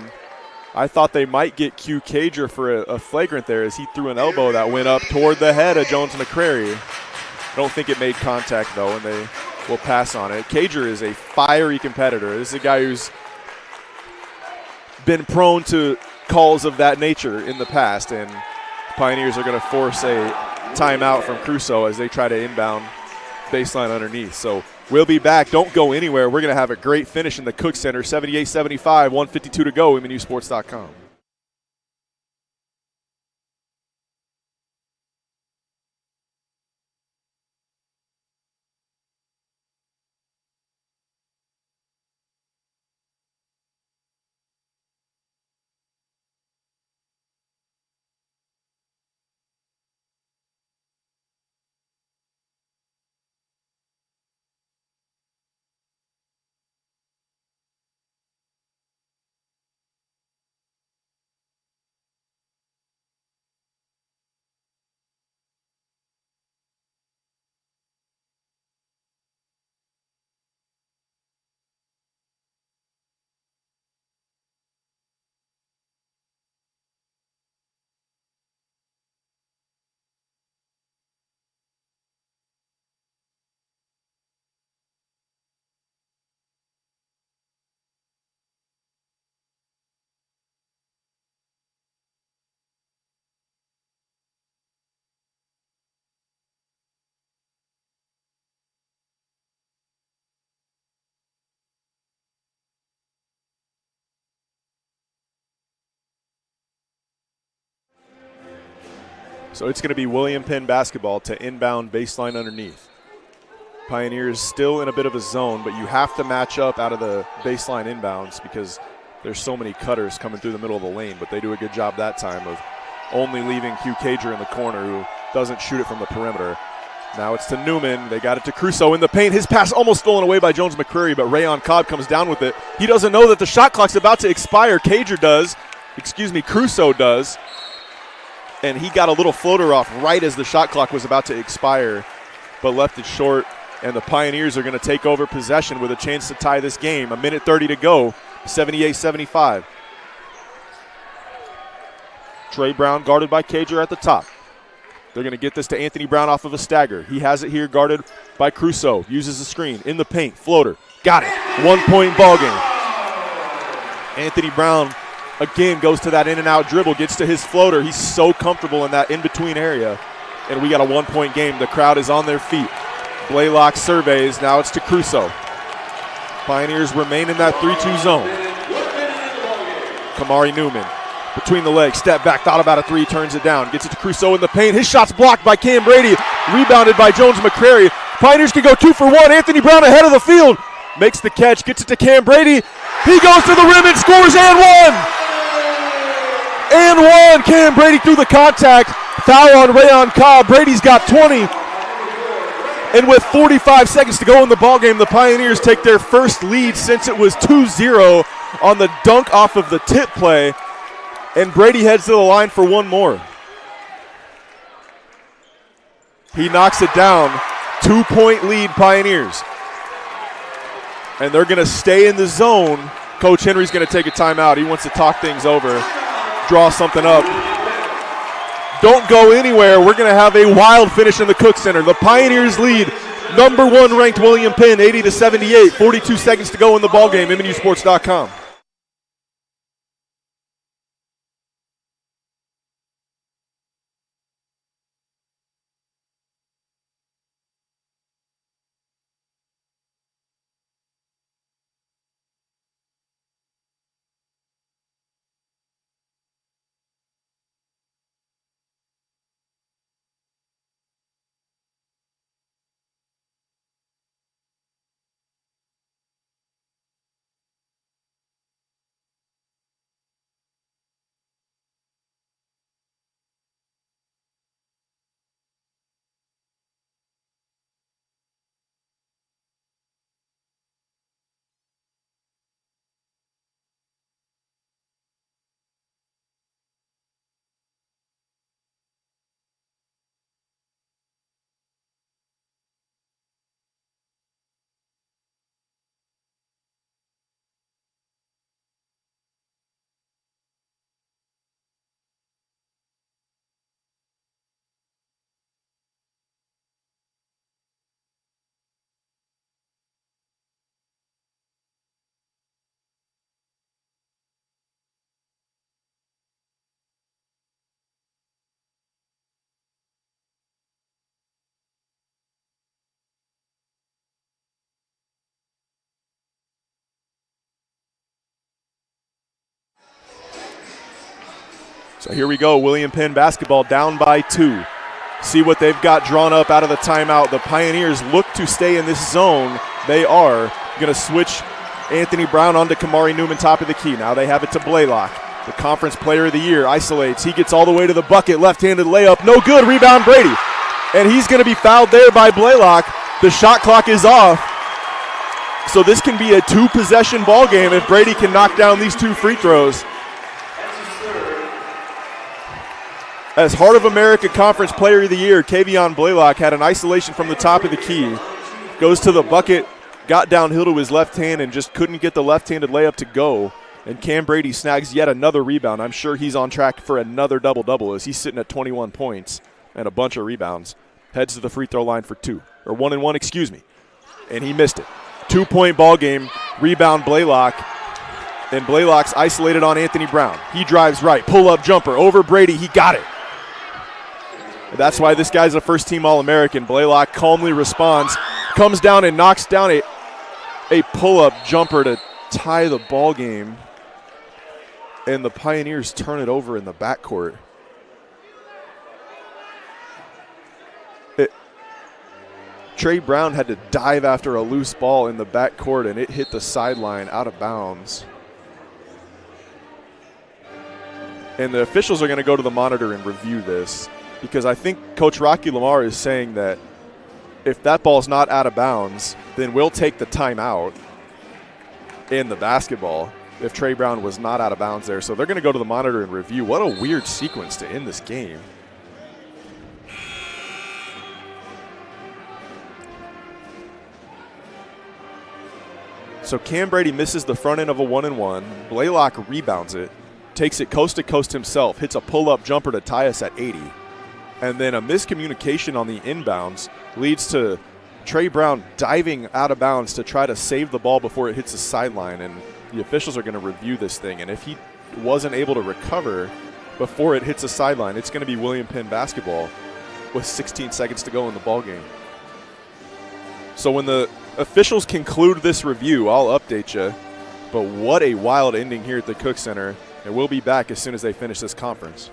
I thought they might get Q Cager for a flagrant there as he threw an elbow that went up toward the head of Jones McCrary. I don't think it made contact, though, and they will pass on it. Cager is a fiery competitor. This is a guy who's been prone to calls of that nature in the past, and Pioneers are going to force a timeout from Crusoe as they try to inbound baseline underneath. So We'll be back. Don't go anywhere. We're going to have a great finish in the Cook Center. 78-75, 152 to go, MNUsports.com. So it's going to be William Penn basketball to inbound baseline underneath. Pioneers still in a bit of a zone, but you have to match up out of the baseline inbounds because there's so many cutters coming through the middle of the lane, but they do a good job that time of only leaving Hugh Cager in the corner who doesn't shoot it from the perimeter. Now it's to Newman. They got it to Crusoe in the paint. His pass almost stolen away by Jones McCreary, but Rayon Cobb comes down with it. He doesn't know that the shot clock's about to expire. Crusoe does. And he got a little floater off right as the shot clock was about to expire, but left it short. And the Pioneers are going to take over possession with a chance to tie this game. 1:30 to go, 78-75. Trey Brown guarded by Cager at the top. They're going to get this to Anthony Brown off of a stagger. He has it here guarded by Crusoe. Uses the screen. In the paint. Floater. Got it. 1-point ball game. Anthony Brown again goes to that in-and-out dribble. Gets to his floater. He's so comfortable in that in-between area. And we got a 1-point game. The crowd is on their feet. Blaylock surveys. Now it's to Crusoe. Pioneers remain in that 3-2 zone. Kamari Newman. Between the legs, step back, thought about a three, turns it down, gets it to Crusoe in the paint. His shot's blocked by Cam Brady, rebounded by Jones McCreary. Pioneers can go 2 for 1. Anthony Brown ahead of the field, makes the catch, gets it to Cam Brady. He goes to the rim and scores and one. And one. Cam Brady through the contact. Foul on Rayon Cobb. Brady's got 20. And with 45 seconds to go in the ballgame, the Pioneers take their first lead since it was 2-0 on the dunk off of the tip play. And Brady heads to the line for one more. He knocks it down. 2-point lead, Pioneers. And they're going to stay in the zone. Coach Henry's going to take a timeout. He wants to talk things over, draw something up. Don't go anywhere. We're going to have a wild finish in the Cook Center. The Pioneers lead. Number 1 ranked William Penn, 80-78. 42 seconds to go in the ballgame. MNUsports.com. So here we go, William Penn basketball down by 2. See what they've got drawn up out of the timeout. The Pioneers look to stay in this zone. They are going to switch Anthony Brown onto Kamari Newman, top of the key. Now they have it to Blaylock, the conference player of the year, isolates. He gets all the way to the bucket, left-handed layup, no good, rebound Brady. And he's going to be fouled there by Blaylock. The shot clock is off. So this can be a 2-possession ball game if Brady can knock down these 2 free throws. As Heart of America Conference Player of the Year, Kavion Blaylock had an isolation from the top of the key. Goes to the bucket, got downhill to his left hand and just couldn't get the left-handed layup to go. And Cam Brady snags yet another rebound. I'm sure he's on track for another double-double as he's sitting at 21 points and a bunch of rebounds. Heads to the free throw line for 2, or 1-and-1, excuse me. And he missed it. 2-point ball game, rebound Blaylock. And Blaylock's isolated on Anthony Brown. He drives right, pull-up jumper over Brady. He got it. That's why this guy's a first-team All-American. Blaylock calmly responds, comes down and knocks down a pull-up jumper to tie the ball game. And the Pioneers turn it over in the backcourt. Trey Brown had to dive after a loose ball in the backcourt, and it hit the sideline out of bounds. And the officials are going to go to the monitor and review this, because I think Coach Rocky Lamar is saying that if that ball's not out of bounds, then we'll take the timeout in the basketball if Trey Brown was not out of bounds there. So they're going to go to the monitor and review. What a weird sequence to end this game. So Cam Brady misses the front end of a 1-and-1. Blaylock rebounds it, takes it coast to coast himself, hits a pull-up jumper to tie us at 80. And then a miscommunication on the inbounds leads to Trey Brown diving out of bounds to try to save the ball before it hits the sideline. And the officials are going to review this thing. And if he wasn't able to recover before it hits the sideline, it's going to be William Penn basketball with 16 seconds to go in the ballgame. So when the officials conclude this review, I'll update you. But what a wild ending here at the Cook Center. And we'll be back as soon as they finish this conference.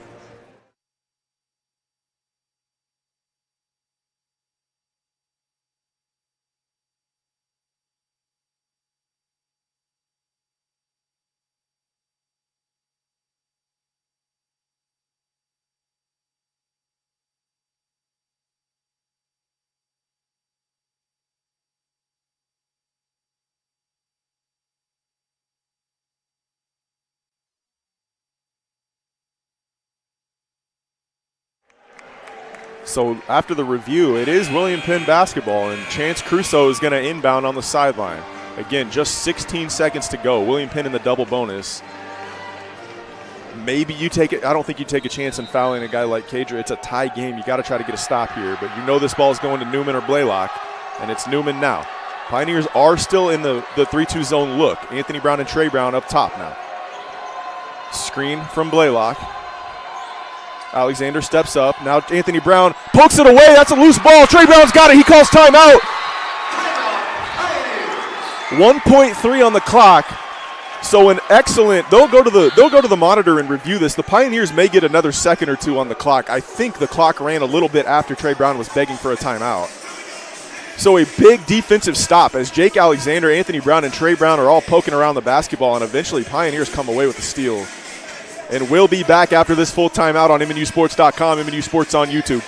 So after the review, it is William Penn basketball, and Chance Crusoe is going to inbound on the sideline. Again, just 16 seconds to go. William Penn in the double bonus. Maybe you take it. I don't think you take a chance in fouling a guy like Kadra. It's a tie game. You got to try to get a stop here, but you know this ball is going to Newman or Blaylock, and it's Newman now. Pioneers are still in the 3-2 zone look. Anthony Brown and Trey Brown up top now. Screen from Blaylock. Alexander steps up. Now Anthony Brown pokes it away. That's a loose ball. Trey Brown's got it. He calls timeout. 1.3 on the clock. So an excellent. They'll go to the monitor and review this. The Pioneers may get another second or two on the clock. I think the clock ran a little bit after Trey Brown was begging for a timeout. So a big defensive stop as Jake Alexander, Anthony Brown, and Trey Brown are all poking around the basketball, and eventually Pioneers come away with the steal. And we'll be back after this full timeout on MNUsports.com, MNU Sports on YouTube.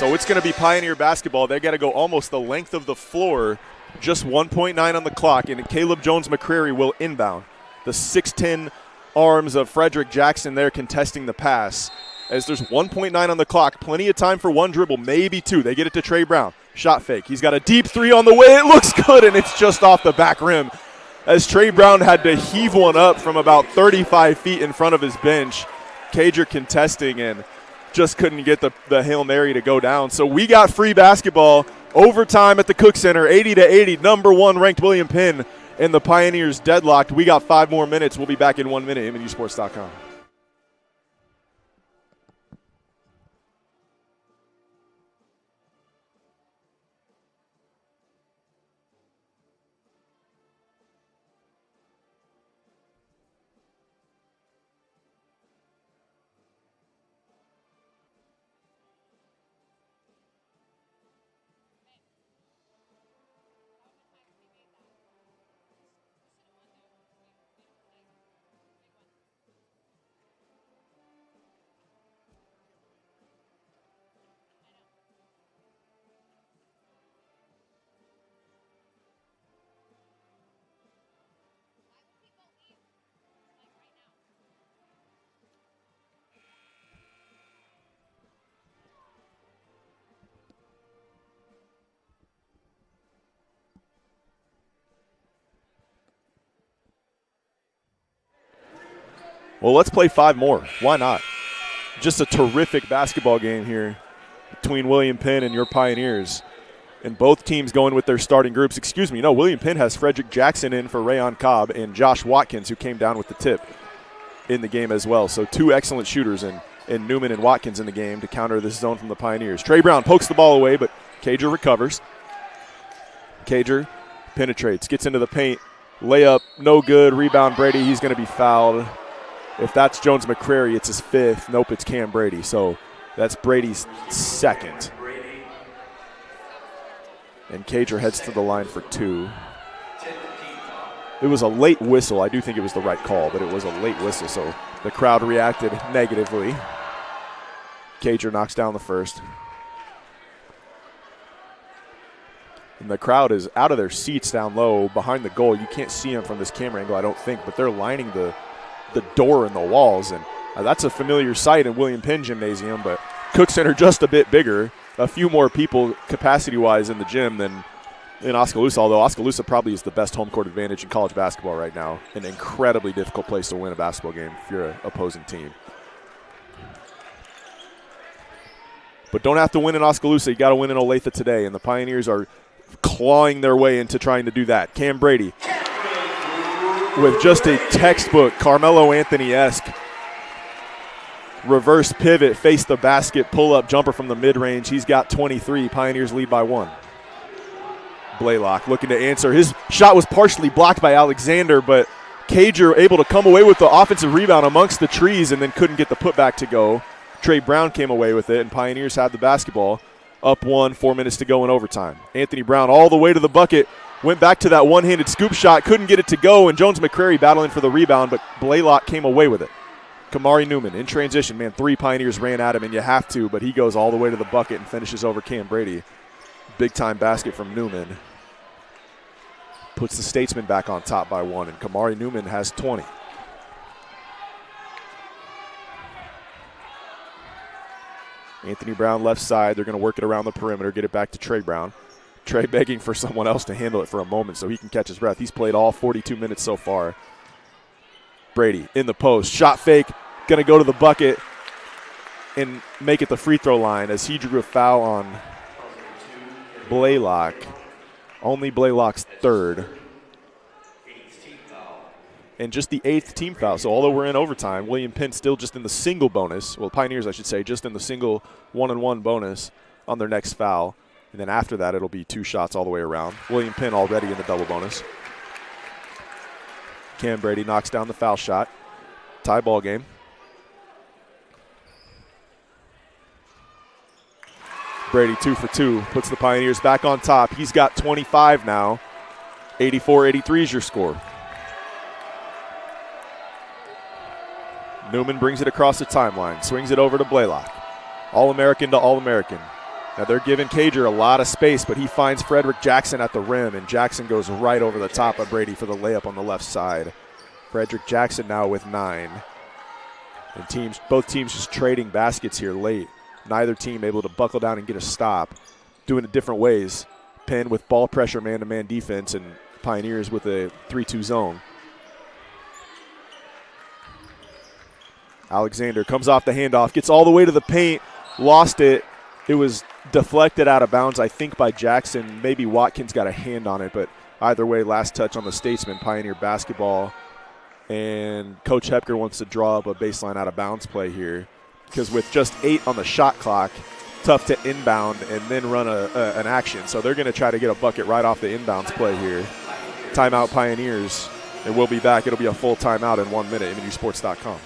So it's going to be Pioneer basketball. They got to go almost the length of the floor, just 1.9 on the clock, and Caleb Jones-McCrary will inbound. The 6'10 arms of Frederick Jackson there contesting the pass. As there's 1.9 on the clock, plenty of time for one dribble, maybe two. They get it to Trey Brown. Shot fake. He's got a deep three on the way. It looks good, and it's just off the back rim. As Trey Brown had to heave one up from about 35 feet in front of his bench. Cager contesting and just couldn't get the Hail Mary to go down. So we got free basketball. Overtime at the Cook Center, 80-80. Number 1 ranked William Penn, and the Pioneers deadlocked. We got 5 more minutes. We'll be back in 1 minute. MNUsports.com. Well, let's play 5 more. Why not? Just a terrific basketball game here between William Penn and your Pioneers. And both teams going with their starting groups. Excuse me, no, William Penn has Frederick Jackson in for Rayon Cobb and Josh Watkins, who came down with the tip in the game as well. So 2 excellent shooters in Newman and Watkins in the game to counter this zone from the Pioneers. Trey Brown pokes the ball away, but Cager recovers. Cager penetrates, gets into the paint. Layup, no good. Rebound, Brady. He's going to be fouled. If that's Jones-McCrary, it's his 5th. Nope, it's Cam Brady. So that's Brady's 2nd. And Cager heads to the line for 2. It was a late whistle. I do think it was the right call, but it was a late whistle, so the crowd reacted negatively. Cager knocks down the first. And the crowd is out of their seats down low behind the goal. You can't see them from this camera angle, I don't think, but they're lining the door and the walls, and that's a familiar sight in William Penn Gymnasium, but Cook Center just a bit bigger, a few more people capacity-wise in the gym than in Oskaloosa, although Oskaloosa probably is the best home court advantage in college basketball right now. An incredibly difficult place to win a basketball game if you're an opposing team. But don't have to win in Oskaloosa. You got to win in Olathe today, and the Pioneers are clawing their way into trying to do that. Cam Brady with just a textbook Carmelo Anthony-esque reverse pivot, face the basket, pull-up jumper from the mid-range. He's got 23. Pioneers lead by 1. Blaylock looking to answer. His shot was partially blocked by Alexander, but Cager able to come away with the offensive rebound amongst the trees and then couldn't get the putback to go. Trey Brown came away with it, and Pioneers had the basketball. Up 1, 4 minutes to go in overtime. Anthony Brown all the way to the bucket. Went back to that one-handed scoop shot, couldn't get it to go, and Jones-McCrary battling for the rebound, but Blaylock came away with it. Kamari Newman in transition. Man, 3 Pioneers ran at him, and you have to, but he goes all the way to the bucket and finishes over Cam Brady. Big-time basket from Newman. Puts the Statesman back on top by 1, and Kamari Newman has 20. Anthony Brown left side. They're going to work it around the perimeter, get it back to Trey Brown. Trey begging for someone else to handle it for a moment so he can catch his breath. He's played all 42 minutes so far. Brady in the post. Shot fake. Going to go to the bucket and make it the free throw line as he drew a foul on Blaylock. Only Blaylock's 3rd. And just the 8th team foul. So although we're in overtime, William Penn still just in the single bonus. Well, Pioneers, I should say, just in the single 1-on-1 bonus on their next foul. And then after that, it'll be 2 shots all the way around. William Penn already in the double bonus. Cam Brady knocks down the foul shot. Tie ball game. Brady 2 for 2, puts the Pioneers back on top. He's got 25 now. 84-83 is your score. Newman brings it across the timeline, swings it over to Blaylock. All-American to All-American. Now they're giving Cager a lot of space, but he finds Frederick Jackson at the rim, and Jackson goes right over the top of Brady for the layup on the left side. Frederick Jackson now with 9. And both teams just trading baskets here late. Neither team able to buckle down and get a stop. Doing it different ways. Penn with ball pressure, man-to-man defense, and Pioneers with a 3-2 zone. Alexander comes off the handoff, gets all the way to the paint, lost it. It was deflected out of bounds, I think, by Jackson. Maybe Watkins got a hand on it, but either way, last touch on the Statesman, Pioneer basketball. And Coach Hepker wants to draw up a baseline out of bounds play here because with just 8 on the shot clock, tough to inbound and then run an action. So they're going to try to get a bucket right off the inbounds play here. Timeout Pioneers, and we'll be back. It'll be a full timeout in 1 minute, MNUsports.com.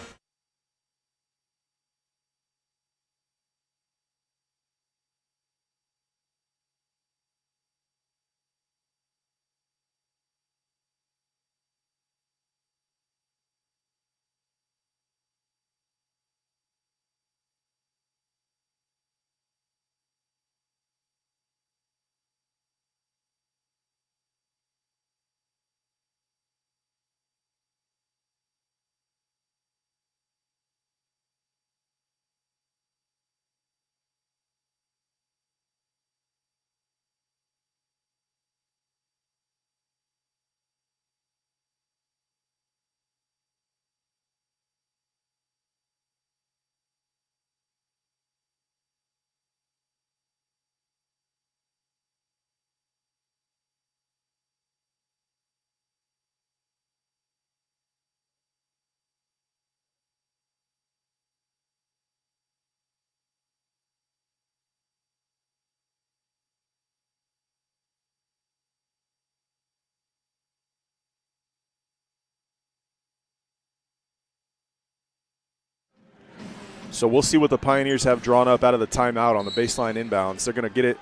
So we'll see what the Pioneers have drawn up out of the timeout on the baseline inbounds. They're going to get it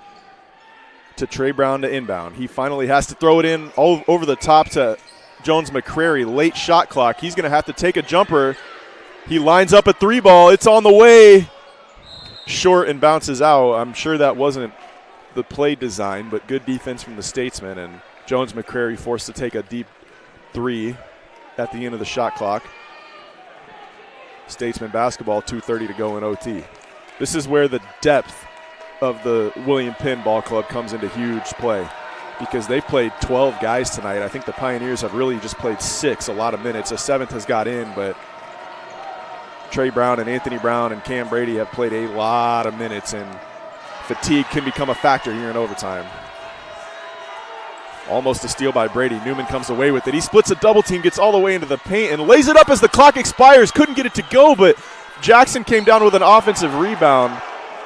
to Trey Brown to inbound. He finally has to throw it in over the top to Jones McCrary. Late shot clock. He's going to have to take a jumper. He lines up a 3-ball. It's on the way. Short and bounces out. I'm sure that wasn't the play design, but good defense from the Statesman. And Jones McCrary forced to take a deep 3 at the end of the shot clock. Statesman basketball, 2:30 to go in OT. This is where the depth of the William Penn Ball Club comes into huge play because they've played 12 guys tonight. I think the Pioneers have really just played 6, a lot of minutes. A 7th has got in, but Trey Brown and Anthony Brown and Cam Brady have played a lot of minutes, and fatigue can become a factor here in overtime. Almost a steal by Brady. Newman comes away with it. He splits a double team, gets all the way into the paint, and lays it up as the clock expires. Couldn't get it to go, but Jackson came down with an offensive rebound,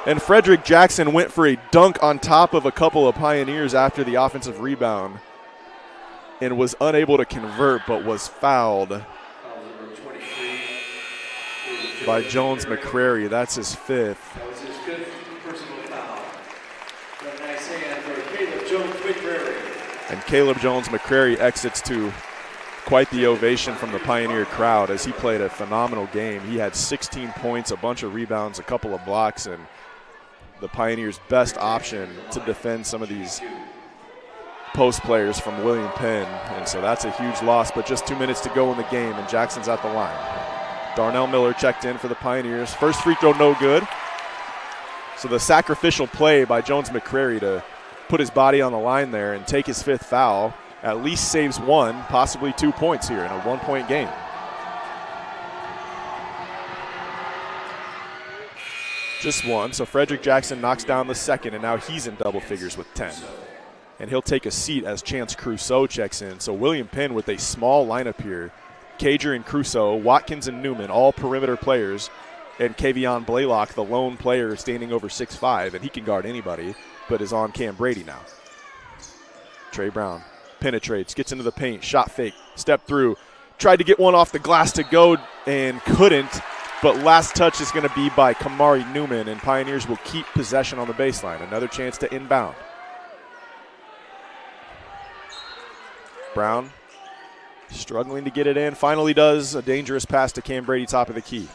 and Frederick Jackson went for a dunk on top of a couple of Pioneers after the offensive rebound and was unable to convert, but was fouled by Jones McCrary. That's his 5th. That was his 5th personal foul. A nice hand for Caleb Jones McCrary. And Caleb Jones McCrary exits to quite the ovation from the Pioneer crowd as he played a phenomenal game. He had 16 points, a bunch of rebounds, a couple of blocks, and the Pioneers' best option to defend some of these post players from William Penn. And so that's a huge loss, but just 2 minutes to go in the game, and Jackson's at the line. Darnell Miller checked in for the Pioneers. First free throw, no good. So the sacrificial play by Jones McCrary to put his body on the line there and take his 5th foul at least saves 1, possibly 2 points here in a 1-point game. Just 1, so Frederick Jackson knocks down the 2nd, and now he's in double figures with 10. And he'll take a seat as Chance Crusoe checks in. So William Penn with a small lineup here. Cager and Crusoe, Watkins and Newman, all perimeter players, and Kavion Blaylock, the lone player standing over 6'5", and he can guard anybody, but is on Cam Brady now. Trey Brown penetrates, gets into the paint, shot fake, step through, tried to get one off the glass to go and couldn't, but last touch is going to be by Kamari Newman, and Pioneers will keep possession on the baseline. Another chance to inbound. Brown struggling to get it in, finally does. A dangerous pass to Cam Brady, top of the key.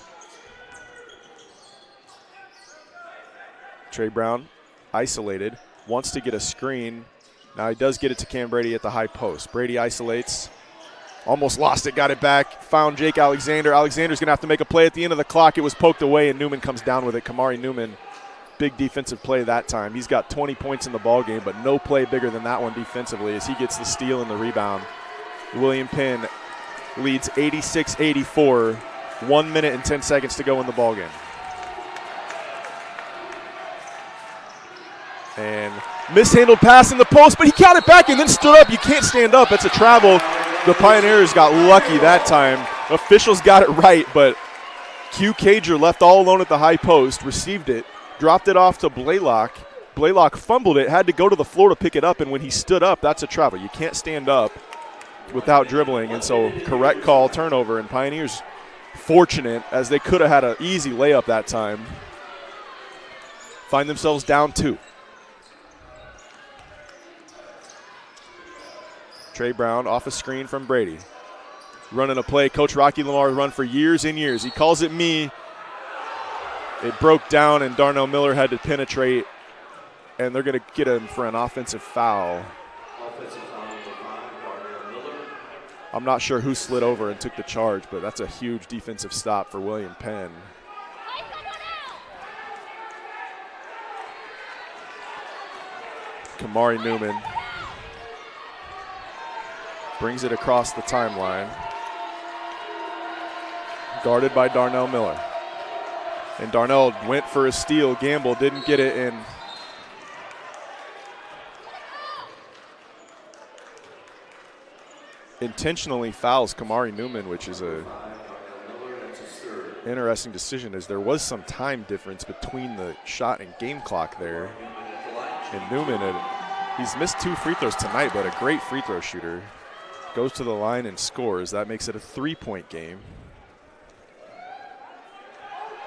Trey Brown isolated, wants to get a screen. Now he does get it to Cam Brady at the high post. Brady isolates, almost lost it, got it back, found Jake Alexander. Alexander's going to have to make a play at the end of the clock. It was poked away, and Newman comes down with it. Kamari Newman, big defensive play that time. He's got 20 points in the ball game, but no play bigger than that one defensively as he gets the steal and the rebound. William Penn leads 86-84, 1 minute and 10 seconds to go in the ball game. And mishandled pass in the post, but he got it back and then stood up. You can't stand up. That's a travel. The Pioneers got lucky that time. Officials got it right, but Q Cager left all alone at the high post, received it, dropped it off to Blaylock. Blaylock fumbled it, had to go to the floor to pick it up, and when he stood up, that's a travel. You can't stand up without dribbling, and so correct call, turnover, and Pioneers fortunate as they could have had an easy layup that time. Find themselves down 2. Trey Brown off a screen from Brady. Running a play Coach Rocky Lamar run for years and years. He calls it me. It broke down and Darnell Miller had to penetrate, and they're going to get him for an offensive foul. Offensive foul number 5, Darnell Miller. I'm not sure who slid over and took the charge, but that's a huge defensive stop for William Penn. Kamari Newman brings it across the timeline. Guarded by Darnell Miller. And Darnell went for a steal, Gamble didn't get it, and intentionally fouls Kamari Newman, which is a interesting decision as there was some time difference between the shot and game clock there. And Newman, he's missed 2 free throws tonight, but a great free throw shooter. Goes to the line and scores. That makes it a 3-point game.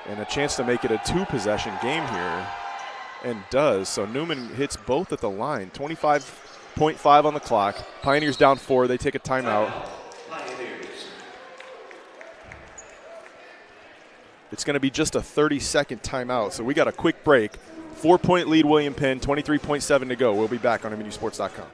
And a chance to make it a 2-possession game here, and does. So Newman hits both at the line. 25.5 on the clock. Pioneers down 4. They take a timeout. It's going to be just a 30-second timeout, so we got a quick break. 4-point lead, William Penn, 23.7 to go. We'll be back on MNUsports.com.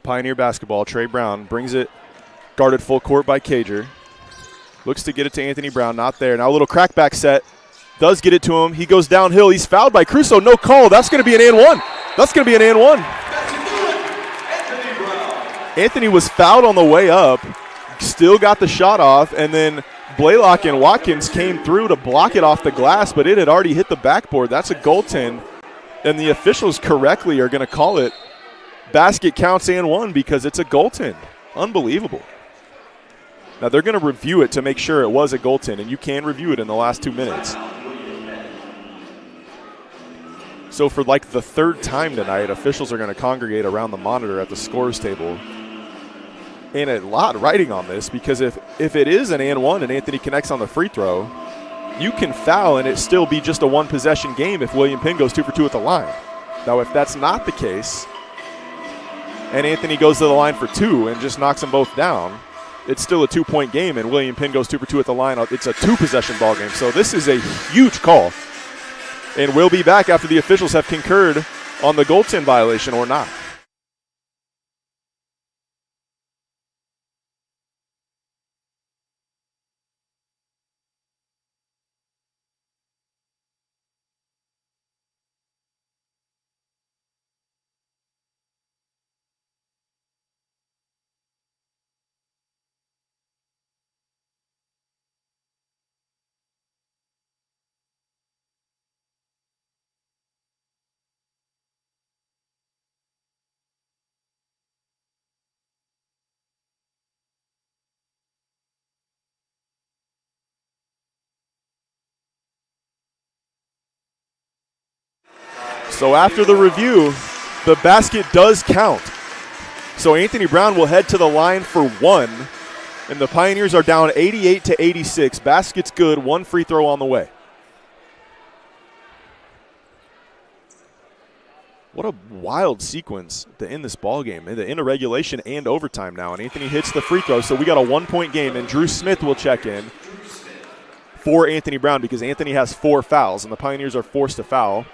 Pioneer basketball, Trey Brown brings it, guarded full court by Cager. Looks to get it to Anthony Brown, not there. Now a little crackback set, does get it to him. He goes downhill, he's fouled by Crusoe, no call. That's going to be an and one. That's going to be an and one. Anthony was fouled on the way up, still got the shot off, and then Blaylock and Watkins came through to block it off the glass, but it had already hit the backboard. That's a goaltend, and the officials correctly are going to call it basket counts and 1 because it's a goaltend. Unbelievable. Now they're going to review it to make sure it was a goaltend, and you can review it in the last 2 minutes. So for like the 3rd time tonight, officials are going to congregate around the monitor at the scores table. And a lot riding on this because if it is an and 1 and Anthony connects on the free throw, you can foul and it still be just a 1-possession game if William Penn goes 2 for 2 at the line. Now if that's not the case, and Anthony goes to the line for 2 and just knocks them both down, it's still a 2-point game, and William Penn goes 2 for 2 at the line. It's a 2-possession ball game. So this is a huge call. And we'll be back after the officials have concurred on the goaltend violation or not. So after the review, the basket does count. So Anthony Brown will head to the line for one, and the Pioneers are down 88-86. Basket's good, one free throw on the way. What a wild sequence to end this ball game, into regulation and overtime now. And Anthony hits the free throw, so we got a one-point game, and Drew Smith will check in for Anthony Brown because Anthony has 4 fouls, and the Pioneers are forced to foul.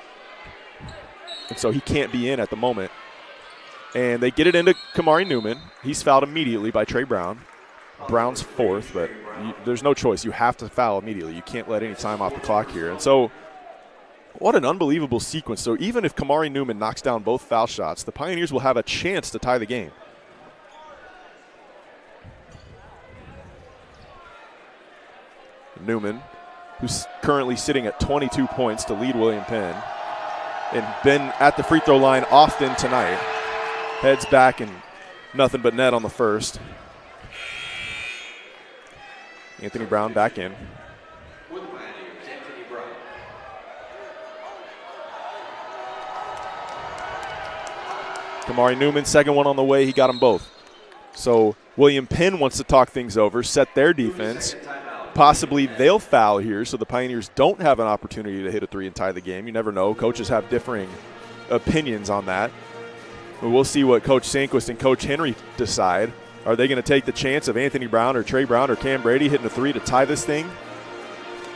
And so he can't be in at the moment. And they get it into Kamari Newman. He's fouled immediately by Trey Brown. Brown's fourth, but there's no choice. You have to foul immediately. You can't let any time off the clock here. And so what an unbelievable sequence. So even if Kamari Newman knocks down both foul shots, the Pioneers will have a chance to tie the game. Newman, who's currently sitting at 22 points to lead William Penn, and been at the free throw line often tonight. Heads back and nothing but net on the first. Anthony Brown back in. Kamari Newman, second one on the way. He got them both. So William Penn wants to talk things over, set their defense. Possibly they'll foul here so the Pioneers don't have an opportunity to hit a three and tie the game. You never know. Coaches have differing opinions on that. But we'll see what Coach Sanquist and Coach Henry decide. Are they going to take the chance of Anthony Brown or Trey Brown or Cam Brady hitting a three to tie this thing?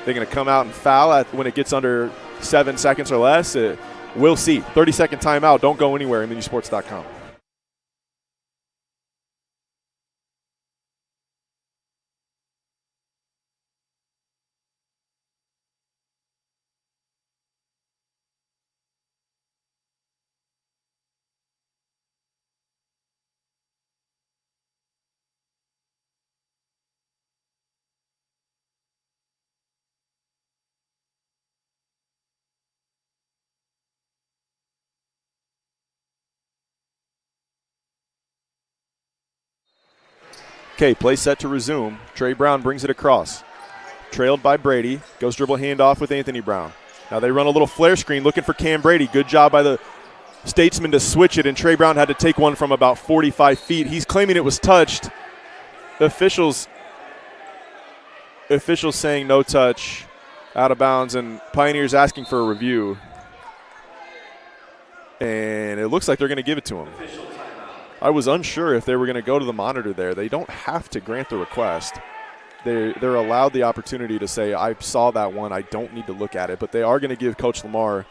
They're going to come out and foul when it gets under 7 seconds or less. We'll see. 30-second timeout. Don't go anywhere. MNUsports.com. Okay, play set to resume. Trey Brown brings it across. Trailed by Brady. Goes dribble handoff with Anthony Brown. Now they run a little flare screen looking for Cam Brady. Good job by the Statesman to switch it, and Trey Brown had to take one from about 45 feet. He's claiming it was touched. Officials saying no touch, out of bounds, and Pioneers asking for a review. And it looks like they're going to give it to him. I was unsure if they were going to go to the monitor there. They don't have to grant the request. They're allowed the opportunity to say, I saw that one, I don't need to look at it. But they are going to give Coach Lamar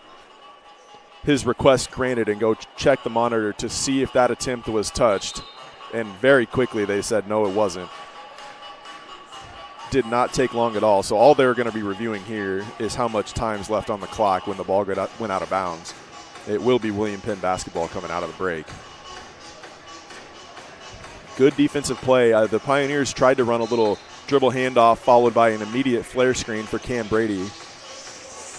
his request granted and go check the monitor to see if that attempt was touched. And very quickly they said, no, it wasn't. Did not take long at all. So all they're going to be reviewing here is how much time's left on the clock when the ball went out of bounds. It will be William Penn basketball coming out of the break. Good defensive play. The Pioneers tried to run a little dribble handoff followed by an immediate flare screen for Cam Brady.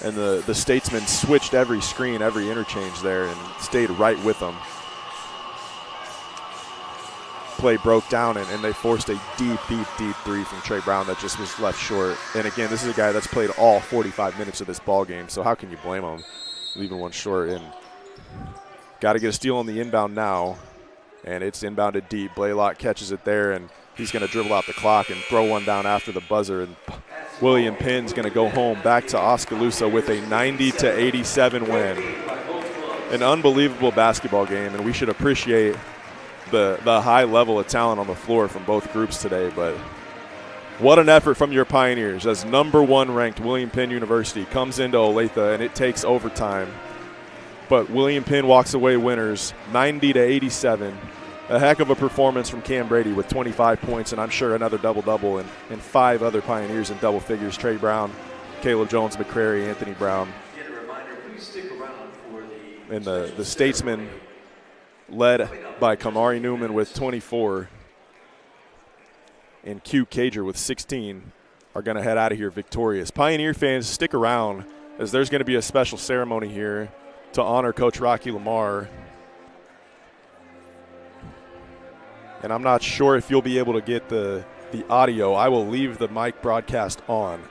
And the Statesman switched every screen, every interchange there, and stayed right with them. Play broke down, and they forced a deep three from Trey Brown that just was left short. And again, this is a guy that's played all 45 minutes of this ball game, so how can you blame him leaving one short? And got to get a steal on the inbound now. And it's inbounded deep. Blaylock catches it there, and he's going to dribble out the clock and throw one down after the buzzer. And William Penn's going to go home back to Oskaloosa with a 90-87 win. An unbelievable basketball game, and we should appreciate the high level of talent on the floor from both groups today. But what an effort from your Pioneers as number 1 ranked William Penn University comes into Olathe, and it takes overtime. But William Penn walks away winners, 90-87. A heck of a performance from Cam Brady with 25 points, and I'm sure another double-double, and 5 other Pioneers in double figures. Trey Brown, Caleb Jones, McCrary, Anthony Brown. And the Statesmen, led by Kamari Newman with 24, and Q Cager with 16, are going to head out of here victorious. Pioneer fans, stick around, as there's going to be a special ceremony here to honor Coach Rocky Lamar. And I'm not sure if you'll be able to get the audio. I will leave the mic broadcast on,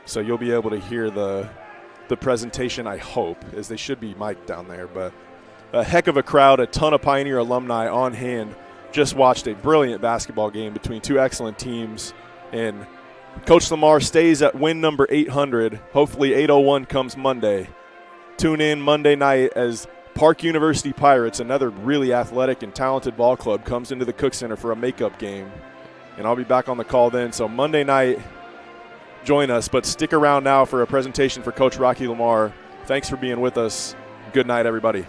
so you'll be able to hear the the presentation, I hope, as they should be mic'd down there. But a heck of a crowd, a ton of Pioneer alumni on hand. Just watched a brilliant basketball game between two excellent teams. And Coach Lamar stays at win number 800. Hopefully 801 comes Monday. Tune in Monday night as Park University Pirates, another really athletic and talented ball club, comes into the Cook Center for a makeup game. And I'll be back on the call then. So Monday night, join us. But stick around now for a presentation for Coach Rocky Lamar. Thanks for being with us. Good night, everybody.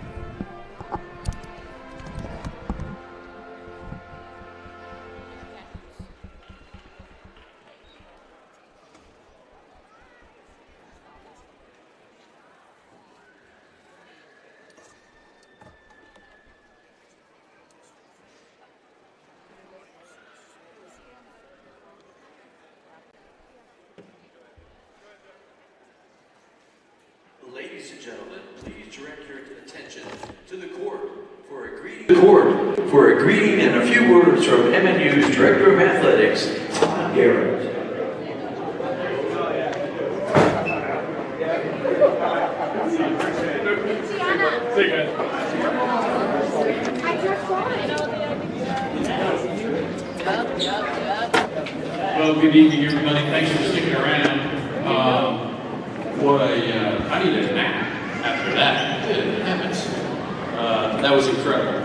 Ladies and gentlemen, please direct your attention to the court for a greeting and a few words from MNU's Director of Athletics, Tom Garrett. Well, good evening, everybody. Thanks for sticking around. I need a nap after that. Good heavens. That was incredible.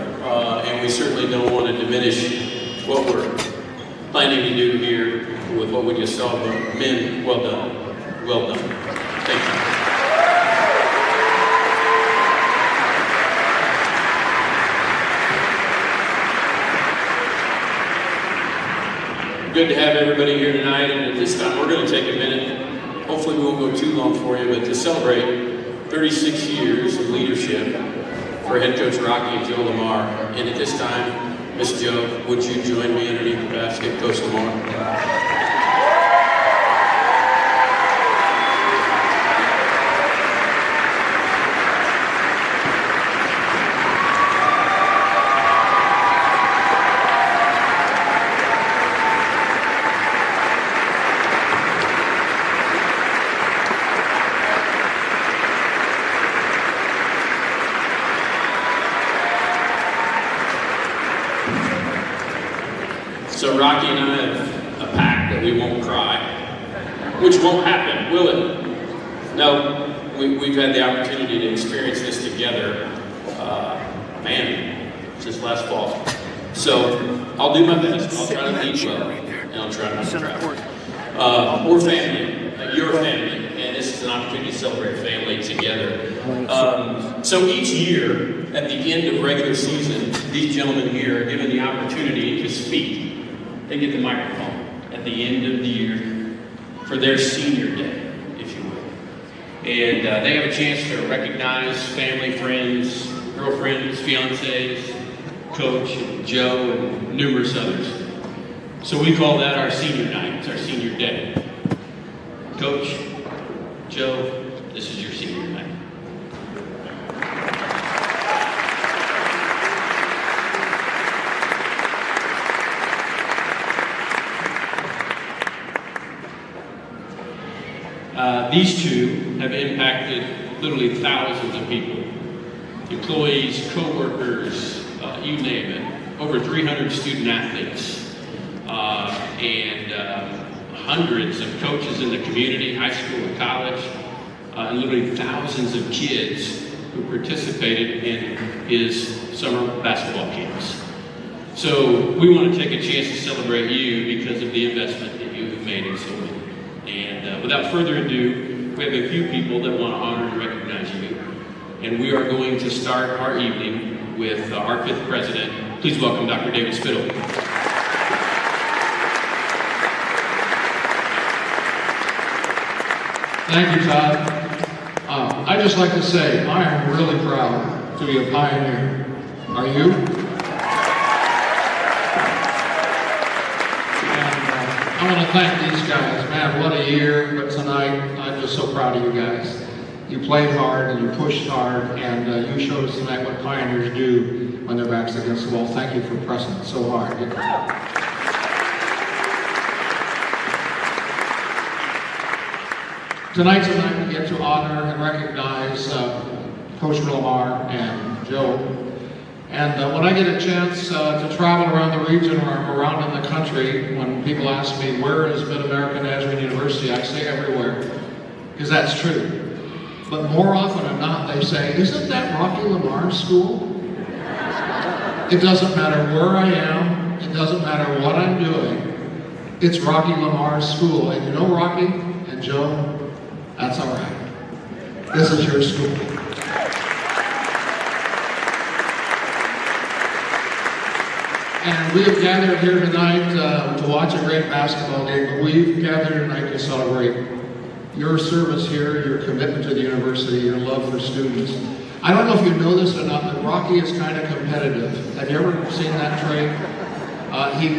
And we certainly don't want to diminish what we're planning to do here with what we just saw. But men, well done. Well done. Thank you. Good to have everybody here tonight, and at this time we're going to take a minute. Hopefully we won't go too long for you, but to celebrate 36 years of leadership for head coach Rocky and Joe Lamar. And at this time, Miss Joe, would you join me underneath the basket, Coach Lamar? So Rocky and I have a pact that we won't cry, which won't happen, will it? No, we've had the opportunity to experience this together, since last fall. So I'll do my best. I'll try to lead well, and I'll try not to cry. We're family, you're family, and this is an opportunity to celebrate family together. So each year, at the end of regular season, these gentlemen here are given the opportunity to speak. They get the microphone at the end of the year for their senior day, if you will. And they have a chance to recognize family, friends, girlfriends, fiancés, Coach, and Joe, and numerous others. So we call that our senior night. It's our senior day. Coach, Joe, this is your senior night. These two have impacted literally thousands of people. Employees, co-workers, you name it. Over 300 student athletes and hundreds of coaches in the community, high school and college, and literally thousands of kids who participated in his summer basketball camps. So we want to take a chance to celebrate you because of the investment that you have made in so many. And without further ado, we have a few people that want to honor and recognize you. And we are going to start our evening with our fifth president. Please welcome Dr. David Spittle. Thank you, Todd. I'd just like to say I am really proud to be a pioneer. Are you? And I want to thank these guys. Man, what a year. But tonight, I'm just so proud of you guys. You played hard and you pushed hard, and you showed us tonight what pioneers do when their backs against the wall. Thank you for pressing so hard. Tonight's a night we get to honor and recognize Coach Lamar and Joe. And when I get a chance to travel around the region or around in the country, when people ask me, where is Mid-America Nazarene University, I say everywhere, because that's true. But more often than not, they say, isn't that Rocky Lamar's school? It doesn't matter where I am, it doesn't matter what I'm doing, it's Rocky Lamar's school. And you know, Rocky and Joe, that's all right. This is your school. And we have gathered here tonight to watch a great basketball game, but we've gathered tonight to celebrate your service here, your commitment to the university, your love for students. I don't know if you know this or not, but Rocky is kind of competitive. Have you ever seen that trait?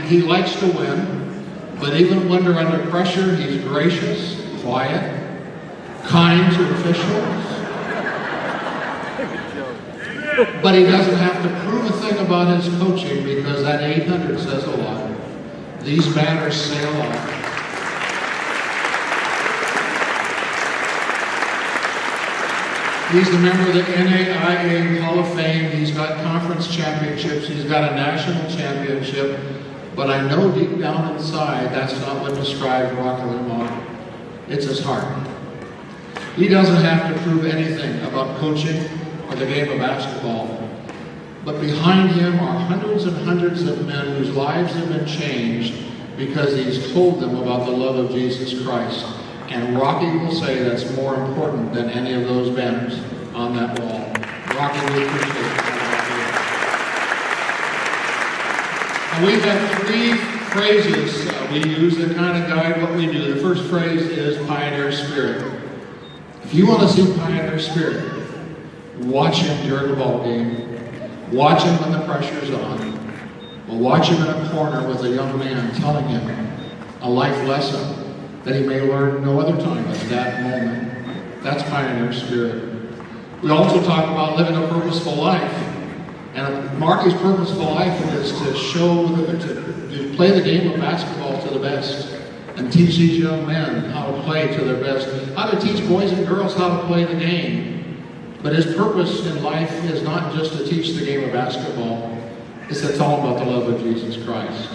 He likes to win, but even when they're under pressure, he's gracious, quiet, kind to officials. But he doesn't have to prove a thing about his coaching because that 800 says a lot. These banners say a lot. He's a member of the NAIA Hall of Fame. He's got conference championships. He's got a national championship. But I know deep down inside, that's not what describes Rocky Lamar. It's his heart. He doesn't have to prove anything about coaching or the game of basketball. But behind him are hundreds and hundreds of men whose lives have been changed because he's told them about the love of Jesus Christ. And Rocky will say that's more important than any of those banners on that wall. Rocky, we appreciate it. And we have three phrases we use that kind of guide what we do. The first phrase is Pioneer Spirit. If you want to see Pioneer Spirit, watch him during the ball game. Watch him when the pressure's on. Or watch him in a corner with a young man telling him a life lesson that he may learn no other time at that moment. That's Pioneer Spirit. We also talk about living a purposeful life. And Marky's purposeful life is to to play the game of basketball to the best and teach these young men how to play to their best, how to teach boys and girls how to play the game. But his purpose in life is not just to teach the game of basketball, it's to tell them about the love of Jesus Christ.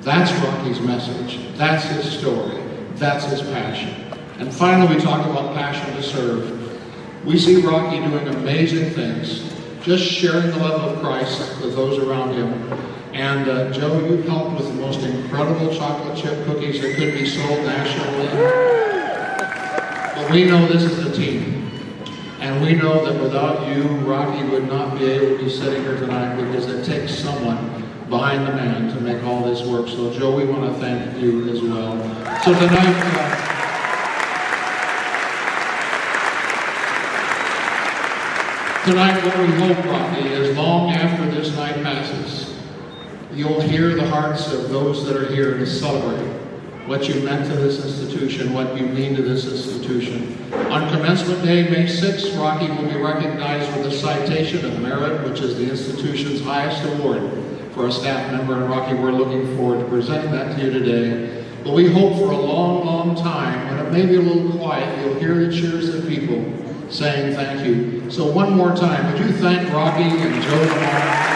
That's Rocky's message. That's his story. That's his passion. And finally, we talk about passion to serve. We see Rocky doing amazing things, just sharing the love of Christ with those around him. And Joe, you've helped with the most incredible chocolate chip cookies that could be sold nationally. But we know this is a team. And we know that without you, Rocky would not be able to be sitting here tonight because it takes someone behind the man to make all this work. So Joe, we want to thank you as well. So tonight what we hope, Rocky, is long after this night passes, you'll hear the hearts of those that are here to celebrate what you meant to this institution, what you mean to this institution. On Commencement Day, May 6th, Rocky will be recognized with a Citation of Merit, which is the institution's highest award for a staff member. And Rocky, we're looking forward to presenting that to you today. But we hope for a long, long time, when it may be a little quiet, you'll hear the cheers of people saying thank you. So one more time, would you thank Rocky and Joe Lamar?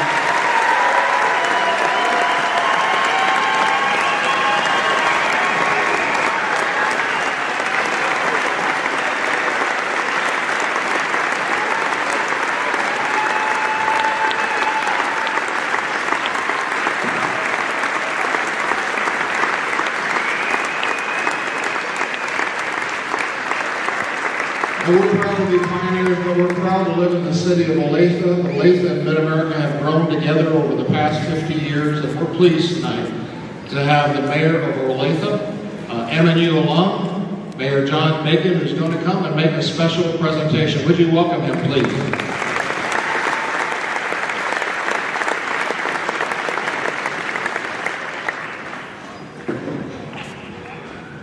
And we're proud to be pioneers, but we're proud to live in the city of Olathe. Olathe and Mid-America have grown together over the past 50 years, and we're pleased tonight to have the mayor of Olathe, MNU alum, Mayor John Bacon, who's going to come and make a special presentation. Would you welcome him, please?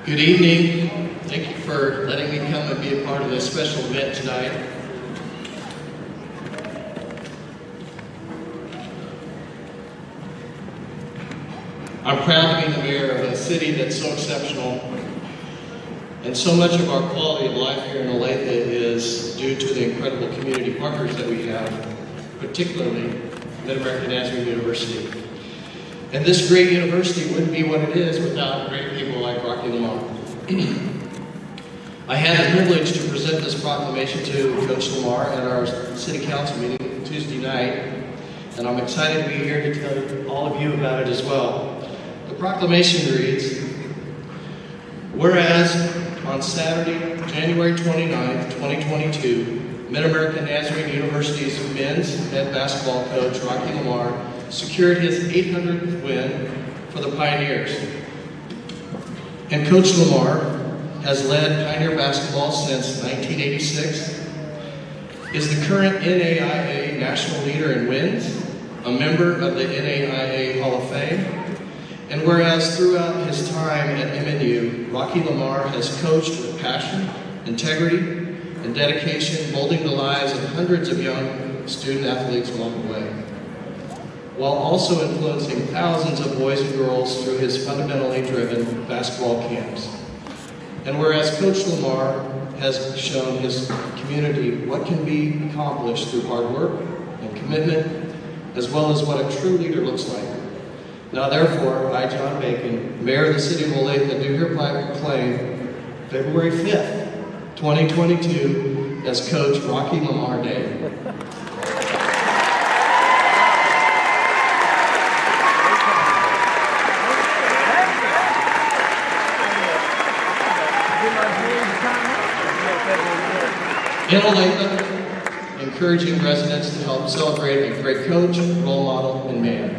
Good evening. Thank you for letting me come and be a part of this special event tonight. I'm proud to be the mayor of a city that's so exceptional. And so much of our quality of life here in Olathe is due to the incredible community partners that we have, particularly Mid-American Nazarene University. And this great university wouldn't be what it is without great people like Rocky Lamar. I had the privilege to present this proclamation to Coach Lamar at our city council meeting Tuesday night, and I'm excited to be here to tell all of you about it as well. The proclamation reads, whereas on Saturday, January 29th, 2022, Mid-American Nazarene University's men's head basketball coach, Rocky Lamar, secured his 800th win for the Pioneers. And Coach Lamar has led Pioneer basketball since 1986, is the current NAIA national leader in wins, a member of the NAIA Hall of Fame, and whereas throughout his time at MNU, Rocky Lamar has coached with passion, integrity, and dedication, molding the lives of hundreds of young student athletes along the way, while also influencing thousands of boys and girls through his fundamentally driven basketball camps. And whereas Coach Lamar has shown his community what can be accomplished through hard work and commitment, as well as what a true leader looks like. Now therefore, I, John Bacon, Mayor of the City of Olathe, do hereby proclaim February 5th, 2022 as Coach Rocky Lamar Day. In Olathe, encouraging residents to help celebrate a great coach, role model, and man.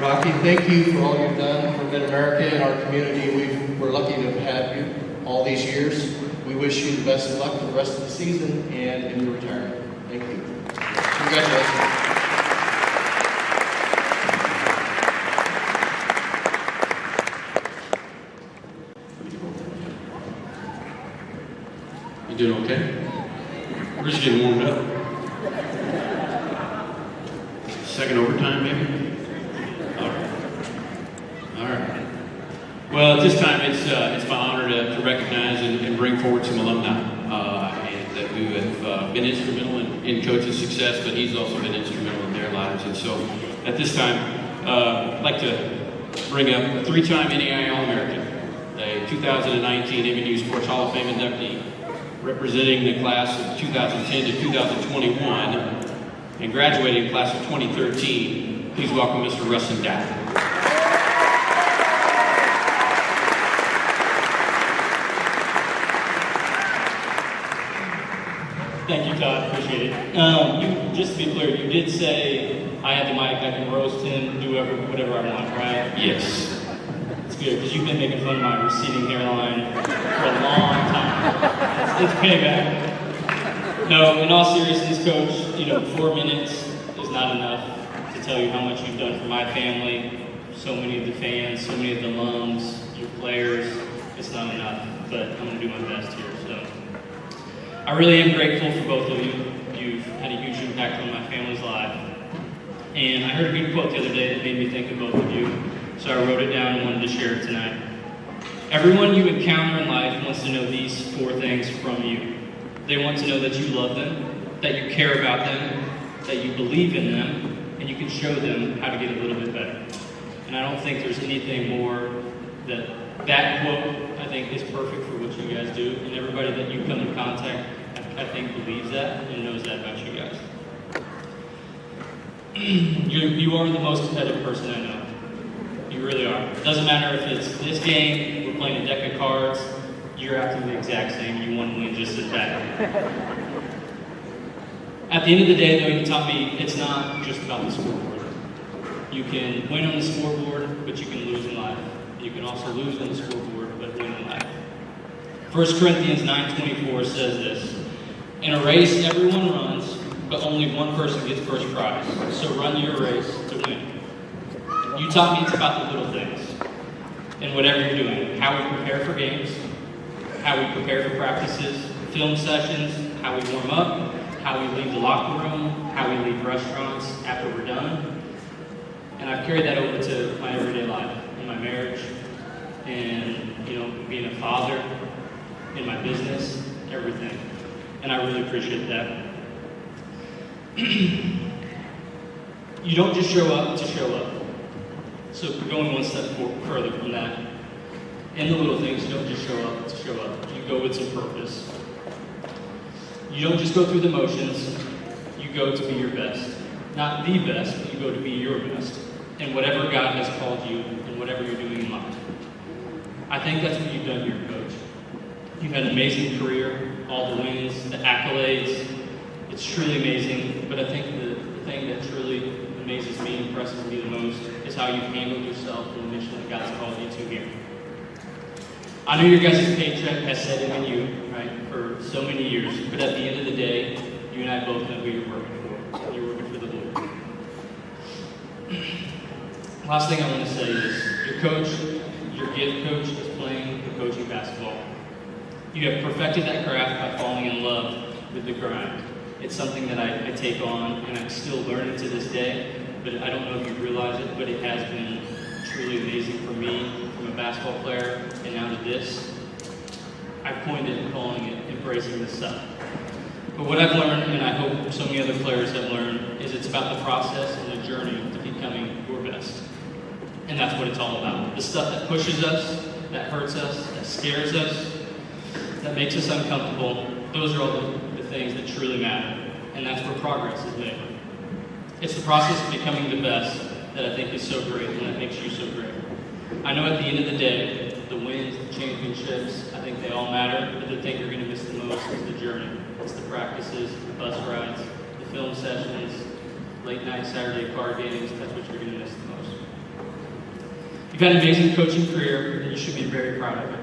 Rocky, thank you for all you've done for Mid-America and our community. We're lucky to have had you all these years. We wish you the best of luck for the rest of the season and in your retirement. Thank you. Congratulations. You doing okay? We're just getting warmed up. Second overtime, maybe? All right. Well, at this time, it's my honor to recognize and bring forward some alumni and that who have been instrumental in Coach's success, but he's also been instrumental in their lives. And so, at this time, I'd like to bring up a three-time NAIA All-American, a 2019 MNU Sports Hall of Fame inductee, representing the class of 2010 to 2021, and graduating class of 2013. Please welcome Mr. Rustin Dow. Thank you, Todd. Appreciate it. Just to be clear, you did say I had the mic, I can roast him, do whatever I want, right? Yes. It's good, because you've been making fun of my receding hairline for a long time. It's payback. No, in all seriousness, Coach, 4 minutes is not enough to tell you how much you've done for my family, so many of the fans, so many of the alums, your players. It's not enough, but I'm going to do my best here. So, I really am grateful for both of you. You've had a huge impact on my family's life. And I heard a good quote the other day that made me think of both of you. So I wrote it down and wanted to share it tonight. Everyone you encounter in life wants to know these 4 things from you. They want to know that you love them, that you care about them, that you believe in them, and you can show them how to get a little bit better. And I don't think there's anything more that quote, I think, is perfect for what you guys do. And everybody that you come in contact, I think, believes that and knows that about you guys. You are the most competitive person I know. You really are. It doesn't matter if it's this game, we're playing a deck of cards, you're acting the exact same, you want to win just as bad. At the end of the day, though, you taught me it's not just about the scoreboard. You can win on the scoreboard, but you can lose in life. You can also lose on the scoreboard, but win in life. 1 Corinthians 9:24 says this, in a race, everyone runs, but only one person gets first prize. So run your race to win. You taught me it's about the little things. And whatever you're doing, how we prepare for games, how we prepare for practices, film sessions, how we warm up, how we leave the locker room, how we leave restaurants after we're done. And I've carried that over to my everyday life, in my marriage, and being a father, in my business, everything. And I really appreciate that. You don't just show up to show up. So going one step further from that, in the little things, you don't just show up to show up. You go with some purpose. You don't just go through the motions, you go to be your best. Not the best, but you go to be your best. And whatever God has called you, and whatever you're doing in life. I think that's what you've done here, Coach. You've had an amazing career, all the wins, the accolades. It's truly amazing, but I think the thing that truly amazes me and impresses me the most is how you've handled yourself and the mission that God's called you to here. I know your guys' paycheck has said MNU, right, for so many years, but at the end of the day, you and I both know who you're working for. You're working for the Lord. Last thing I want to say is, your coach, your gift coach, is playing and coaching basketball. You have perfected that craft by falling in love with the grind. It's something that I take on, and I'm still learning to this day, but I don't know if you realize it, but it has been truly amazing for me, from a basketball player, and now to this. I've coined it and calling it embracing the suck. But what I've learned, and I hope so many other players have learned, is it's about the process and the journey to becoming your best. And that's what it's all about. The stuff that pushes us, that hurts us, that scares us, that makes us uncomfortable, those are all the things that truly matter. And that's where progress is made. It's the process of becoming the best that I think is so great and that makes you so great. I know at the end of the day, the wins, the championships, I think they all matter, but the thing you're going to miss the most is the journey. It's the practices, the bus rides, the film sessions, late night Saturday card games. That's what you're going to miss the most. You've had an amazing coaching career, and you should be very proud of it.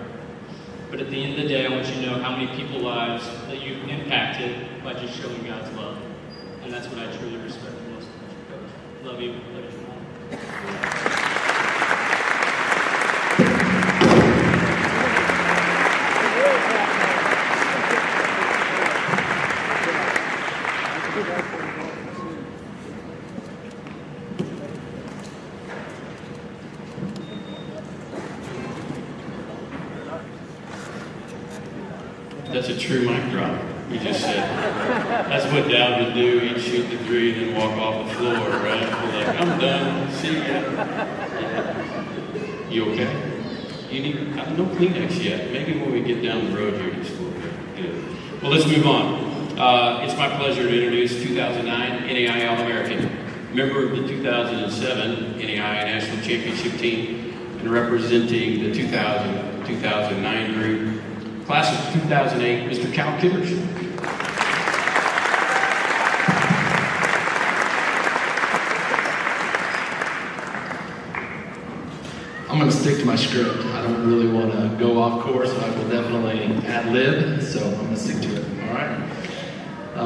But at the end of the day, I want you to know how many people's lives that you've impacted by just showing God's love. And that's what I truly respect the most about you, Coach. Love you. Love you, Lamar. That's a true mic drop, you just said. That's what Dad would do. He'd shoot the three and then walk off the floor, right? He's like, I'm done. See ya. You okay? You need no Kleenex yet. Maybe when we get down the road here, just a little bit. Good. Well, let's move on. It's my pleasure to introduce 2009 NAI All-American, member of the 2007 NAI National Championship team, and representing the 2000-2009 group. Class of 2008, Mr. Cal Kibbers. I'm going to stick to my script. I don't really want to go off course, but I will definitely ad-lib, so I'm going to stick to it. All right.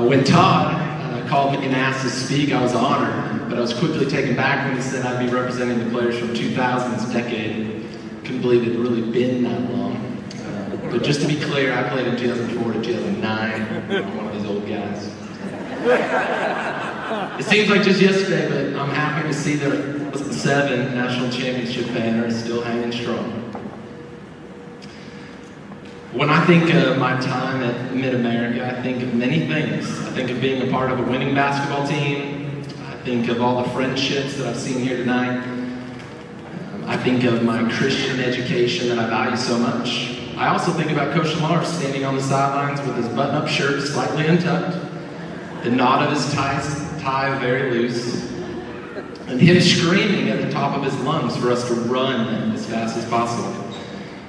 When Todd called me and asked to speak, I was honored, but I was quickly taken back when he said I'd be representing the players from 2000's decade. Couldn't believe it'd really been that long. But just to be clear, I played in 2004 to 2009. I'm one of those old guys. It seems like just yesterday, but I'm happy to see that the 7 national championship banner is still hanging strong. When I think of my time at Mid-America, I think of many things. I think of being a part of a winning basketball team. I think of all the friendships that I've seen here tonight. I think of my Christian education that I value so much. I also think about Coach Lamar standing on the sidelines with his button-up shirt slightly untucked, the knot of his tie very loose, and him screaming at the top of his lungs for us to run as fast as possible.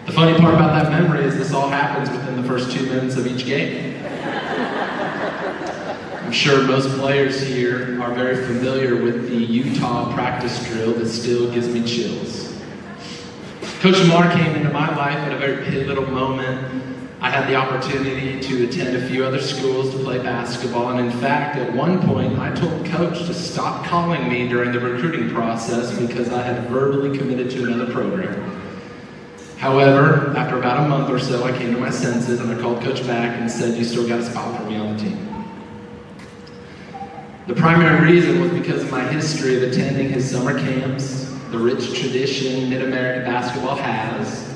The funny part about that memory is this all happens within the first 2 minutes of each game. I'm sure most players here are very familiar with the Utah practice drill that still gives me chills. Coach Lamar came into my life at a very pivotal moment. I had the opportunity to attend a few other schools to play basketball, and in fact, at one point, I told Coach to stop calling me during the recruiting process because I had verbally committed to another program. However, after about a month or so, I came to my senses and I called Coach back and said, "You still got a spot for me on the team." The primary reason was because of my history of attending his summer camps, the rich tradition Mid-American basketball has,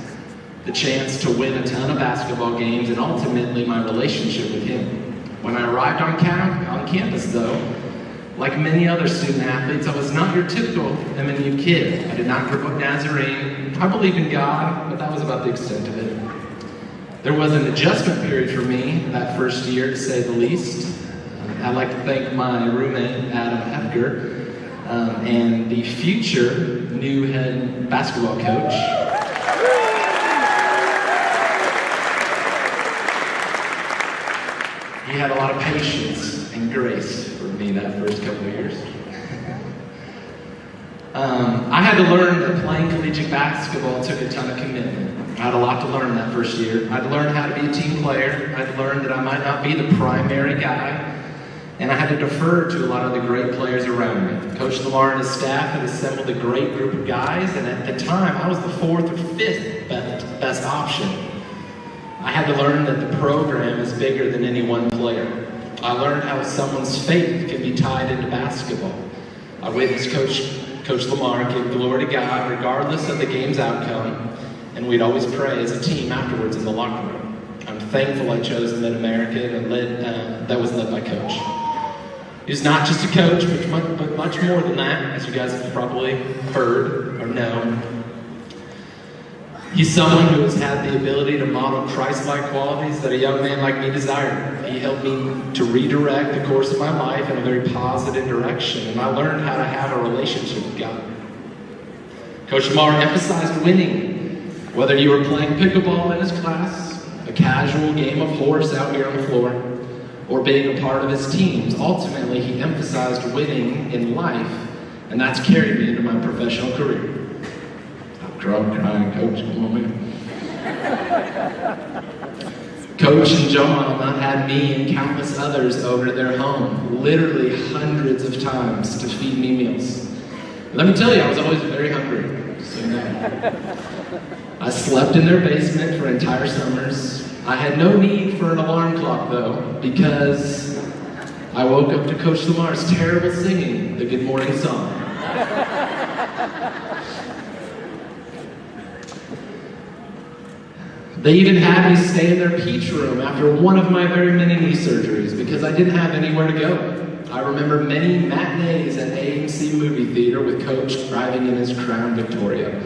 the chance to win a ton of basketball games, and ultimately my relationship with him. When I arrived on campus, though, like many other student athletes, I was not your typical MNU kid. I did not grow up Nazarene. I believed in God, but that was about the extent of it. There was an adjustment period for me that first year, to say the least. I'd like to thank my roommate, Adam Hefker, and the future new head basketball coach. He had a lot of patience and grace for me that first couple of years. I had to learn that playing collegiate basketball took a ton of commitment. I had a lot to learn that first year. I had to learn how to be a team player. I had to learn that I might not be the primary guy. And I had to defer to a lot of the great players around me. Coach Lamar and his staff had assembled a great group of guys, and at the time, I was the fourth or fifth best option. I had to learn that the program is bigger than any one player. I learned how someone's faith can be tied into basketball. I witnessed Coach Lamar give glory to God regardless of the game's outcome, and we'd always pray as a team afterwards in the locker room. I'm thankful I chose Mid-American and that was led by Coach. He's not just a coach, but much more than that, as you guys have probably heard or know. He's someone who has had the ability to model Christ-like qualities that a young man like me desired. He helped me to redirect the course of my life in a very positive direction, and I learned how to have a relationship with God. Coach Lamar emphasized winning, whether you were playing pickleball in his class, a casual game of horse out here on the floor, or being a part of his teams. Ultimately, he emphasized winning in life, and that's carried me into my professional career. I'm drunk, crying, Coach, come on, man. Coach and Joe Mama had me and countless others over to their home, literally hundreds of times, to feed me meals. Let me tell you, I was always very hungry. So, I slept in their basement for entire summers. I had no need for an alarm clock, though, because I woke up to Coach Lamar's terrible singing the Good Morning song. They even had me stay in their peach room after one of my very many knee surgeries because I didn't have anywhere to go. I remember many matinees at AMC movie theater with Coach driving in his Crown Victoria.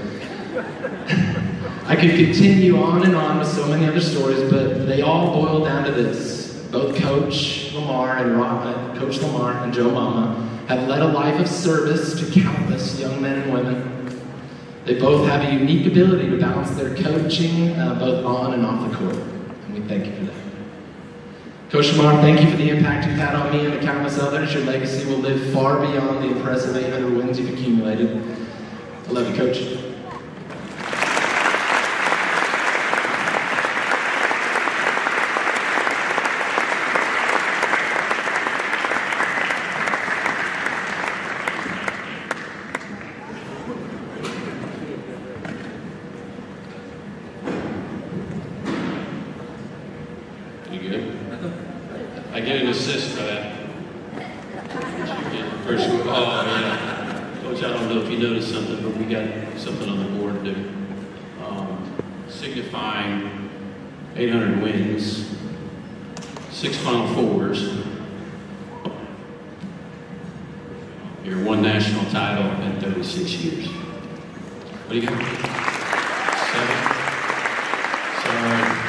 I could continue on and on with so many other stories, but they all boil down to this. Both Coach Lamar and Joe Mama have led a life of service to countless young men and women. They both have a unique ability to balance their coaching both on and off the court, and we thank you for that. Coach Lamar, thank you for the impact you've had on me and the countless others. Your legacy will live far beyond the impressive 800 wins you've accumulated. I love you, Coach. You good? I get an assist for that. First, oh yeah. Coach, I don't know if you noticed something, but we got something on the board to signifying 800 wins, 6 Final Fours, your 1 national title in 36 years. What do you got? 7? Sorry.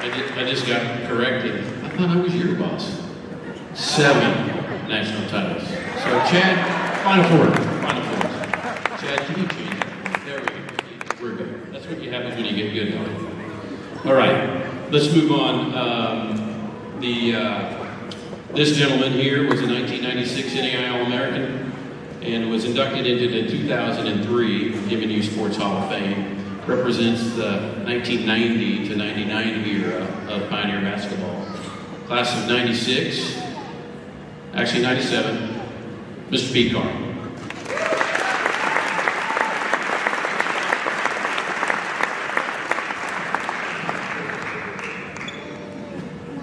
I just got corrected. I thought I was your boss. 7 national titles. So Chad, Final Four. Chad, can you change that? There we go. We're good. That's what happens when you get good. All right, let's move on. This gentleman here was a 1996 NAI All-American and was inducted into the 2003 MNU Sports Hall of Fame. Represents the 1990 to 99 era of Pioneer basketball. Class of 96, actually 97, Mr. Pete Carr.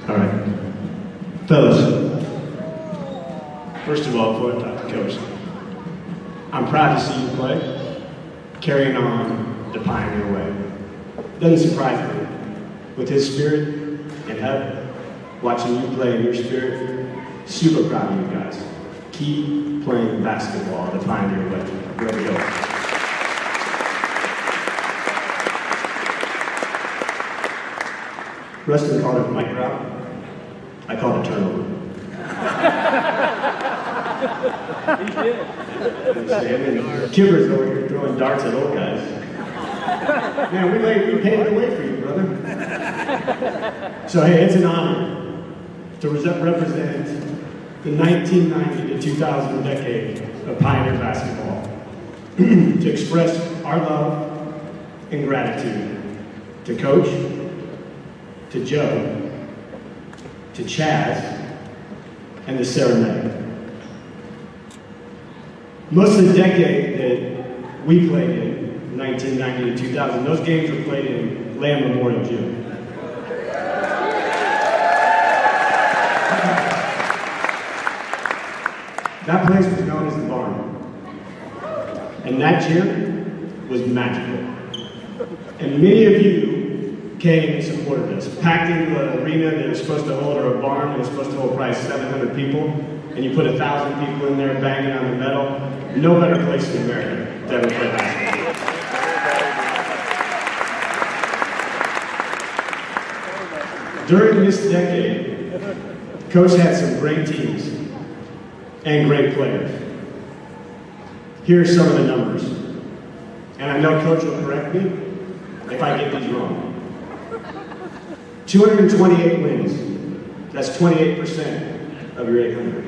All right. Fellas, first of all, before I talk to Coach, I'm proud to see you play, carrying on the Pioneer way. Doesn't surprise me. With his spirit and help, watching you play in your spirit, super proud of you guys. Keep playing basketball the Pioneer way. Way to go. Rustin called it mic drop. I called it turnover. Kivers over here throwing darts at old guys. Man, we paved the way for you, brother. So hey, it's an honor to represent the 1990 to 2000 decade of Pioneer basketball. To express our love and gratitude to Coach, to Joe, to Chaz, and the ceremony. Most of the decade that we played in, 1990 to 2000, those games were played in Lamar Memorial Gym. That place was known as the Barn. And that gym was magical. And many of you came and supported us. Packed into the arena that was supposed to hold, or a barn that was supposed to hold probably 700 people, and you put 1,000 people in there banging on the metal. No better place in America to ever play basketball. During this decade, Coach had some great teams and great players. Here are some of the numbers. And I know Coach will correct me if I get these wrong. 228 wins. That's 28% of your 800.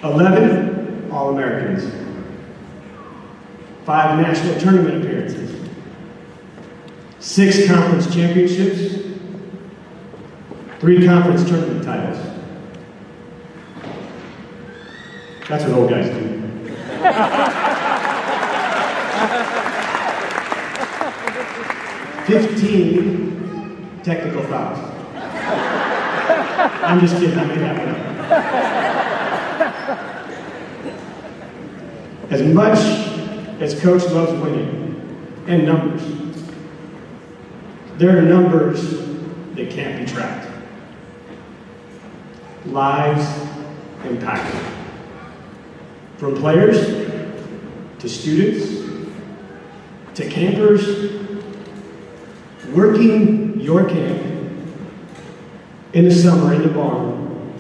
11 All-Americans. 5 national tournament appearances. 6 conference championships. 3 conference tournament titles. That's what old guys do. 15 technical fouls. I'm just kidding, I made that one up. As much as Coach loves winning and numbers, there are numbers that can't be tracked. Lives impacted. From players, to students, to campers, working your camp in the summer in the barn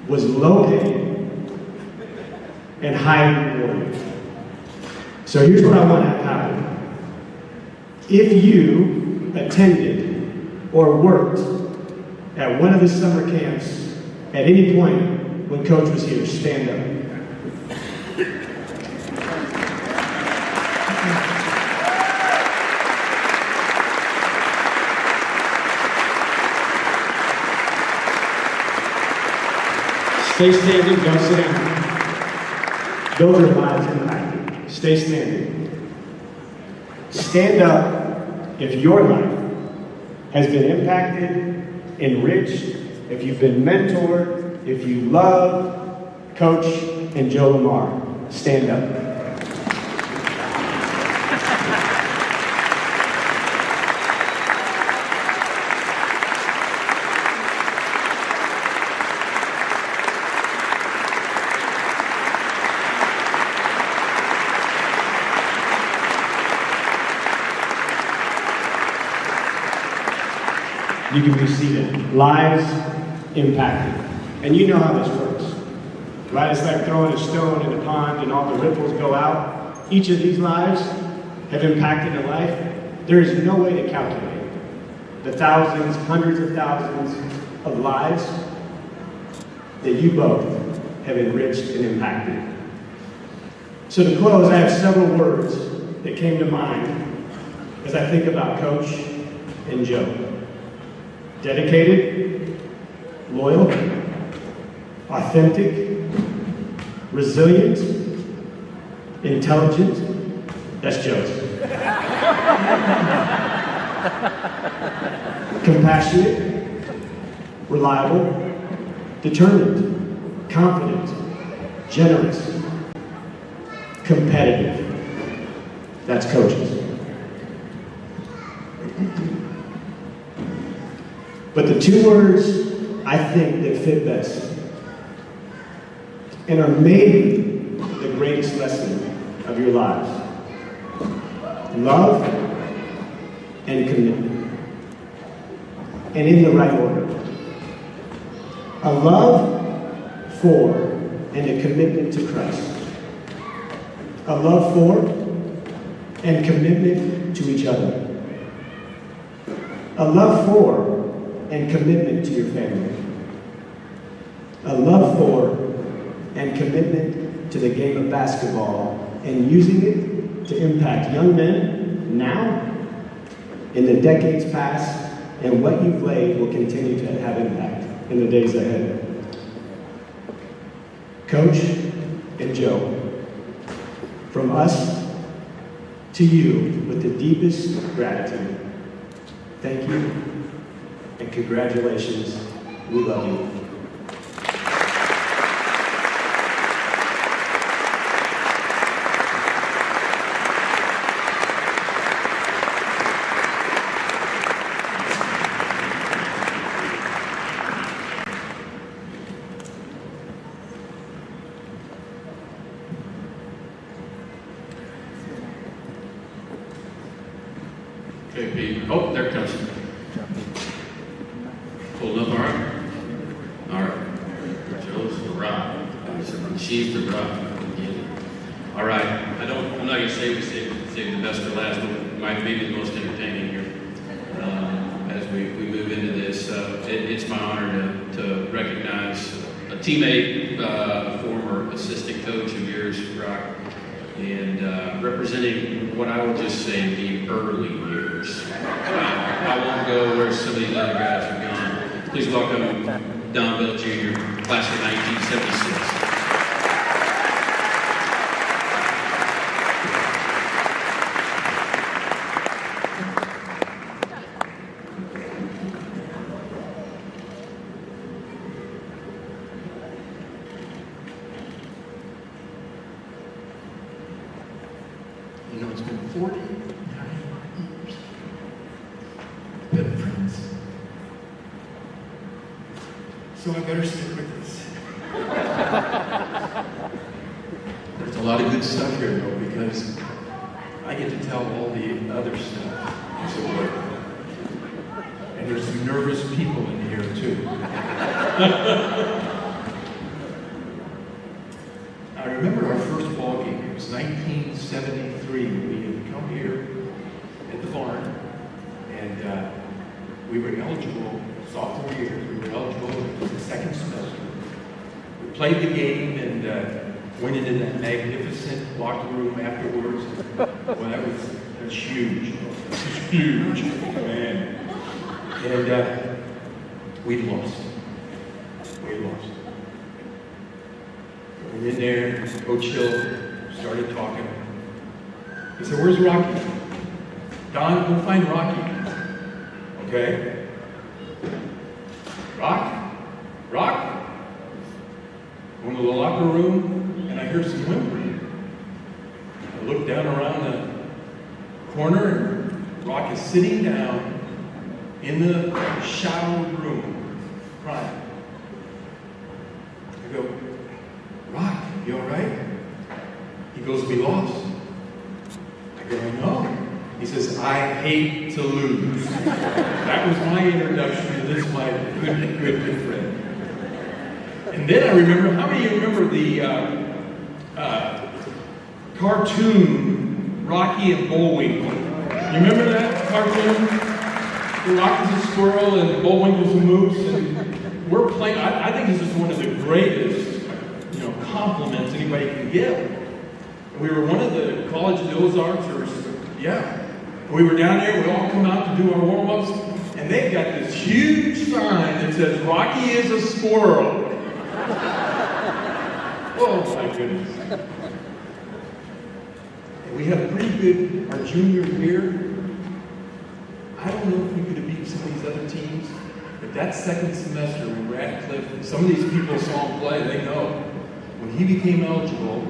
was low paid and highly rewarding. So here's what I want to have happen. If you attended or worked at one of the summer camps at any point when Coach was here, stand up. Stay standing, don't sit down. Those are lives impacted. Stay standing. Stand up if your life has been impacted, enriched, if you've been mentored, if you love Coach and Joe Lamar. Stand up. You can be seated. Lives impacted. And you know how this works, right? It's like throwing a stone in a pond and all the ripples go out. Each of these lives have impacted a life. There is no way to calculate the thousands, hundreds of thousands of lives that you both have enriched and impacted. So to close, I have several words that came to mind as I think about Coach and Joe. Dedicated, loyal, authentic, resilient, intelligent. That's Joe's. Compassionate, reliable, determined, confident, generous, competitive. That's coaches. But the two words I think that fit best and are maybe the greatest lesson of your lives: love and commitment. And in the right order. A love for and a commitment to Christ. A love for and commitment to each other. A love for and commitment to your family. A love for and commitment to the game of basketball and using it to impact young men now, in the decades past, and what you've laid will continue to have impact in the days ahead. Coach and Joe, from us to you with the deepest gratitude, thank you and congratulations. We love you. Okay, Pete. Oh, there it comes. Hold up, all right? All right. Joe's the rock. She's the rock. All right. I'm not going to say we save the best for last, but it might be the most entertaining here. As we move into this, it's my honor to recognize a teammate, a former assistant coach of yours, Rock, and representing what I would just say the early years. I won't go where some of these other guys have gone. Please welcome Don Bell Jr., class of 1976. You know, it's been 49 years. Been friends. So I better stick with this. There's a lot of good stuff here, though, because I get to tell all the other stuff. So, and there's some nervous people in here, too. I remember our first ball game. It was 1973. We had come here at the barn, and we were eligible, sophomore year, we were eligible for the second semester. We played the game and went into that magnificent locker room afterwards. Well, that was huge. It was huge, man. And we lost. We lost. We were in there, Coach Hill started talking. He said, "Where's Rocky? Don, go find Rocky." Okay? Rock? Go into the locker room, and I hear some whimpering. I look down around the corner, and Rock is sitting down in the shadowed room, crying. I go, "Rock, you all right?" He goes, "We lost." I go, "I know." He says, "I hate to lose." That was my introduction to this, my good friend. And then I remember, how many of you remember the cartoon Rocky and Bullwinkle? You remember that cartoon? Rocky's a squirrel and Bullwinkle's a moose, and we're playing. I think this is one of the greatest, compliments anybody can give. We were one of the College of the Ozarks, we were down there, we all come out to do our warm-ups, and they've got this huge sign that says, "Rocky is a squirrel." Oh my goodness. And we had a pretty good, our junior year. I don't know if we could have beaten some of these other teams, But that second semester when Radcliffe, some of these people saw him play, they know. When he became eligible,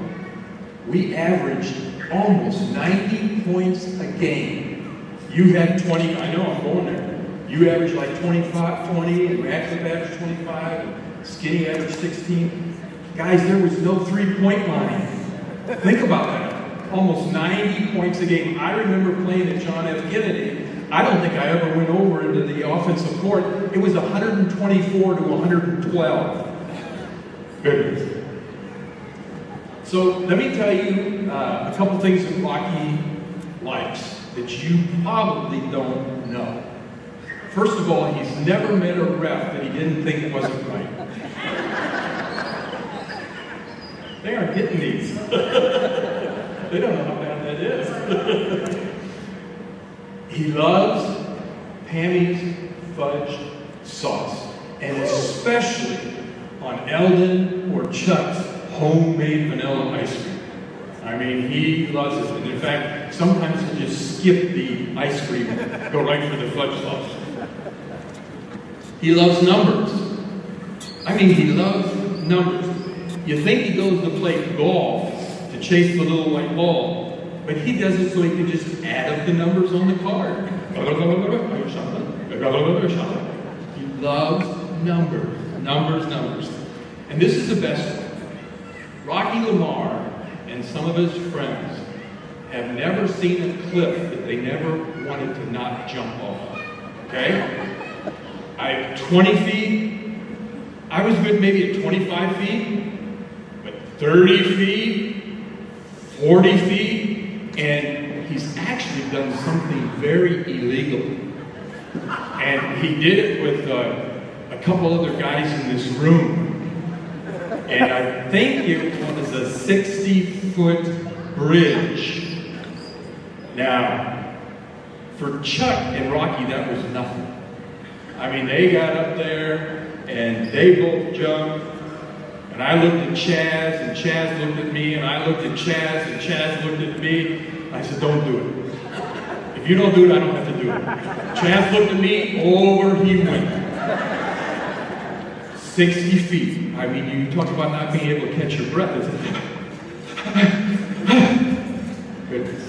we averaged almost 90 points a game. You had 20, I know I'm going there. You averaged like 25, 20, and Radcliffe averaged 25, and Skinny averaged 16. Guys, there was no three-point line. Think about that. Almost 90 points a game. I remember playing at John F. Kennedy. I don't think I ever went over into the offensive court. It was 124 to 112. Goodness. So let me tell you a couple things that Rocky likes that you probably don't know. First of all, he's never met a ref that he didn't think wasn't right. They aren't getting these. They don't know how bad that is. He loves Pammy's fudge sauce, and especially on Eldon or Chuck's homemade vanilla ice cream. I mean, he loves it. And in fact, sometimes he'll just skip the ice cream and go right for the fudge sauce. He loves numbers. I mean, he loves numbers. You think he goes to play golf to chase the little white ball, but he does it so he can just add up the numbers on the card. He loves numbers, numbers. And this is the best one. Rocky Lamar and some of his friends have never seen a cliff that they never wanted to not jump off. Okay? 20 feet. I was good maybe at 25 feet, but 30 feet, 40 feet, and he's actually done something very illegal. And he did it with a couple other guys in this room. And I think it was a 60-foot bridge. Now, for Chuck and Rocky, that was nothing. I mean, they got up there, and they both jumped, and I looked at Chaz, and Chaz looked at me, and I looked at Chaz, and Chaz looked at me. I said, don't do it. If you don't do it, I don't have to do it. Chaz looked at me, over he went. 60 feet. I mean, you talk about not being able to catch your breath. Goodness.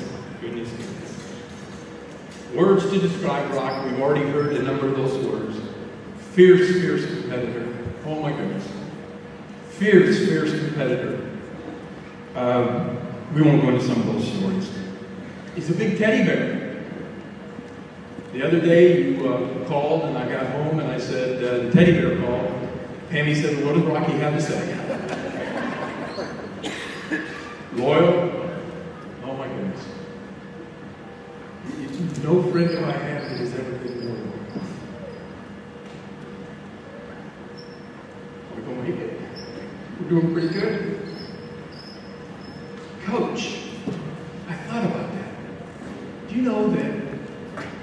Words to describe Rock, we've already heard a number of those words. Fierce competitor. Oh my goodness. Fierce competitor. We won't go into some of those stories. He's a big teddy bear. The other day you called and I got home and I said, the teddy bear called. Pammy said, well, what does Rocky have to say? Loyal? Oh my goodness. No friend that I have that has ever been loyal. We're going to make it. We're doing pretty good. Coach, I thought about that. Do you know that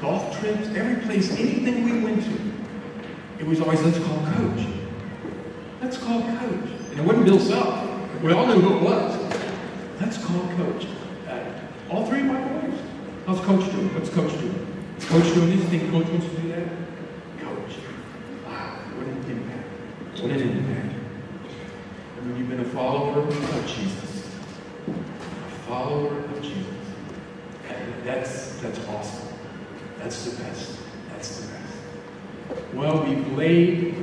golf trips, every place, anything we went to, it was always, let's call Coach. Let's call Coach. And it wasn't Bill Self. We all knew who it was. Let's call Coach. All three of my boys. How's Coach doing? What's Coach doing? Is Coach doing this? Think Coach wants to do that? Coach. Wow, what an impact. What an impact. I mean, you've been a follower of Jesus. A follower of Jesus. That's awesome. That's the best. That's the best. Well, we've laid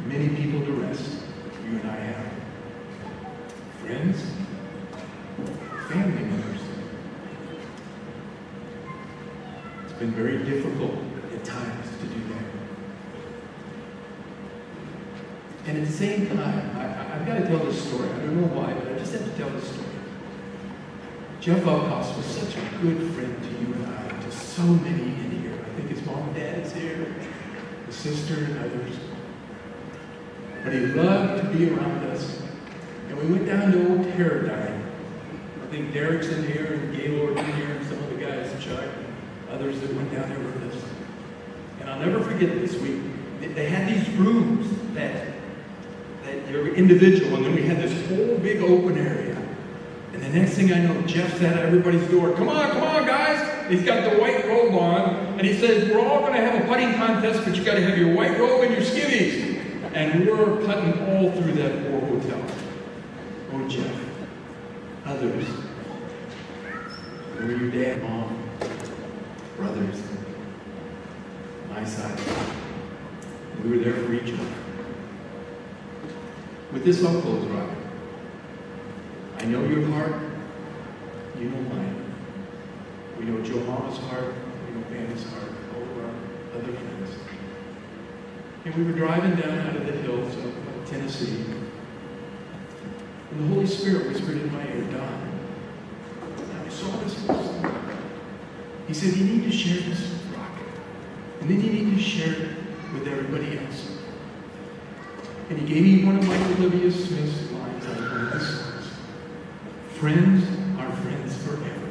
many people to rest. You and I have. Friends, family members. It's been very difficult at times to do that. And at the same time, I've got to tell this story. I don't know why, but I just have to tell this story. Jeff Alcos was such a good friend to you and I, to so many in here. I think his mom and dad is here, his sister and others. But he loved to be around us. And we went down to Old Paradigm. I think Derek's in here, and Gaylord in here, and some of the guys, Chuck, and others that went down there with us. And I'll never forget this. They had these rooms that were individual, and then we had this whole big open area. And the next thing I know, Jeff sat at everybody's door. Come on, guys. He's got the white robe on, and he says, we're all going to have a putting contest, but you got to have your white robe and your skivvies. And we're putting all through that poor hotel. Oh, Jeff. Others. Where were your dad, mom, brothers, my side? We were there for each other. With this, I'll close, Rock. I know your heart. You know mine. We know Johanna's heart. We know Vanna's heart. All of our other friends. And we were driving down out of the hills of Tennessee. And the Holy Spirit whispered in my ear, Don. I saw this person. He said, you need to share this, Rock. And then you need to share it with everybody else. And he gave me one of Michael W. Smith's lines out of one of his songs. Friends are friends forever,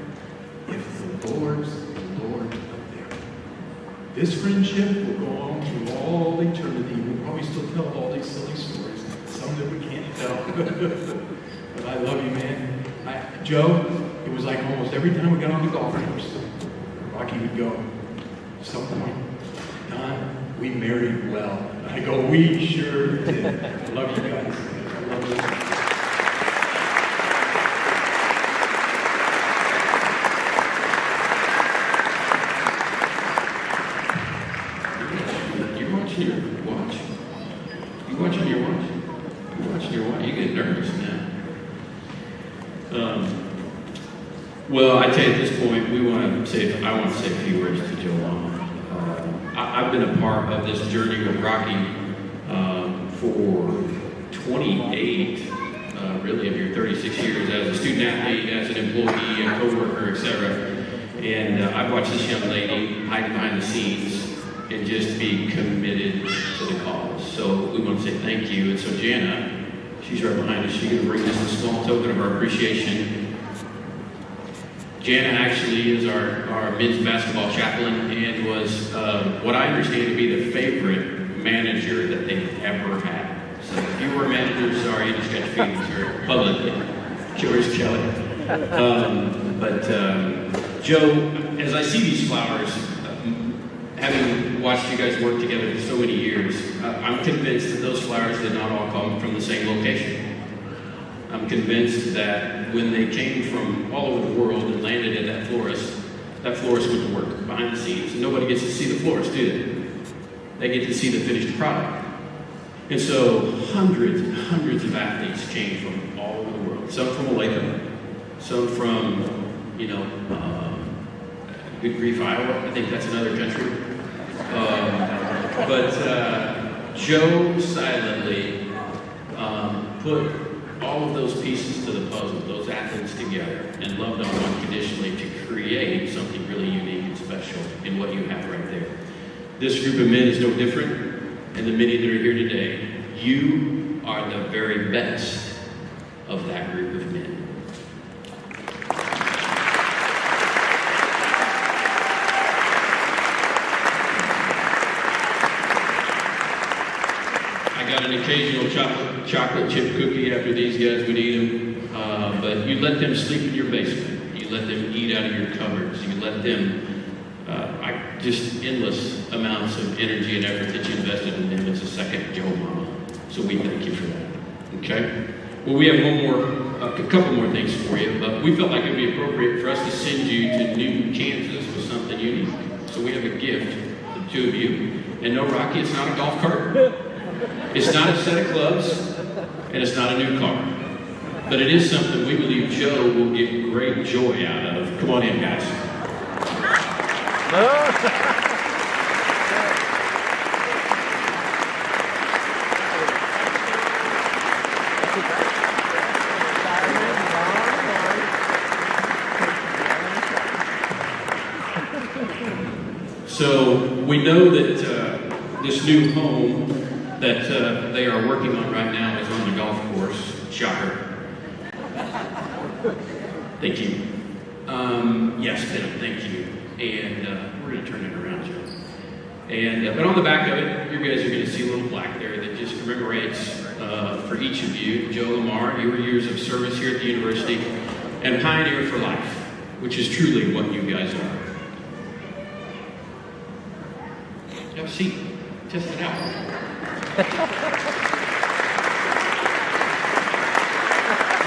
if the Lord's the Lord of them. This friendship will go on through all eternity. We'll probably still tell all these silly stories, some that we can't tell. But I love you, man. Joe, it was like almost every time we got on the golf course, Rocky would go, at some point, Don, we married well. I go, we sure did. I love you guys. I love you. You're watching your watch? You watching your watch? You're watching your watch? You get nervous now. Well, I tell you, at this point, I want to say a few words to Joe Lamar. I've been a part of this journey with Rocky for 28, really, of your 36 years as a student athlete, as an employee, a co-worker, etc. And I've watched this young lady hide behind the scenes and just be committed to the cause. So we want to say thank you. And so Jana, she's right behind us. She's going to bring us a small token of our appreciation. Jana actually is our men's basketball chaplain and was what I understand to be the favorite manager that they've ever had. So if you were a manager, sorry, you just got your feelings hurt publicly. George Kelly. Joe, as I see these flowers, having watched you guys work together for so many years, I'm convinced that those flowers did not all come from the same location. I'm convinced that when they came from all over the world and landed at that florist went to work behind the scenes. And nobody gets to see the florist, do they? They get to see the finished product. And so hundreds and hundreds of athletes came from all over the world. Some from Olathe, some from, good grief, Iowa. I think that's another country. Joe silently put all of those pieces to the puzzle, those athletes together, and loved on one conditionally to create something really unique and special in what you have right there. This group of men is no different, and the many that are here today, you are the very best of that group of men. Got an occasional chocolate chip cookie after these guys would eat them, but you let them sleep in your basement. You let them eat out of your cupboards. You let them, just endless amounts of energy and effort that you invested in them. It's a second Joe Mama. So we thank you for that. Okay? Well, we have a couple more things for you, but we felt like it would be appropriate for us to send you to Newton, Kansas with something unique. So we have a gift for the two of you. And no, Rocky, it's not a golf cart. It's not a set of clubs, and it's not a new car. But it is something we believe Joe will get great joy out of. Come on in, guys. So we know that this new home that they are working on right now is on the golf course. Shocker. Thank you. Yes, Penn, thank you. And we're going to turn it around, Joe. And but on the back of it, you guys are going to see a little plaque there that just commemorates for each of you, Joe Lamar, your years of service here at the university, and Pioneer for Life, which is truly what you guys are. a seat. Test it out.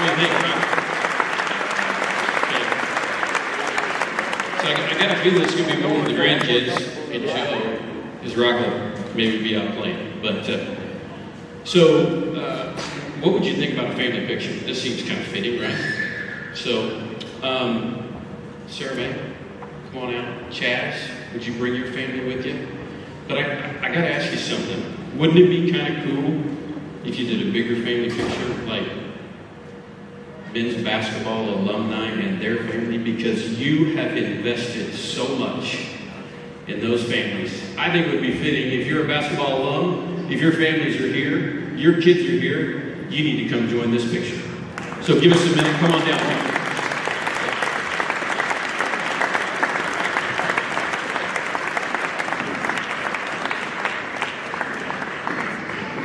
What do you think, Rob? Okay. So I got a feeling it's going to be more of the grandkids and Joe, because Rock will maybe be out playing. But, what would you think about a family picture? This seems kind of fitting, right? So, Sarah May, come on out. Chaz, would you bring your family with you? But I got to ask you something. Wouldn't it be kind of cool if you did a bigger family picture, like men's basketball alumni and their family? Because you have invested so much in those families. I think it would be fitting if you're a basketball alum, if your families are here, your kids are here, you need to come join this picture. So give us a minute. Come on down.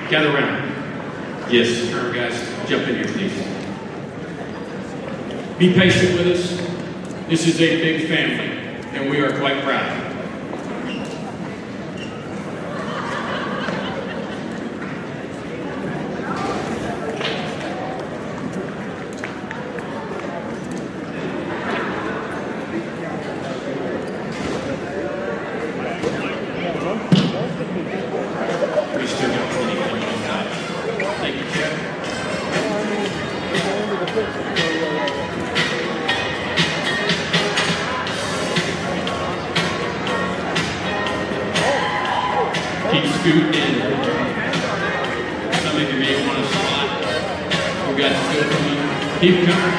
Gather around. Yes, sure, guys, jump in here, please. Be patient with us. This is a big family, and we are quite proud. Keep scooting in. Some of you may want to slide. We got to go from you. Keep coming.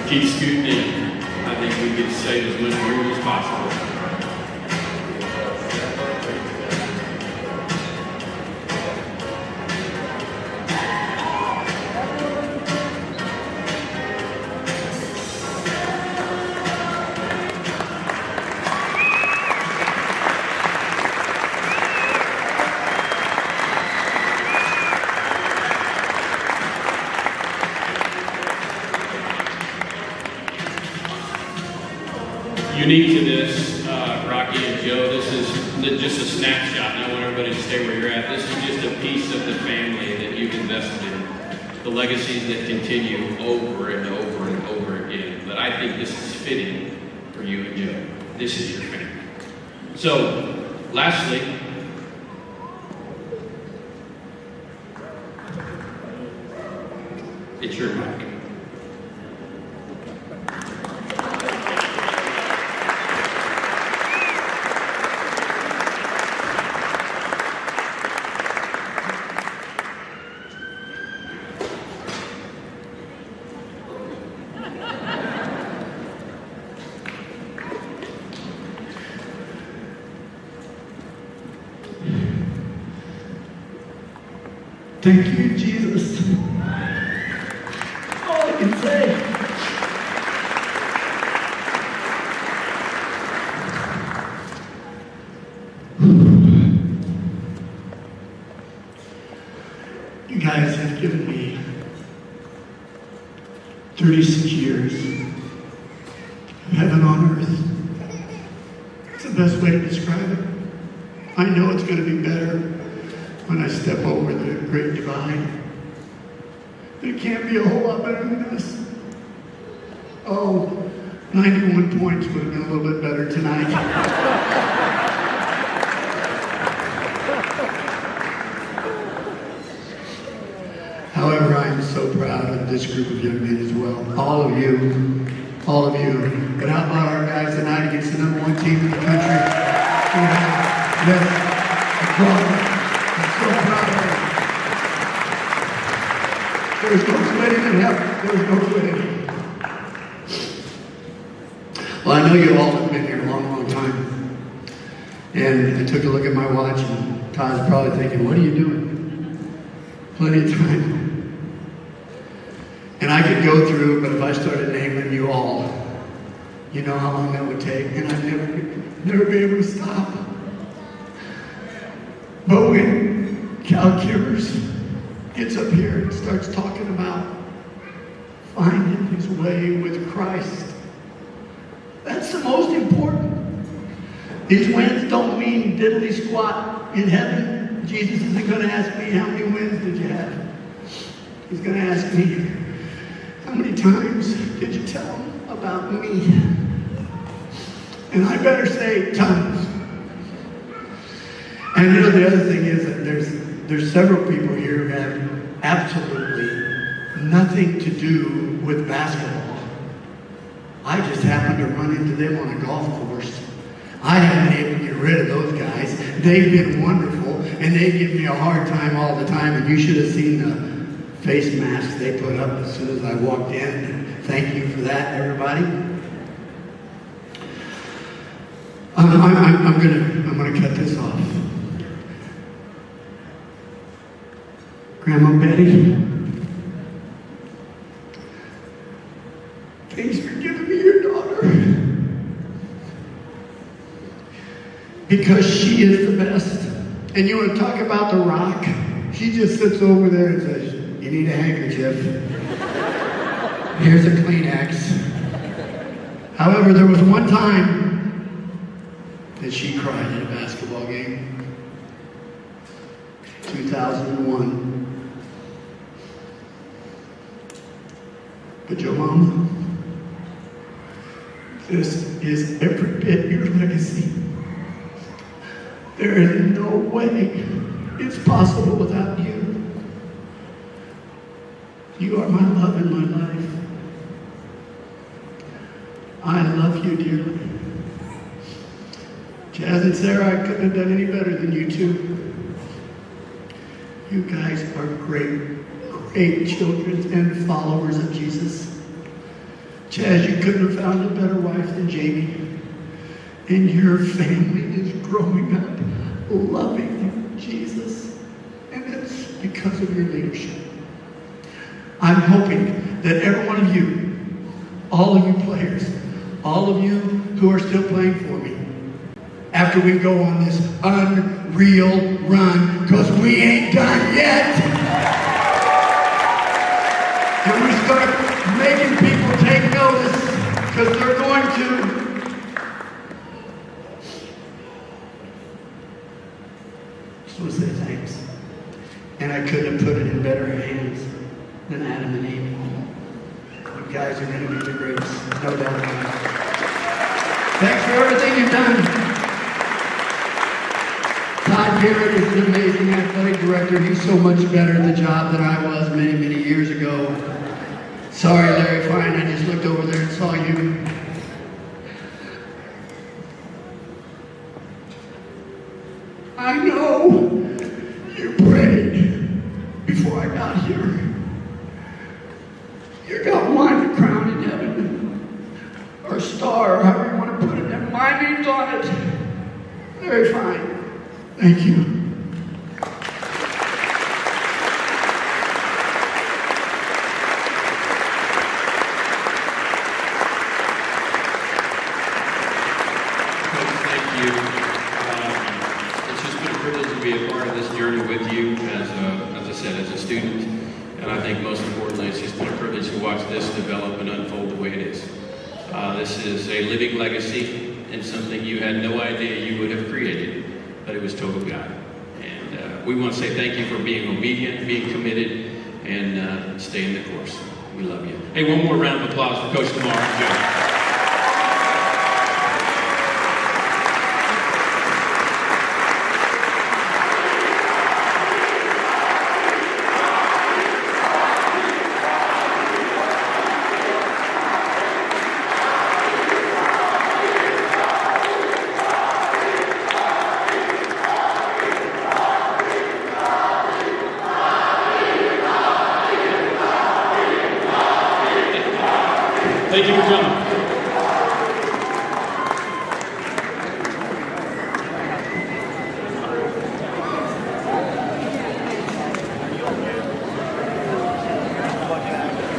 Keep scooting in. I think we could save as much room as possible. Unique to this, Rocky and Joe, this is just a snapshot, and I want everybody to stay where you're at. This is just a piece of the family that you've invested in, the legacies that continue over and over and over again. But I think this is fitting for you and Joe. This is your family. So, lastly, it's your mic. Thank you, Jesus. All I can say. You guys have given me 36 years of heaven on earth. It's the best way to describe it. I know it's going to be better when I step over the great divide. It can't be a whole lot better than this. Oh, 91 points would have been a little bit better tonight. However, I am so proud of this group of young men as well. All of you. But how about our guys tonight against the number 1 team in the country? Yes, I'm so proud of them. There's no quitting in heaven. There's no quitting. Well, I know you all have been here a long, long time. And I took a look at my watch, and Todd's probably thinking, what are you doing? Plenty of time. And I could go through, but if I started naming you all, you know how long that would take, and I'd never be able to stop. But when Cal Kivers gets up here and starts talking about finding his way with Christ, that's the most important. These wins don't mean diddly squat in heaven. Jesus isn't going to ask me, how many wins did you have? He's going to ask me, how many times did you tell him about me? And I better say tons. And you know, the other thing is that there's several people here who have absolutely nothing to do with basketball. I just happened to run into them on a golf course. I haven't been able to get rid of those guys. They've been wonderful, and they give me a hard time all the time, and you should have seen the face masks they put up as soon as I walked in. Thank you for that, everybody. I'm gonna cut this off. Grandma Betty, thanks for giving me your daughter. Because she is the best. And you want to talk about the rock? She just sits over there and says, you need a handkerchief. Here's a Kleenex. However, there was one time that she cried at a basketball game. 2001. But your mama, this is every bit your legacy. There is no way it's possible without you. You are my love in my life. I love you dearly. Jazz and Sarah, I couldn't have done any better than you two. You guys are great, great children and followers of Jesus. Chaz, you couldn't have found a better wife than Jamie. And your family is growing up loving Jesus. And it's because of your leadership. I'm hoping that every one of you, all of you players, all of you who are still playing for me, after we go on this unreal run, because we ain't done yet, and we start making people take notice, because they're going to. Just want to say thanks. And I couldn't have put it in better hands than Adam and Amy. You guys are going to be the greatest, no doubt about it. Thanks for everything you've done. Todd Garrett is an amazing athletic director. He's so much better at the job than I was many, many years ago. Sorry, Larry Fine, I just looked over there and saw you. I know you prayed before I got here. You got one crown in heaven, or a star, or however you want to put it, and my name's on it. Very fine. Thank you. Thank you. It's just been a privilege to be a part of this journey with you, as I said, as a student. And I think most importantly, it's just been a privilege to watch this develop and unfold the way it is. This is a living legacy and something you had no idea you would have created, but it was total God. And we want to say thank you for being obedient, being committed, and staying the course. We love you. Hey, one more round of applause for Coach Lamar and Joe. Thank you for coming.